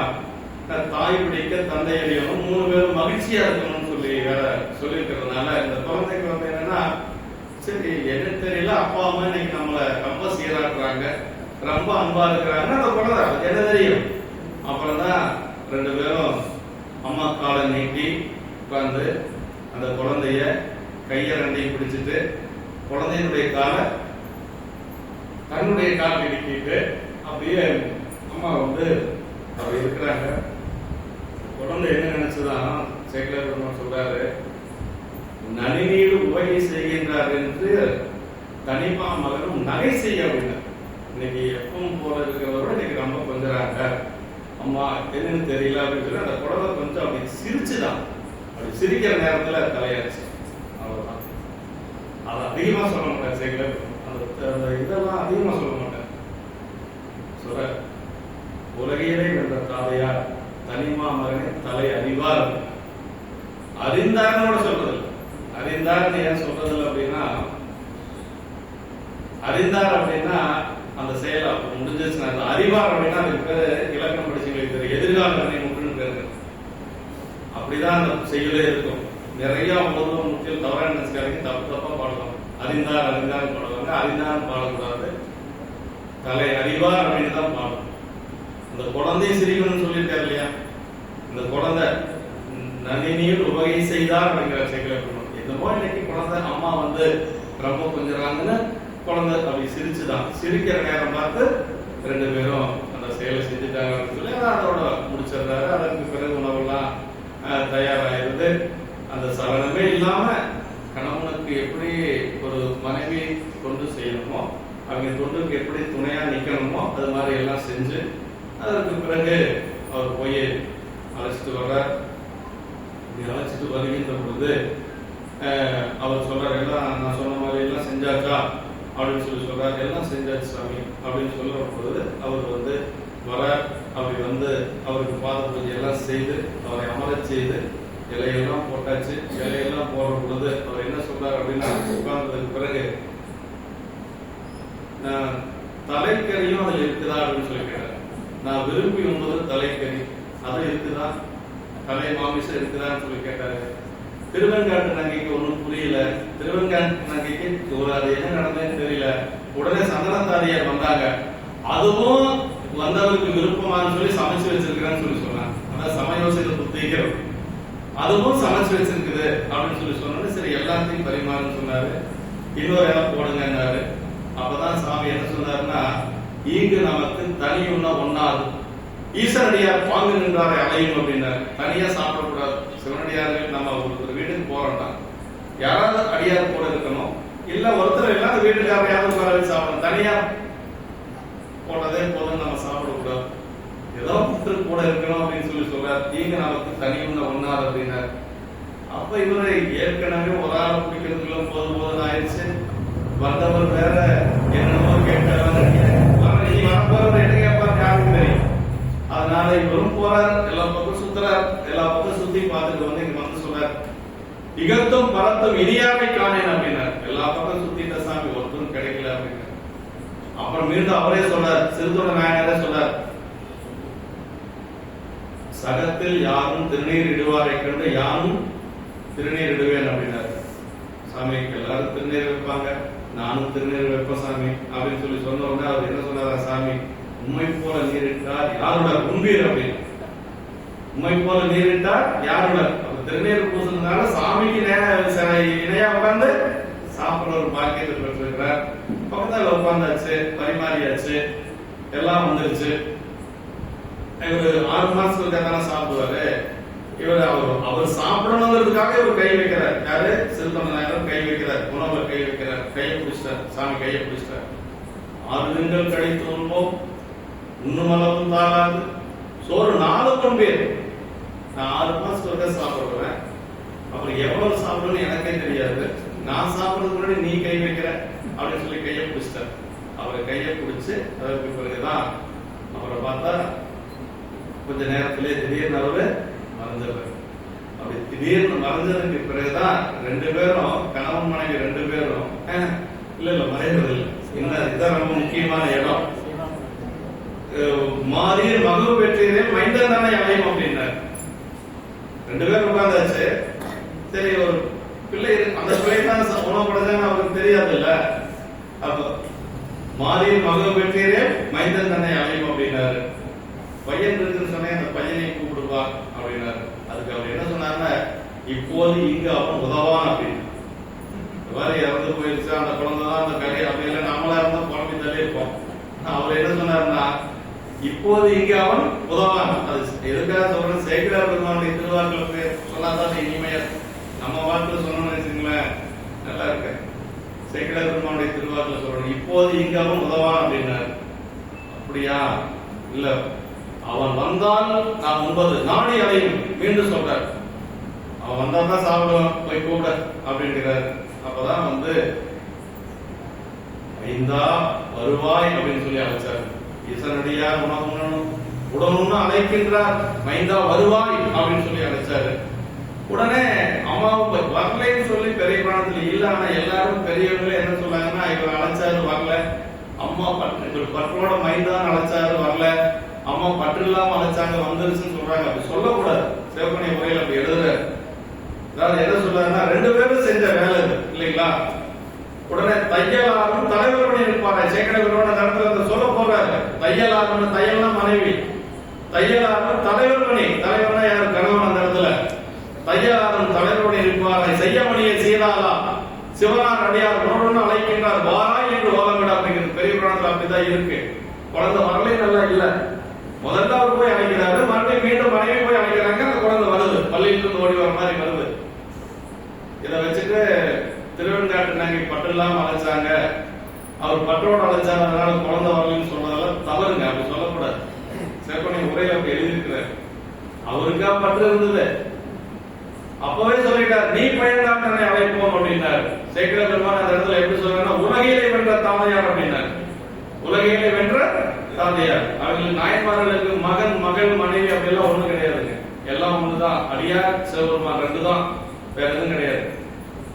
B: தாய் பிடிக்க தந்தை அறியணும், 3 பேரும் மகிழ்ச்சியா இருக்கணும்னு சொல்லி வேற சொல்லியிருக்கிறதுனால இந்த குழந்தைக்கு வந்து என்னன்னா, சரி என்ன தெரியல, அப்பா அம்மா இன்னைக்கு நம்மளை ரொம்ப சீராக்குறாங்க, ரொம்ப அன்பா இருக்கிறாங்க, அந்த குழந்தை அது என்ன தெரியும். அப்புறம் தான் 2 பேரும் அம்மா காலை நீட்டி உட்கார்ந்து அந்த குழந்தைய கையை 2ஐயும் பிடிச்சிட்டு குழந்தையினுடைய காலை தன்னுடைய காலை நீட்டிட்டு அப்படியே அம்மா வந்து அப்படி இருக்கிறாங்க. குழந்தை என்ன நினைச்சுதான் சேக்கலர் பெருமாள் சொல்றாரு, நனிநீர் உபகை செய்கின்றார் என்று தனிமா மகனும் நகை செய்ய அப்படின்னா, இன்னைக்கு எப்பவும் போல இருக்கிறவரோட இன்னைக்கு ரொம்ப கொஞ்சறாங்க, அம்மா என்னன்னு தெரியல அப்படின்னு சொல்லி அந்த குழந்தை கொஞ்சம் அப்படி சிரிச்சுதான். அப்படி சிரிக்கிற நேரத்துல தலையாச்சு. அவ்வளவுதான். அது அதிகமா சொல்ல மாட்டேன் சேக்கலர், அந்த இதெல்லாம் அதிகமா சொல்ல மாட்டேன். சொல்ற உலகையிலே வென்ற தாதையார் தனிமா மகனை தலை அறிவார். அறிந்தார்னோட சொல்றது, அறிந்தார்னு ஏன் சொல்றது இல்லை அப்படின்னா, அறிந்தார் அப்படின்னா அந்த செயல் முடிஞ்சிருச்சுன்னா, அந்த அறிவார் அப்படின்னா அதுக்கு பேரு இலக்கணம் படிச்சுங்களுக்கு தெரியும், எதிர்கால கண்ணை முற்றுன்னு பேரு. அப்படிதான் அந்த செயலே இருக்கும். நிறைய முழுவதும் முக்கியம் தவறா நினைச்சுக்காதீங்க, தப்பா பாடலாம். அறிந்தார் அறிந்தார் பாடுவாங்க, அறிந்தார் பாடக்கூடாது, தலை அறிவார் அப்படின்னு தான் பாடணும். அந்த குழந்தைய சிரிக்கணும்னு சொல்லியிருக்காரு இல்லையா, இந்த குழந்தை நனிநீர் உபகை செய்தார் அப்படிங்கிற சேக்கலர் பெருமாள். என்னமோ இன்னைக்கு குழந்தை அம்மா வந்து ரொம்ப கொஞ்சறாங்கன்னு குழந்தை அப்படி சிரிச்சுதான். சிரிக்கிற நேரம் பார்த்து 2 பேரும் அந்த செயலை செஞ்சுட்டாங்க அப்படின்னு சொல்லி அதோட முடிச்சிருந்தாரு. அதற்கு பிறகு உணவெல்லாம் தயாராகிருந்து அந்த சலனமே இல்லாம கணவனுக்கு எப்படி ஒரு மனைவி கொண்டு செய்யணுமோ, அவங்க தொண்டுக்கு எப்படி துணையா நிக்கணுமோ அது மாதிரி எல்லாம் செஞ்சு அதற்கு பிறகு அவர் போய் அழைச்சிட்டு வர்றார். அழைச்சிட்டு வருகின்ற பொழுது அவர் சொல்றாரு, எல்லாம் நான் சொன்ன மாதிரி எல்லாம் செஞ்சாச்சா அப்படின்னு சொல்லி சொல்றாரு. எல்லாம் செஞ்சாச்சு சாமி அப்படின்னு சொல்ற பொழுது அவர் வந்து வர, அப்படி வந்து அவருக்கு பாத பூஜை எல்லாம் செய்து அவரை அமரச் செய்து இலையெல்லாம் போட்டாச்சு. இலையெல்லாம் போற பொழுது அவர் என்ன சொல்றாரு அப்படின்னா, உட்கார்ந்ததுக்கு பிறகு தலைக்கறியும் அதில் இருக்குதா அப்படின்னு சொல்லி கேட்டார். நான் விரும்பி உண்பது தலைக்கறி, அது இருக்குதா, தலை மாமிசம் இருக்குதான்னு சொல்லி கேட்டாரு. திருவெண்காட்டு நங்கைக்கு ஒன்றும் புரியல. திருவெண்காட்டு நங்கைக்கு அது என்ன நடந்ததுன்னு தெரியல. உடனே சந்தனத்தாரியார் வந்தாங்க. அதுவும் வந்தவருக்கு விருப்பமானு சொல்லி சமைச்சு வச்சிருக்கிறேன்னு சொல்லி சொன்னாங்க. அதான் சமயோசித புத்திக்கிறது, அதுவும் சமைச்சு வச்சிருக்குது அப்படின்னு சொல்லி சொன்னோன்னு சரி எல்லாத்தையும் பரிமாறுன்னு சொன்னாரு. இன்னொரு இடம் போடுங்கன்னாரு. அப்பதான் சாமி என்ன சொன்னாருன்னா, ஈங்கு நமக்கு தனி ஒன்னா ஒன்னாது, ஈசனடியார் பாங்கு நின்றாரை அலையும் அப்படின்னாரு. தனியா சாப்பிடக்கூடாது. சிவனடியார்கள் நம்ம ஒரு வீட்டுக்கு போறோம்னா யாராவது அடியார் கூட இருக்கணும், இல்ல ஒருத்தர் இல்லாத வீட்டுக்காரையாவது உட்கார சாப்பிடணும். தனியா போனதே போதும் நம்ம சாப்பிடக்கூடாது, ஏதோ ஒருத்தர் கூட இருக்கணும் அப்படின்னு சொல்லி சொல்றாரு. ஈங்கு நமக்கு தனி ஒன்னா ஒன்னாது அப்படின்னாரு. அப்ப இவரை ஏற்கனவே ஒரு ஆளை பிடிக்கிறதுக்குள்ள போதும் ஆயிடுச்சு. வந்தவர் வேற என்னமோ கேட்டவர் வரப்போறவர் என்ன கேட்பாரு யாருக்கும் தெரியும். அதனால இவரும் போறார், எல்லா பக்கம் சுத்துறார். எல்லா பக்கம் சுத்தி பார்த்துட்டு வந்து இங்க வந்து சொல்றார், இகத்தும் பரத்தும் இனியாவை காணேன் அப்படின்னார். எல்லா பக்கம் சுத்திட்ட சாமி, ஒருத்தரும் கிடைக்கல அப்படின்னு. அப்புறம் மீண்டும் அவரே சொல்றார், சிறுதோட நாயனரே சொல்றார், சகத்தில் யாரும் திருநீர் இடுவாரை கண்டு யாரும் திருநீர் இடுவேன் அப்படின்னாரு. சாமிக்கு எல்லாரும் திருநீர் வைப்பாங்க, நானும் திருநீர் வைப்பேன் சாமி அப்படின்னு சொல்லி சொன்ன உடனே அவர் என்ன சொன்னாரா, சாமி உண்மை போல நீரிட்டார் யாரோட உண்பீர் அப்படின்னு. உண்மை போல நீரிட்டார் யாரோட திருநீர் பூசினால சாமிக்கு இணையா உட்கார்ந்து சாப்பிட ஒரு பாக்கியத்தை பெற்றிருக்கிறார். பக்கத்துல உட்கார்ந்தாச்சு, பரிமாறியாச்சு, எல்லாம் வந்துருச்சு. இவரு 6 மாசத்துக்கு தானே சாப்பிடுவாரு. இவர் அவர் சாப்பிடணுங்கிறதுக்காக இவர் கை வைக்கிறார். யாரு? சிறுத்தொண்ட நாயகர் கை வைக்கிறார், உணவுல கை வைக்கிறார். கையை பிடிச்சிட்டார், சாமி கையை பிடிச்சிட்டார். 6 திங்கள் கழித்து உண்போம், உண்ணும் அளவும் தாளாது, சோறு 4 பொன் பேர். நான் 6 மாசத்துக்கு சாப்பிடுறேன், அப்புறம் எவ்வளவு சாப்பிடணும்னு எனக்கே தெரியாது, நான் சாப்பிடுறதுக்கு முன்னாடி நீ கை வைக்கிற அப்படின்னு சொல்லி கையை பிடிச்சிட்டார். அவரை கையை பிடிச்சு அதற்கு பிறகுதான் அவரை பார்த்தா கொஞ்ச நேரத்திலே திடீர்னு அவரு மறைஞ்சவர். அப்படி திடீர்னு மறைஞ்சதுக்கு பிறகுதான் ரெண்டு பேரும், கணவன் மனைவி ரெண்டு பேரும், இல்ல மறைவது இல்லை, இதுதான் ரொம்ப முக்கியமான இடம். மாறீர் மகு பெற்றீரே மைந்தன் தானே அலையும் அப்படின்னாரு. ரெண்டு பேரும் உட்கார்ந்தாச்சு. சரி, ஒரு பிள்ளை அந்த பிள்ளை தான் உணவு படைச்சான்னு அவருக்கு தெரியாது இல்ல. அப்ப மாறீர் மகு பெற்றீரே மைந்தன் தானே அலையும் அப்படின்னாரு. பையன் இருக்குன்னு சொன்னேன், அந்த பையனை கூப்பிடுப்பா அப்படின்னாரு. அதுக்கு அவர் என்ன சொன்னாருன்னா, இப்போது இங்கு அவன் உதவான் அப்படின்னு. இந்த மாதிரி இறந்து போயிருச்சு அந்த குழந்தை தான் அந்த கரையை அப்படி இல்லை, நம்மளா இருந்தா குழம்பி தள்ளி இருப்போம். அவர் என்ன சொன்னாருன்னா, இப்போது இங்கு அவன் உதவான். அது எதுக்காக சொல்றேன், சேக்கிரார் பெருமானுடைய திருவாக்குல சொன்னாதான் இனிமையா. நம்ம வாக்குல சொன்னோம்னு வச்சுங்களேன் நல்லா இருக்கு. சேக்கிரார் பெருமானுடைய திருவாக்குல சொல்றோம், இப்போது இங்கு அவன் உதவான் அப்படின்னாரு. அப்படியா? இல்ல, அவன் வந்தால் நான் 9 நாடி அலையும் மீண்டும் சொல்றார். அவன் வந்தா தான் சாப்பிடுவான், போய் கூட அப்படின்றாரு. அப்பதான் ஐந்தா வருவாய் அப்படின்னு சொல்லி அழைச்சார். ஈசனடியார் உடனும் அழைக்கின்றார், மைந்தா வருவாய் அப்படின்னு சொல்லி அழைச்சாரு. உடனே அம்மாவுக்கு வரலைன்னு சொல்லி பெரிய பிராணத்துல இல்ல. ஆனா எல்லாரும் பெரியவங்களே என்ன சொன்னாங்கன்னா, இவர் அழைச்சாரு வரல, அம்மா பற்றோட மைந்தான் அழைச்சாரு வரல, அம்மா பற்று இல்லாம அழைச்சாங்க வந்துருச்சுன்னு சொல்றாங்க. அப்படி சொல்லக்கூடாது. சிவப்பணி முறையில் அப்படி எழுதுற. அதாவது என்ன சொல்றாருன்னா, ரெண்டு பேரும் செஞ்ச வேலை இல்லைங்களா. உடனே தையலாரும் தலைவர் பணி இருப்பாரு. சேக்கட பெருமான நடத்துல சொல்ல போறாரு. தையலாரும், தையல்னா மனைவி, தையலாரும் தலைவர் பணி, தலைவர்னா யார், கணவன். அந்த இடத்துல தையலாரும் தலைவர் பணி இருப்பாரு. செய்யமணியை செய்தாலா சிவனார் அடியார் உணர்வுன்னு அழைக்கின்றார், வாராய் என்று ஓலமிட அப்படிங்கிறது பெரிய புராணத்துல அப்படிதான் இருக்கு. குழந்தை வரலே நல்லா இல்ல, முதல்ல அவர் போய் அழைக்கிறாரு, மறுபடியும் மீண்டும் மனைவி போய் அழைக்கிறாங்க. அந்த குழந்தை வருது, பள்ளியிலிருந்து ஓடி வர மாதிரி வருது. இதை வச்சுட்டு திருவெண்காட்டு நாங்க பட்டு இல்லாம அழைச்சாங்க, அவர் பட்டோட அழைச்சாங்க, அதனால குழந்தை வரலன்னு சொன்னதெல்லாம் தவறுங்க. அப்படி சொல்லக்கூடாது. சிவப்பணி உரையில அப்படி எழுதியிருக்கிறார். அவருக்கா பற்று இருந்தது, அப்பவே சொல்லிட்டார், நீ பயன்தான் தன்னை அழைப்போம் அப்படின்னாரு. சேக்கிர பெருமான் அந்த இடத்துல எப்படி சொல்றாருன்னா, உலகிலே வென்ற தாதையார் அப்படின்னாரு. உலகிலே வென்ற தாதையார். அவர்கள் நாயன்மார்களுக்கு மகன் மகள் மனைவி அப்படிலாம் ஒண்ணும் கிடையாதுங்க. எல்லாம் ஒண்ணுதான். அடியார் சிவபெருமான் ரெண்டு தான், வேற எதுவும் கிடையாது.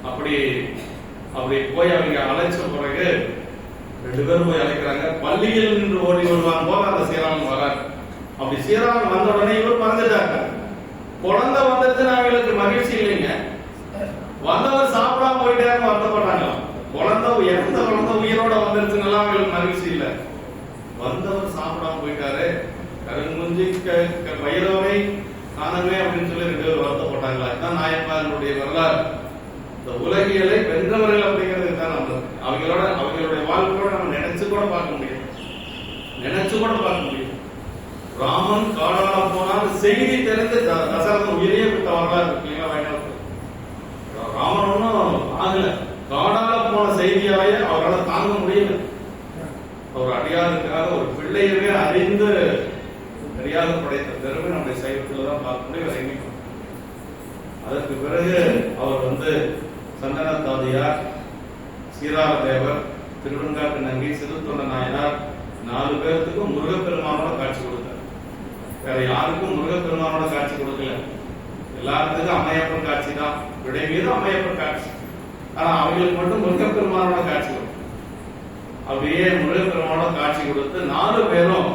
B: அப்படி போய் அவங்க அழைச்ச பிறகு ரெண்டு பேரும் போய் அழைக்கிறாங்க. பள்ளியில் நின்று ஓடி வருவான் போல அந்த சீராளன் வரார். அப்படி சீராளன் வந்த உடனே இவர் மறந்துட்டாங்க. குழந்தை வந்துட்டு அவங்களுக்கு மகிழ்ச்சி இல்லைங்க. வந்தவர் சாப்பிடாம போயிட்டாருன்னு வருத்தப்பட்டாங்க. குழந்தை எந்த குழந்தை உயிரோட வந்துருச்சுன்னா அவங்களுக்கு மகிழ்ச்சி இல்லை. வந்தவர் சாப்பிடாம போயிட்டாரு, கருங்குஞ்சி பயிரோவை காணவே அப்படின்னு சொல்லி ரெண்டு பேர் வருத்தப்பட்டாங்களா. இதுதான் நாயன்மார்களுடைய வரலாறு. இந்த உலகியலை வென்றவர்கள் அப்படிங்கிறது தான் நம்ம அவங்களுடைய வாழ்க்கையோட நம்ம நினைச்சு கூட பார்க்க முடியும். ராமன் காடால போனால் செய்தி தெரிந்து தசரதன் உயிரையே விட்ட வரலாறு இல்லைங்களா. ராமன் ஒன்னும் ஆகல, காடால போன செய்தியாலே அவரால் தாங்க முடியல. ஒரு அடியாருக்காக ஒரு பிள்ளையவே அறிந்து தெரியாத படைத்த பெருமை நம்முடைய சைவத்தில் தான் பார்க்க முடியும். அதற்கு பிறகு அவர் சந்தன தாதியார், சீரார தேவர், திருவெண்காட்டு நங்கை, சிறுத்தொண்ட நாயனார் 4 பேர்த்துக்கும் முருகப்பெருமானோட காட்சி கொடுத்தார். வேற யாருக்கும் முருகப்பெருமானோட காட்சி கொடுக்கல. எல்லாத்துக்கும் அம்மையப்பன் காட்சி தான், விடை மீது அம்மையப்பன் காட்சி. ஆனா அவங்களுக்கு மட்டும் முருகப்பெருமானோட காட்சி கொடுக்கும். அப்படியே முருகப்பெருமானோட காட்சி கொடுத்து 4 பேரும்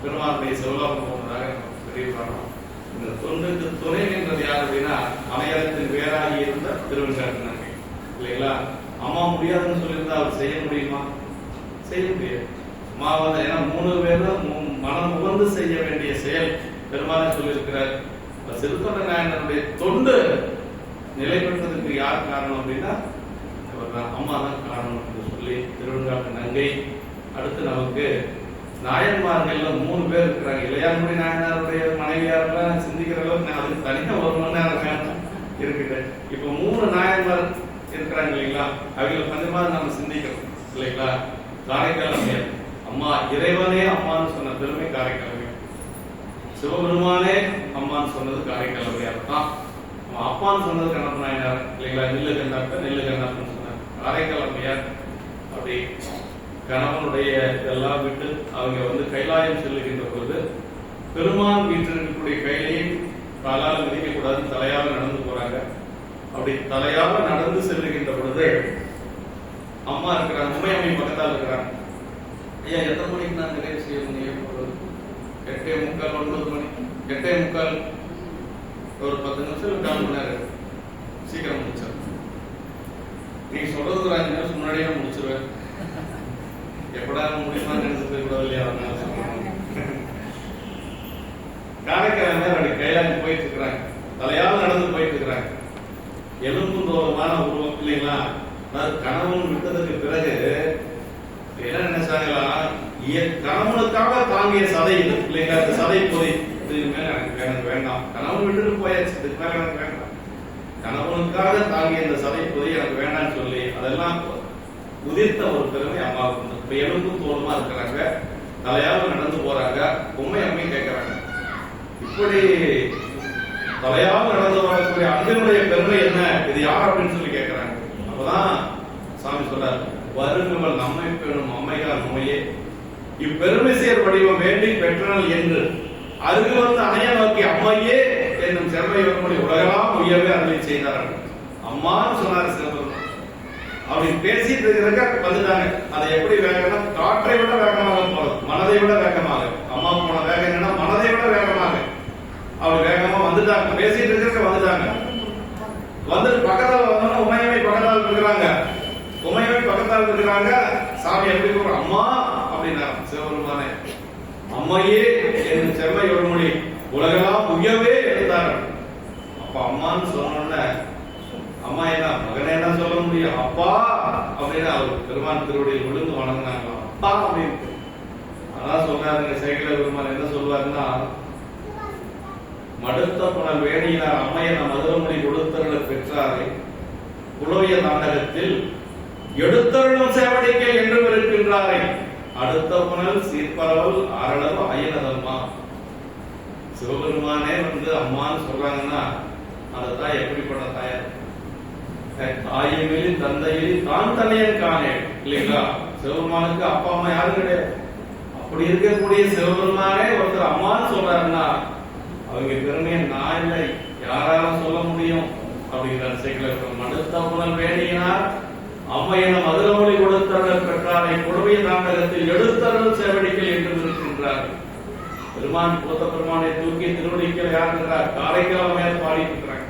B: பெருமானுடைய சிவலோகம் போனதாக பெரிய காரணம். இந்த தொண்டுக்கு துணை நின்றது யார் அப்படின்னா, அமையத்தின் வேறாகி இருந்த திருவெண்காட்டு நங்கை இல்லைங்களா. அம்மா முடியாதுன்னு சொல்லியிருந்தா அவர் செய்ய முடியுமா? செய்ய முடியாது. ஏன்னா 3 பேரும் மனம் உகந்து செய்ய வேண்டிய செயல் பெருமானை சொல்லியிருக்கிறார். சிறுத்தொண்ட நாயனருடைய தொண்டு நிலை பெற்றதுக்கு யார் காரணம் அப்படின்னா அம்மா தான் காரணம் என்று சொல்லி திருவெண்காட்டு நங்கை. அடுத்து நமக்கு நாயன்மார்கள்ல 3 பேர் இருக்கிறாங்க. இளையான்குடி நாயனாருடைய மனைவியாரெல்லாம் சிந்திக்கிற அளவுக்கு அதுக்கு தனியா 1 மணி நேரம் இருக்குது. இப்ப 3 நாயன்மார் இருக்கிறாங்க இல்லைங்களா. அவங்களை கொஞ்சமாவது நம்ம சிந்திக்கிறோம் இல்லைங்களா. காரைக்கால் அம்மையார் அம்மா, இறைவனே அம்மான்னு சொன்ன பெருமை காரைக்கால் அம்மையார். சிவபெருமானே அம்மான்னு சொன்னது காரைக்கால் அம்மையார் தான். அப்பான்னு சொன்னது கண்ணப்ப நாயனார் இல்லைங்களா? நெல்லு கண்ணப்ப நெல்லு கண்ணப்பன்னு சொன்னார். காரைக்கால் அம்மையார் அப்படி கணவனுடைய இதெல்லாம் விட்டு அவங்க கைலாயம் செல்லுகின்ற பொழுது பெருமான் வீட்டில் இருக்கக்கூடிய கையிலையும் காலால் மிதிக்க கூடாது, தலையால் நடந்து போறாங்க. அப்படி தலையால நடந்து செல்லுகின்ற பொழுது அம்மா இருக்கிறாங்க, உமையம்மை பக்கத்தால் இருக்கிறாங்க. ஐயா எத்தனை மணிக்கு நான் நிறைவு செய்யணும்? 8:45 9 மணி. 8:45 ஒரு 10 நிமிஷம் 4 மணி நேரம் சீக்கிரம் முடிச்சிடும். நீங்க சொல்றது ஒரு 5 நிமிஷம் முன்னாடியே முடிச்சிருவேன். எப்படா முடியுமா நினைச்சது கூட இல்லையா? காரைக்கால் அப்படி கைலாயம் போயிட்டு இருக்கிறாங்க, தலையால் நடந்து போயிட்டு இருக்கிறாங்க. எலும்பும் தோலமான உருவம் இல்லைங்களா? கணவன் விட்டதுக்கு பிறகு என்ன நினைச்சாங்களா, கணவனுக்காக தாங்கிய சதை இல்லைங்களா? அந்த சதை பொறி இதுக்கு மேல எனக்கு வேண்டாம், கணவன் விட்டுட்டு போயாச்சு, இதுக்கு மேல எனக்கு வேண்டாம், கணவனுக்காக தாங்கிய இந்த சதை பொறி எனக்கு வேண்டாம்னு சொல்லி அதெல்லாம் உதிர்த்த ஒரு பெருமை அம்மாவுக்கு. இப்ப எலும்பும் தோலுமா இருக்கிறாங்க, தலையால் நடந்து போறாங்க. உண்மை அம்மையும் கேட்கிறாங்க, இப்படி தலையால் நடந்து வரக்கூடிய அன்பினுடைய பெருமை என்ன, இது யார் அப்படின்னு சொல்லி கேட்கிறாங்க. அப்பதான் சாமி சொல்றாரு, வருங்கவள் நம்மை பெறும் அம்மையார் நோயே இப்பெருமை சேர் வடிவம் வேண்டி பெற்றனல் என்று அருகு அணைய நோக்கி அம்மையே என்னும் செம்மை வரும்படி உலகெல்லாம் உயர்வே அருளை செய்தார்கள். அம்மான்னு சொன்னார் சிவபெருமான். அப்படி பேசிட்டு இருக்கிறக்க வந்துட்டாங்க. அதை எப்படி வேகம்னா காற்றை விட வேகமாக போறது, மனதை விட வேகமாக. அம்மா போன வேகம் என்னன்னா மனதை விட வேகமாக. அப்படி வேகமா வந்துட்டாங்க, பேசிட்டு இருக்க வந்துட்டாங்க. வந்துட்டு பக்கத்தால் வந்தோம்னா உமையமை பக்கத்தால் இருக்கிறாங்க. உமையமை பக்கத்தால் இருக்கிறாங்க. சாமி எப்படி கூப்பிடுற, அம்மா அப்படின்னா சிவபெருமானே அம்மையே என் செம்மை ஒருமொழி உலகெல்லாம் உயவே எழுந்தார்கள். அப்ப அம்மான்னு சொன்ன அம்மா என்ன மகனே என்ன சொல்ல முடியும், அப்பா அப்படின்னு அவர் பெருமான் திருவடியில் விழுந்து வணங்கினாங்க. அப்பா அப்படின்னு அதான் சொல்றாருங்க. சேக்கிழ பெருமான் என்ன சொல்வாருன்னா, மடுத்த புனல் வேணியினார் அம்மையன மதுரமொழி கொடுத்தருள பெற்றாரை புலவிய நாடகத்தில் எடுத்தருளும் சேவடிக்கை என்று இருக்கின்றாரை அடுத்த புனல் சீர்பரவல் ஆரளவு அயனதம்மா. சிவபெருமானே அம்மான்னு சொல்றாங்கன்னா அதுதான் எப்படிப்பட்ட தாயார். தாயிலும் தந்தையிலும் தான் தனியன் காணே இல்லைங்களா? சிவபெருமானுக்கு அப்பா அம்மா யாரும் கிடையாது. அப்படி இருக்கக்கூடிய சிவபெருமானே ஒருத்தர் அம்மான்னு சொல்றாருன்னா அவங்க பெருமையை நான் இல்லை, யாராலும் சொல்ல முடியும் அப்படிங்கிறார் சேக்கிழர். மடுத்த புனல் வேணியினார் அம்மையன மதுரமொழி கொடுத்தருள் பெற்றாரை கொடுமைய நாடகத்தில் எடுத்தருள் சேவடிக்கல் என்று இருக்கின்றார். பெருமான் புத்த பெருமானை தூக்கி திருவடிக்கல் யார் இருக்கிறார்? காரைக்கால் அம்மையார் பாடிட்டு இருக்கிறாங்க.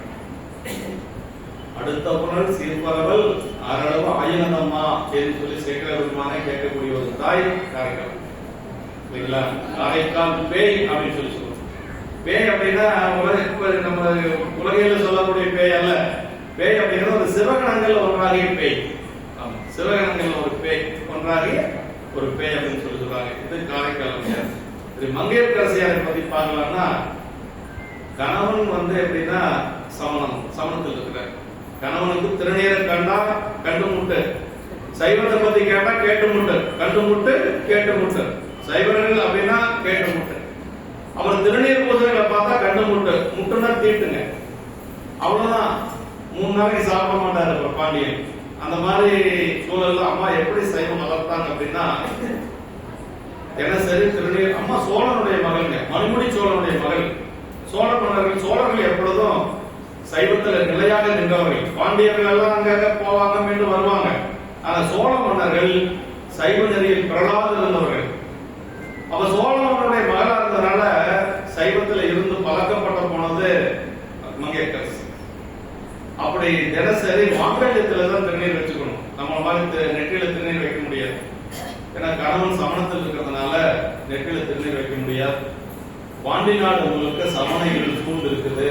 B: அடுத்த புனல் சீர்பரவல் அரளவு ஆயினதம்மா என்று சொல்லி சேக்கிழர் பெருமானை கேட்கக்கூடிய ஒரு தாய் காரைக்கால் இல்லைங்களா? காரைக்கால் பேய் அப்படின்னு சொல்லி சொல்லுவோம். பேய் அப்படின்னா நம்ம உலகையில சொல்லக்கூடிய பேய் அல்ல. பேய் அப்படிங்கிறது ஒரு சிவகணங்கள் ஒன்றாகிய பேய். ஆமா, சிவகணங்கள் ஒரு பேய் ஒன்றாகிய ஒரு பேய் அப்படின்னு சொல்லி சொல்றாங்க. இது காரைக்கால் அம்மையார். இது மங்கையர்க்கரசியாரை பத்தி பார்க்கலாம்னா, கணவன் எப்படின்னா சமணத்தில் இருக்கிறார். கணவனுக்கு திருநீரை கண்டா கண்டு முட்டு, சைவத்தை பத்தி கேட்டா கேட்டு முட்டு, கண்டு முட்டு கேட்டு முட்டு, சைவர்கள் அப்படின்னா கேட்டு முட்டு. அவர் திருநீர் பூசைகளை பார்த்தா கண்டு முட்டு, முட்டுன்னா தீட்டுங்க, அவ்வளவுதான். 3 நாளைக்கு சாப்பிட மாட்டாரு பாண்டியன். அந்த மாதிரி சூழல்ல அம்மா எப்படி சைவம் வளர்த்தாங்க அப்படின்னா, தினசரி திருநீர். அம்மா சோழனுடைய மகள்ங்க, மணிமுடி சோழனுடைய மகள். சோழ மன்னர்கள் சோழர்கள் எப்பொழுதும் சைவத்துல நிலையாக நின்றவர்கள். பாண்டியர்கள் எல்லாம் அங்க போவாங்க மீண்டும் வருவாங்க. ஆனா சோழ மன்னர்கள் சைவ நெறியில் பிரலாது இருந்தவர்கள். அப்ப சோழ மன்னருடைய மகளா இருந்ததுனால சைவத்துல இருந்து பழக்கப்பட்ட போனது மங்கையர்க்கரசி. அப்படி தினசரி மாங்கல்யத்துலதான் திருநீர் வச்சுக்கணும். நம்ம மாதிரி நெற்றியில திருநீர் வைக்க முடியாது. ஏன்னா கணவன் சமணத்தில் இருக்கிறதுனால நெற்றியில திருநீர் வைக்க முடியாது. பாண்டி நாடு முழுக்க சமணர்கள் சூழ்ந்து இருக்குது.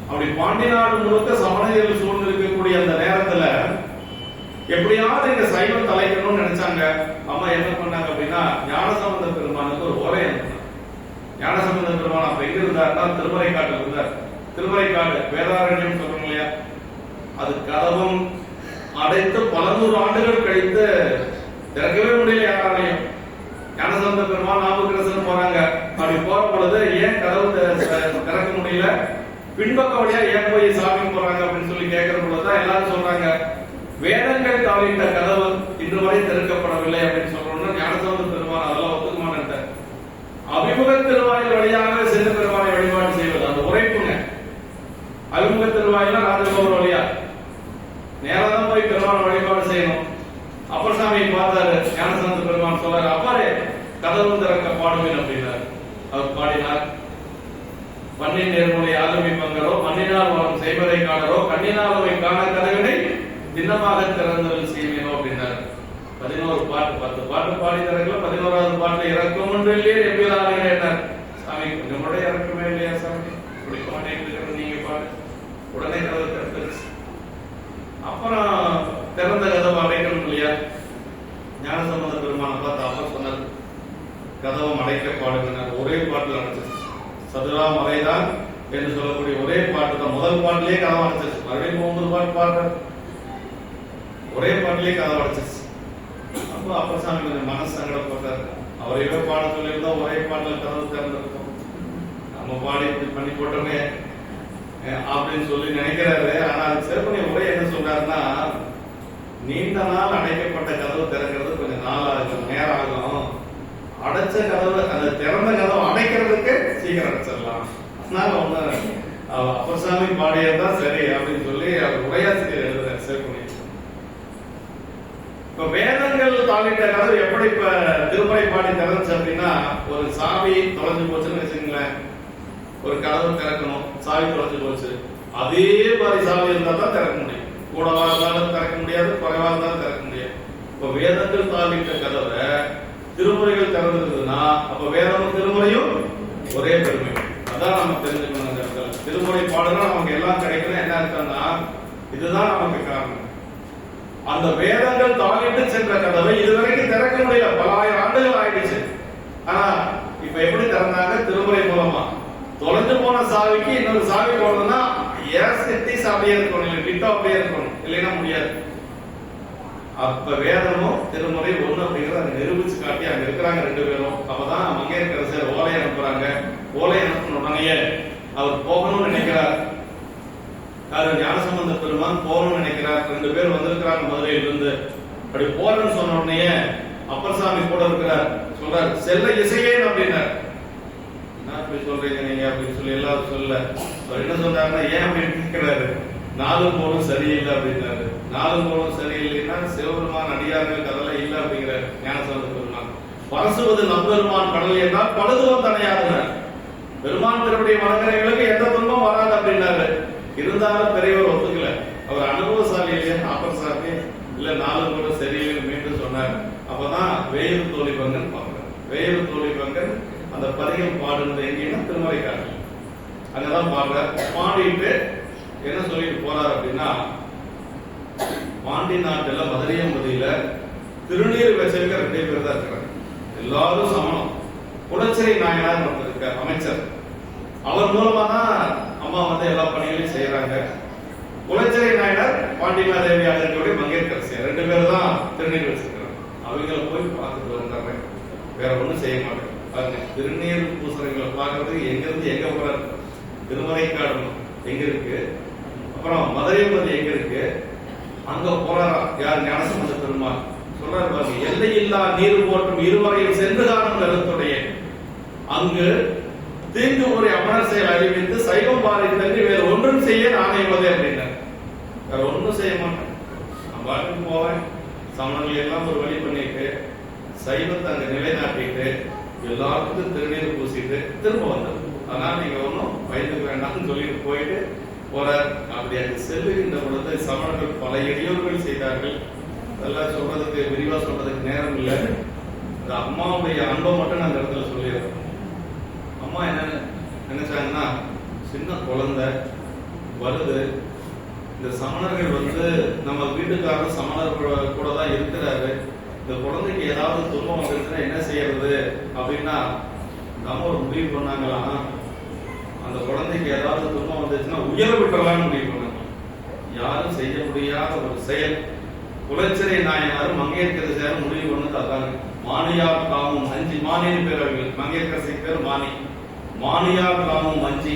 B: அப்படி பாண்டி நாடு முழுக்க சமணர்கள் சூழ்ந்து இருக்கக்கூடிய அந்த நேரத்துல எப்படியாவது இங்க சைவம் தலைக்கணும்னு நினைச்சாங்க. அம்மா என்ன பண்ணாங்க அப்படின்னா, ஞானசம்பந்த பெருமானுக்கு ஒரு ஓலை அனுப்பினாங்க. ஞானசம்பந்த பெருமான் அப்ப எங்க இருந்தாருன்னா திருமறைக்காட்டுல இருந்தார். திருமறைக்காடு வேதாரண்யம் சொல்றோம் இல்லையா, அது கதவும் அடைத்து பல 100 ஆண்டுகள் கழித்து திறக்கவே முடியல யாராலையும். ஞானசம்பந்த பெருமான் நாமக்கரசன் போறாங்க. அப்படி போற பொழுது ஏன் கதவு திறக்க முடியல? பின்பக்க வழியா ஏன் போய் சாமி போறாங்க அப்படின்னு சொல்லி கேட்கிற பொழுதுதான் எல்லாரும் சொல்றாங்க, வேதங்கள் தாளிட்ட கதவு இன்று வரை திறக்கப்படவில்லை அப்படின்னு சொல்றோம்னா ஞானசம்பந்த பெருமான் அதெல்லாம் ஒத்துக்க மாட்டேன். அபிமுக திருவாயில் வழியாக சின்ன பெருமானை வழிபாடு செய்வது அந்த உரைப்புங்க. அபிமுக திருவாயில ராஜகோபுர வழியா நேரம் போய் பெருமானை வழிபாடு செய்யணும். அப்பர் சாமியை பார்த்தாரு ஞானசம்பந்த பெருமான் சொல்றாரு, அப்பாரே கதவு திறக்க பாடுவேன் அப்படின்னாரு. அவர் பாடினார், மண்ணின் நேர்முறை ஆளுமை பங்கரோ மண்ணினால் வரும் செய்வதை காணரோ கண்ணினால் அவை காண கதவினை திண்ணமாக திறந்தவர்கள் செய்வேனோ அப்படின்னாரு. 11 பாட்டு 10 பாட்டு பாடி திறக்கல. 11வது பாட்டுல இறக்கம் ஒன்று இல்லையே எப்படியாருங்க என்ன சாமி கொஞ்சம் கூட இறக்கமே இல்லையா சாமி இப்படி பாட்டு நீங்க பாடு. உடனே கதவு திறந்துருச்சு. அப்புறம் திறந்த கதவை அடைக்கணும் இல்லையா? ஞானசம்பந்த பெருமானை பார்த்து அப்ப சொன்னார், கதவும் அடைக்க பாடுகிறார். ஒரே பாட்டுல அடைச்சிருச்சு. சதுரா மலைதான் என்று சொல்லக்கூடிய ஒரே பாட்டு தான். முதல் பாட்டிலேயே கதவை அடைச்சிருச்சு. மறுபடியும் 9 பாட்டு பாடுற ஒரே பாட்டிலேயே கதவை அடைச்சிருச்சு. அப்போ அப்பசாமி கொஞ்சம் மனசு சங்கடப்பட்டார். அவரையே பாட சொல்லியிருந்தா ஒரே பாட்டுல கதவு திறந்திருக்கும், நம்ம பாடி இப்படி பண்ணி போட்டோமே அப்படின்னு சொல்லி நினைக்கிறாரு. ஆனா சிறப்புடைய உரை என்ன சொல்றாருன்னா, நீண்ட நாள் அடைக்கப்பட்ட கதவு திறக்கிறது கொஞ்சம் நாள் ஆகும், நேரம் ஆகும். அடைச்ச கதவு அந்த திறந்த கதவு அடைக்கிறதுக்கு சீக்கிரம் அடைச்சிடலாம். அதனால ஒண்ணு அப்பசாமி பாடியதுதான் சரி அப்படின்னு சொல்லி அவர் உரையாசிரியர் எழுதுறாரு சிறப்புடைய. இப்ப வேதங்கள் தாளிட்ட கதவு எப்படி இப்ப திருமுறை பாடி திறந்துச்சு அப்படின்னா, ஒரு சாவி தொலைஞ்சு போச்சுன்னு வச்சுங்களேன், ஒரு கதவு திறக்கணும், சாவி தொலைஞ்சு போச்சு, அதே மாதிரி சாவி இருந்தா தான் திறக்க முடியும். கூடவா இருந்தாலும் திறக்க முடியாது, குறைவா இருந்தாலும் திறக்க முடியாது. இப்ப வேதங்கள் தாளிட்ட கதவை திருமுறைகள் திறந்துருக்குதுன்னா அப்ப வேதமும் திருமுறையும் ஒரே பெருமை. அதான் நம்ம தெரிஞ்சுக்கணும். அந்த இடத்துல திருமுறை பாடுனா நமக்கு எல்லாம் கிடைக்கணும். என்ன இருக்குன்னா இதுதான் நமக்கு காரணம். அந்த வேதங்கள் தாளிட்டு சென்ற கதவை இதுவரைக்கும் திறக்க முடியல, பல ஆயிரம் ஆண்டுகள் ஆயிடுச்சு. ஆனா இப்ப எப்படி திறந்தாங்க? திருமுறை மூலமா. தொலைஞ்சு போன சாவிக்கு இன்னொரு சாவி போடணும்னா அப்படியே இருக்கணும், இல்லை கிட்ட அப்படியே இருக்கணும், இல்லைன்னா முடியாது. அப்ப வேதமும் திருமுறை ஒண்ணு அப்படிங்கறத அங்க நிரூபிச்சு காட்டி அங்க இருக்கிறாங்க 2 பேரும். அப்பதான் மங்கையர்க்கரசர் ஓலை அனுப்புறாங்க. ஓலை அனுப்பின உடனே அவர் போகணும்னு நினைக்கிறார். ஞானசம்பந்த பெருமான் போகணும்னு நினைக்கிறார். 2 பேர் வந்திருக்கிறாங்க மதுரையில இருந்து. அப்படி போறேன்னு சொன்ன உடனே அப்பர் சாமி கூட இருக்கிறார். சொல்றார், செல்ல இசையேன் அப்படின்னார். என்ன அப்படி சொல்றீங்க நீங்க அப்படின்னு சொல்லி எல்லாரும் சொல்ல. அவர் என்ன சொல்றாருன்னா, ஏன் அப்படின்னு கேட்கிறாரு. 4 கோளும் சரியில்லை அப்படின்னாரு. 4 கோளும் சரியில்லைன்னா சிவபெருமான் அடியார்கள் அதெல்லாம் இல்லை அப்படிங்கிறார் ஞானசம்பந்த பெருமான். பரசுவது நம்பெருமான் கடல் என்றால் பழுதுவம் தனையாதுனார். பெருமான் திருப்படி வணங்குறவங்களுக்கு எந்த துன்பம் வராது அப்படின்னாரு. இருந்தாலும் பெரியவர் ஒத்துக்கல. அவர் அனுபவசாலி இல்லையா அப்பர் சாமி, இல்ல 4 கோளும் சரியில்லைன்னு மீண்டும் சொன்னார். அப்பதான் வேயூர் தோழி பங்கன் பாக்குறாரு. வேயூர் தோழி பங்கன் அந்த பதிகம் பாடுனது எங்கன்னா திருமறைக்காரர் அங்கதான் பாடுறார். பாடிட்டு என்ன சொல்லிட்டு போறாரு அப்படின்னா, பாண்டி நாட்டுல மதுரையம்பதியில திருநீர் வச்சிருக்க 2 பேர் தான் இருக்கிறாங்க. எல்லாரும் சமணம். குடச்சிறை நாயனார் இருக்கார் அமைச்சர். அவர் மூலமா தான் அம்மா எல்லா பணிகளையும் செய்யறாங்க. குலச்சிறை நாயனார் பாண்டிமாதேவியாக இருக்கக்கூடிய மங்கையர்க்கரசியார் 2 பேர் தான் திருநீர் வச்சிருக்கிறாங்க. அவங்கள போய் பார்த்துட்டு வந்தாங்க. வேற ஒண்ணும் செய்ய மாட்டாங்க. பாருங்க, திருநீர் பூசறைகளை பார்க்கறதுக்கு எங்க இருந்து எங்க போறாரு? திருமறைக்காடு எங்க இருக்கு, அப்புறம் மதுரையம்பதி எங்க இருக்கு, அங்க போறாரா யார்? ஞானசம்பந்த பெருமாள் சொல்றாரு பாருங்க, எல்லையில்லா நீர் போற்றும் இருவரையில் சென்று காணும் கருத்துடைய அங்கு தீங்கு முறை அமரர் செயல் அறிவித்து சைவம் பாறை தண்ணி வேறு ஒன்றும் செய்ய நாணயவதே அப்படின்னார். வேற ஒன்றும் செய்ய மாட்டேன், நான் பாட்டுக்கு போவேன், சமணங்களை எல்லாம் ஒரு வழி பண்ணிட்டு சைவத்தை அங்க நிலைநாட்டிட்டு எல்லாருக்கும் திருநீர் பூசிட்டு திரும்ப வந்தது. அதனால நீங்க ஒன்றும் பயந்துக்க வேண்டாம்னு சொல்லிட்டு போயிட்டு போறார். அப்படி அங்கு செல்லுகின்ற பொழுது சமணர்கள் பல இடையூறுகள் செய்தார்கள். அதெல்லாம் சொல்றதுக்கு விரிவா சொல்றதுக்கு நேரம் இல்லை. அந்த அம்மாவுடைய அன்பை மட்டும் நான் அந்த இடத்துல சொல்லிடுறேன். அம்மா என்ன நினைச்சாங்கன்னா, சின்ன குழந்தை வருது, இந்த சமணர்கள் நம்ம வீட்டுக்காரர் சமணர் கூட தான் இருக்கிறாரு, இந்த குழந்தைக்கு ஏதாவது துன்பம் வந்துருச்சுன்னா என்ன செய்யறது அப்படின்னா நம்ம ஒரு முடிவு பண்ணாங்களாம். அந்த குழந்தைக்கு ஏதாவது துன்பம் வந்துச்சுன்னா உயர விட்டுறலாம்னு முடிவு பண்ணாங்க. யாரும் செய்ய முடியாத ஒரு செயல். குலச்சிறை நாயனாரும் மங்கையர்க்கரசியாரும் முடிவு பண்ணது அதாங்க. மானியார் காமும் அஞ்சி, மானியின் பேர் அவர்கள், மங்கையர்க்கரசி பேர் மானி. மானியார் காமும் அஞ்சி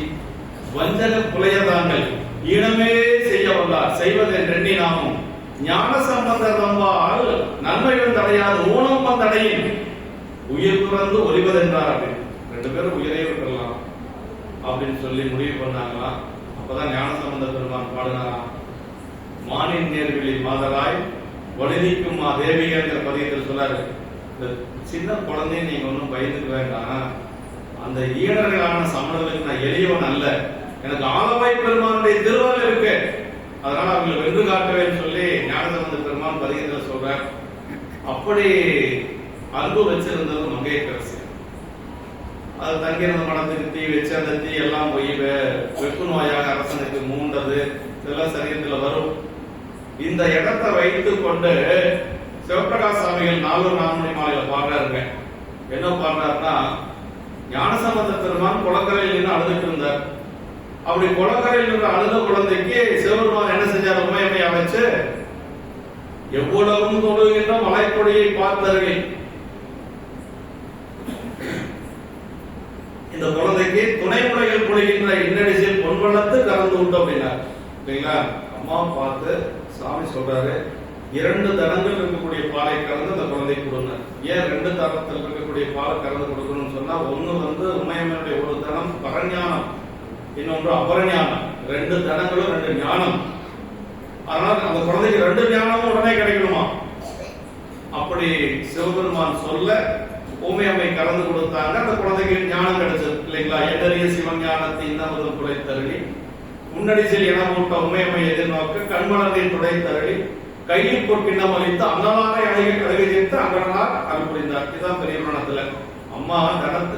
B: வஞ்சக புலையதாங்கள் ஈனமே செய்ய வல்லார் செய்வது என்றெண்ணி நாமும் ஞான சம்பந்தர் தம்பால் நன்மை வந்தடையாது ஊனம் வந்தடையின் உயிர் துறந்து ஒளிவதென்றார். அப்படின்னு 2 பேரும் உயிரை விட்டுறலாம் அப்படின்னு சொல்லி முடிவு பண்ணாங்களாம். அப்பதான் ஞான சம்பந்த பெருமான் பாடினாராம், மானின் நேர்விழி மாதராய் ஒளிதிக்கும் மா தேவிகங்கிற பதியத்தில் சொல்லாரு, இந்த சின்ன குழந்தைய நீங்க ஒன்றும் பயந்துக்க வேண்டாம், அந்த ஈழர்களான சமணர்களுக்கு நான் எளியவன் அல்ல, எனக்கு ஆலவாய் பெருமானுடைய திருவருள் இருக்கு, அதனால அவங்களை வென்று காட்டுவேன்னு சொல்லி ஞானசம்பந்த பெருமான் பதிகத்தில் சொல்றார். அப்படி அன்பு வச்சிருந்தது மங்கையரசி. அது தங்கியிருந்த மனத்துக்கு தீ வச்சு அந்த தீ எல்லாம் போய் வெப்பு நோயாக அரசனுக்கு மூண்டது, இதெல்லாம் சரீரத்தில் வரும். இந்த இடத்தை வைத்துக் கொண்டு சிவபிரகாச சாமிகள் 4 நான்மணி மாலையில பாடுறாருங்க. என்ன பாடுறாருன்னா, ஞானசம்பந்த பெருமான் குளக்கரையில் நின்று அழுதுட்டு இருந்தார். அப்படி குளக்கரையில் நின்று அழுத குழந்தைக்கு சிவபெருமான் என்ன செஞ்சார், உமையமையை அமைச்சு எவ்வளவும் தொழுகின்ற மலைக்கொடியை பார்த்தர்கள், இந்த குழந்தைக்கு துணைமுறைகள் பொழிகின்ற இன்னடிசில் பொன்வளத்து கலந்து உண்டு அப்படின்னார். சரிங்களா? அம்மா பார்த்து சாமி சொல்றாரு, 2 தடங்கள் இருக்கக்கூடிய பாலை கலந்து அந்த குழந்தை கொடுங்க. ஏன் 2 தடத்தில் இருக்கக்கூடிய பாலை கலந்து கொடுக்கணும்னு சொன்னா, ஒண்ணு உமையம்மனுடைய ஒரு தடம் பரஞானம், இன்னொன்று அபரஞானம். 2 தடங்களும் 2 ஞானம். அதனால அந்த குழந்தைக்கு 2 ஞானமும் உடனே கிடைக்கணுமா. அப்படி சிவபெருமான் சொல்ல உமையம்மை கலந்து கொடுத்தாங்க. அந்த குழந்தைக்கு ஞானம் கிடைச்சது இல்லைங்களா? எதறிய சிவஞானத்தை இன்னமுதல் துடை தருளி முன்னடி செல் என மூட்ட உமையம்மை எதிர்நோக்க கண்மலத்தை துடை தருளி கையில் பொற்கிண்ணம் அளித்து அன்னவாரை அழகை கழுவி தீர்த்து அங்கனார் அருள் புரிந்தார். இதுதான் பெரிய புராணத்துல அம்மா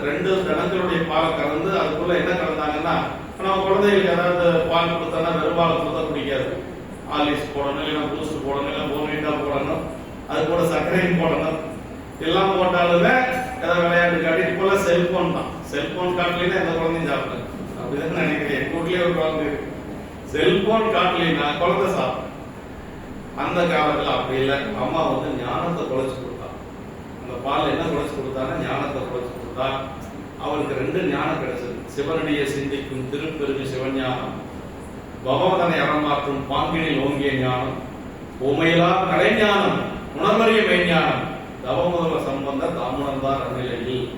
B: 2 தனங்களுடைய பாலை கலந்து அதுக்குள்ள என்ன கலந்தாங்கன்னா, நம்ம குழந்தைகளுக்கு ஏதாவது பால் கொடுத்தோம்னா வெறும் பால் கொடுத்தா பிடிக்காது. ஆலிஸ் போடணும், இல்லைன்னா பூஸ்ட் போடணும், இல்லை போன்வீட்டா போடணும், அது கூட சர்க்கரையும் போடணும். எல்லாம் போட்டாலுமே ஏதாவது விளையாட்டு காட்டி இப்போல செல்போன் தான். செல்போன் காட்டலின்னா எந்த குழந்தையும் சாப்பிட்டேன் அப்படிதான் நினைக்கிறேன். கூட்டிலே ஒரு குழந்தை இருக்கு, செல்போன் காட்டலின்னா குழந்தை சாப்பிடும். அந்த காலத்துல அப்படி இல்லை. அம்மா ஞானத்தை குறைச்சு கொடுத்தா. அந்த பால் என்ன குறைச்சு கொடுத்தாங்க, ஞானத்தை குறைச்சு கொடுத்தா. அவருக்கு 2 ஞானம் கிடைச்சது. சிவனடியை சிந்திக்கும் திருப்பெருகு சிவஞானம், பகவதனை அறமாற்றும் பாங்கினில் ஓங்கிய ஞானம், உமையிலா கலைஞானம், உணர்வறிய மெய்ஞானம், தவமுதல சம்பந்த தாமுணர்ந்தார் அந்நிலையில்.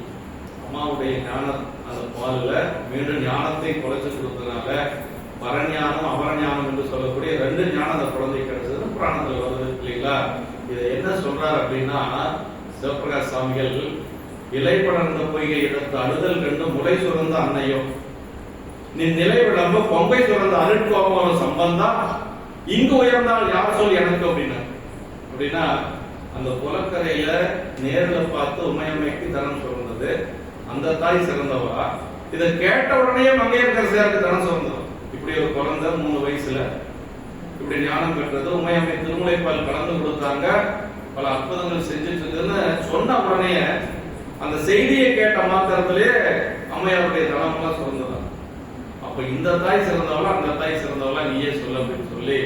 B: அம்மாவுடைய ஞானம் அந்த பாலில் மீண்டும் ஞானத்தை குறைச்சு கொடுத்ததுனால பரஞானம் அபரஞானம் என்று சொல்லக்கூடிய 2 ஞானம் அந்த குழந்தை கிடைச்சது புராணத்தில் வருது இல்லைங்களா? இதை என்ன சொல்றாரு அப்படின்னா, சிவபிரகாச சாமிகள் இலைப்படர்ந்த பொய்கை எடுத்து அழுதல் கண்டு முளை சுரந்த அன்னையோ நீ நிலை விளம்ப பொங்கை சுரந்த அருட்கோபம் சம்பந்தா இங்கு உயர்ந்தால் யார் சொல் எனக்கு அப்படின்னா அந்த குளக்கரையில நேரில் பார்த்து உமையம்மைக்கு தனம் சுரந்தது அந்த தாய் சிறந்தவரா? இதை கேட்ட உடனே மங்கையரசியாருக்கு தனம் சுரந்தது. இப்படி ஒரு குழந்தை 3 வயசுல இப்படி ஞானம் பெற்றது. உமையம்மை திருமுலைப்பால் கலந்து கொடுத்தாங்க, பல அற்புதங்கள் செஞ்சுட்டு இருக்குன்னு சொன்ன உடனே அந்த செய்தியை கேட்ட மாத்திரத்திலே அம்மையாருடைய தனமெல்லாம் சுரந்ததா. அப்ப இந்த தாய் சிறந்தவளா அந்த தாய் சிறந்தவளா நீயே சொல்ல அப்படின்னு சொல்லி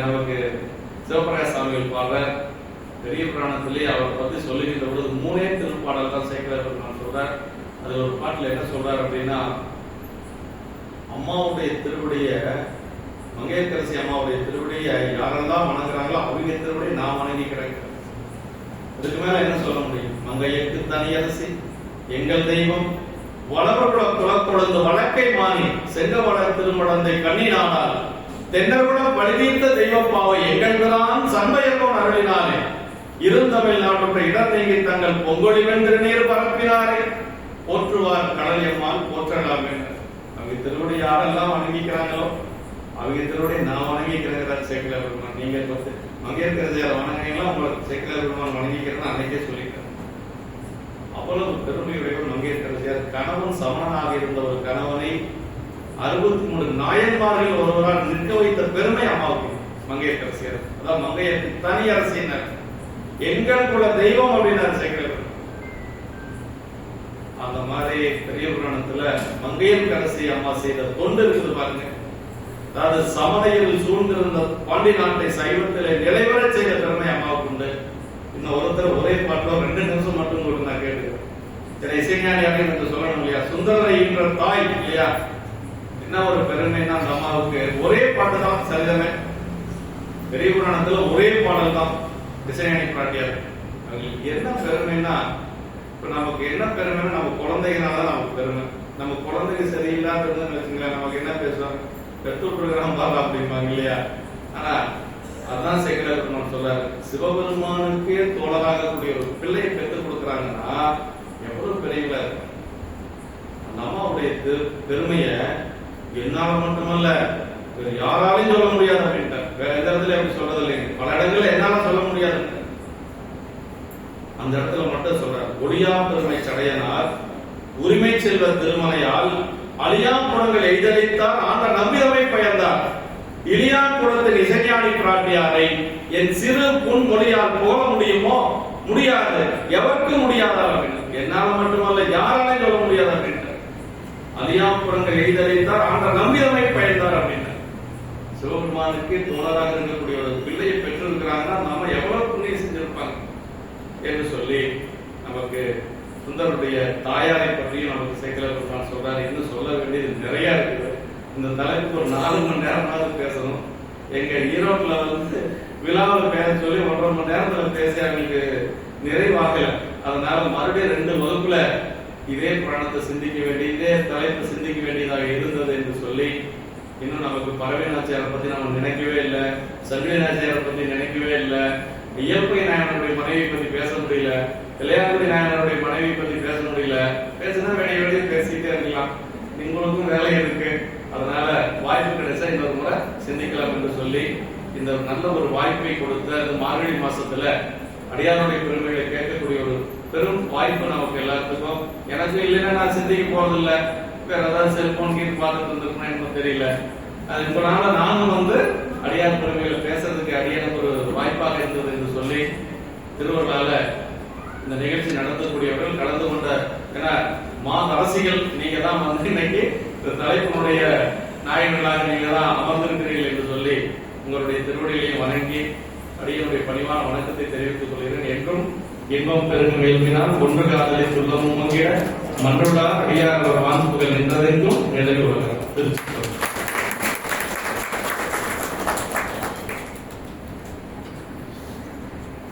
B: நமக்கு சிவபிரகாச சாமிகள் பாடுற பெரிய புராணத்திலே அவரை பத்தி சொல்லுகின்ற பொழுது 3 திருப்பாடல் தான் சேர்க்கிறார் நான் சொல்றேன். அது ஒரு பாட்டுல என்ன சொல்றாரு அப்படின்னா, அம்மாவுடைய திருவடிய மங்கையரசி அம்மாவுடைய திருவடிய யாரெல்லாம் வணங்குறாங்களோ அவங்க திருவடியை நான் வணங்கி கிடக்கிறேன். இதுக்கு மேல என்ன சொல்ல முடியும்? மங்கையருக்கு தனியரசி எங்கள் தெய்வம் வளவர்குல குலக்கொழுந்து வழக்கை மாறி செங்க வளர் திருமடந்தை கண்ணினானால் தென்னகுலம் பழிதீர்த்த தெய்வப்பாவை எங்கள் பிரான் சண்பையர்கோன் அருளினாரே இருந்தமிழ் நாட்டுற்ற இடர் நீங்கி தங்கள் பொங்கொழி வெந்திருநீர் பரப்பினாரே போற்றுவார் கடலியம்மாள் போற்றலாம் என்று. அவங்க திருவடி யாரெல்லாம் வணங்கிக்கிறாங்களோ அவங்க திருவடி நான் வணங்கிக்கிறேன். சேக்கல பெருமான் நீங்க மங்கையரசியார் வணங்குறீங்களா, உங்களுக்கு சேக்கல பெருமான் வணங்கிக்கிறேன்னு அன்னைக்கே சொல்லிக்கிறேன். அவ்வளவு பெருமையுடையவர் மங்கையரசியார். கணவன் சமணனாக இருந்த ஒரு கணவனை 63 நாயன்மார்கள் ஒருவரால் நிற்க வைத்த பெருமை அம்மாவுக்கு மங்கையரசியார். அதான் மங்கையருக்கு தனி அரசினர், எங்கள் குல தெய்வம் அப்படின்னாரு சேக்கல. அந்த மாதிரி பெரிய புராணத்துல மங்கையரசி அம்மா செய்த தொண்டு இருக்குது பாருங்க. அதாவது சமதையில் சூழ்ந்திருந்த பாண்டி நாட்டை சைவத்திலே நிலைவர செய்த பெருமை அம்மாவுக்கு உண்டு. இன்னும் ஒருத்தர் ஒரே பாட்டில் 2 நிமிஷம் மட்டும் கூட நான் கேட்டுக்கிறேன். இசைஞானி அப்படின்னு சொல்லணும் இல்லையா? சுந்தரரை என்ற தாய் இல்லையா? என்ன ஒரு பெருமைன்னா அந்த அம்மாவுக்கு ஒரே பாட்டு தான் சரிதமே, பெரிய புராணத்துல ஒரே பாடல் தான் திசையாணி பிராட்டியார். அவங்களுக்கு என்ன பெருமைன்னா, இப்ப நமக்கு என்ன பெருமைன்னா நம்ம குழந்தைகளால நமக்கு பெருமை. நம்ம குழந்தைங்க சரியில்லாததுன்னு வச்சுங்களேன், நமக்கு என்ன பேசுவாங்க, பெற்று விட்டுருக்கிறான் பாருங்க அப்படிம்பாங்க இல்லையா. ஆனா அதான் சேக்கரர் சொல்றாரு, சிவபெருமானுக்கே தோழராகக்கூடிய ஒரு பிள்ளையை பெற்றுக் கொடுக்குறாங்கன்னா எவ்வளவு பெரியவங்களா இருக்கு. அந்த அம்மாவுடைய பெருமைய என்னால மட்டுமல்ல வேற யாராலையும் சொல்ல முடியாது அப்படின்ட்டு. வேற எந்த இடத்துல எப்படி சொல்றது இல்லைங்க, பல இடங்கள்ல என்னால சொல்ல முடியாது, அந்த இடத்துல மட்டும் சொல்றாரு. ஒளியா பெருமை சடையனார் உரிமை செல்வ திருமலையால் அழியா குணங்கள் எய்தளித்தார் ஆண்ட நம்பியமை பயந்தார் இலியா குலத்தின் இசைஞானி பிராட்டியாரை என் சிறு பொன் மொழியால் போல முடியுமோ முடியாது, எவருக்கு முடியாதா அப்படின்னு. என்னால மட்டுமல்ல யாராலையும் சொல்ல முடியாது அப்படின்னு. அலியாபுரங்கள் எய்தளித்தார் ஆண்ட நம்பியமை பயந்தார் அப்படின்னு. சிவபெருமானுக்கு தோழராக இருக்கக்கூடிய ஒரு பிள்ளையை பெற்றிருக்கிறாங்கன்னா நம்ம எவ்வளவு புண்ணியம் செஞ்சிருப்பாங்க என்று சொல்லி நமக்கு சுந்தருடைய தாயாரை பற்றியும் நமக்கு சேக்கரர் சொல்றாரு. இன்னும் சொல்ல வேண்டியது நிறைய இருக்குது. இந்த தலைப்புக்கு ஒரு 4 மணி நேரமாவது பேசணும். எங்க ஈரோட்ல விழாவில் பேச சொல்லி 1.5 மணி நேரத்துல பேசி அவங்களுக்கு நிறைவாகல. அதனால மறுபடியும் 2 வகுப்புல இதே புராணத்தை சிந்திக்க வேண்டிய, இதே தலைப்பு சிந்திக்க வேண்டியதாக இருந்தது என்று சொல்லி, இன்னும் நமக்கு பறவை நாச்சியாரை பத்தி நம்ம நினைக்கவே இல்லை, சங்கரி நாச்சியாரை பத்தி நினைக்கவே இல்லை, இயல்பை நாயனருடைய மனைவி பத்தி பேச முடியல, இளையாங்குடி நாயனருடைய மனைவி பத்தி பேச முடியல. பேசுனா வேண்டிய பேசிட்டே இருக்கலாம், உங்களுக்கும் வேலை இருக்கு. அதனால வாய்ப்பு கிடைச்சா இன்னொரு முறை சிந்திக்கலாம் என்று சொல்லி இந்த நல்ல ஒரு வாய்ப்பை கொடுத்த மார்கழி மாசத்துல அடியாருடைய பெருமைகளை கேட்கக்கூடிய ஒரு பெரும் வாய்ப்பு நமக்கு எல்லாத்துக்கும். எனக்கு இல்லைன்னா நான் சிந்திக்க போறதில்லை, வேற ஏதாவது செல்போன் கீழ் பார்த்துட்டு இருந்திருக்கணும் எனக்கு தெரியல. அது இப்ப நானும் அடியார் பெருமைகளை பேசுறதுக்கு அடியாருக்கு ஒரு வாய்ப்பாக இருந்தது என்று சொல்லி திருவள்ளால இந்த நிகழ்ச்சி நடத்தக்கூடியவர்கள் கலந்து கொண்ட, ஏன்னா அரசியல் நீங்க தான் இன்னைக்கு இந்த தலைப்பினுடைய நாயகர்களாக நீங்க தான் அமர்ந்திருக்கிறீர்கள் என்று சொல்லி உங்களுடைய திருவடிகளையும் வணங்கி அடியனுடைய பணிவான வணக்கத்தை தெரிவித்துக் கொள்கிறேன். என்றும் இன்பம் பெருகும் எழுப்பினால் ஒன்று காதலை சொல்லவும் மன்றுள்ளார் அடியார் வாழ்த்துக்கள் நின்றதென்றும் நினைவு வருகிறார்.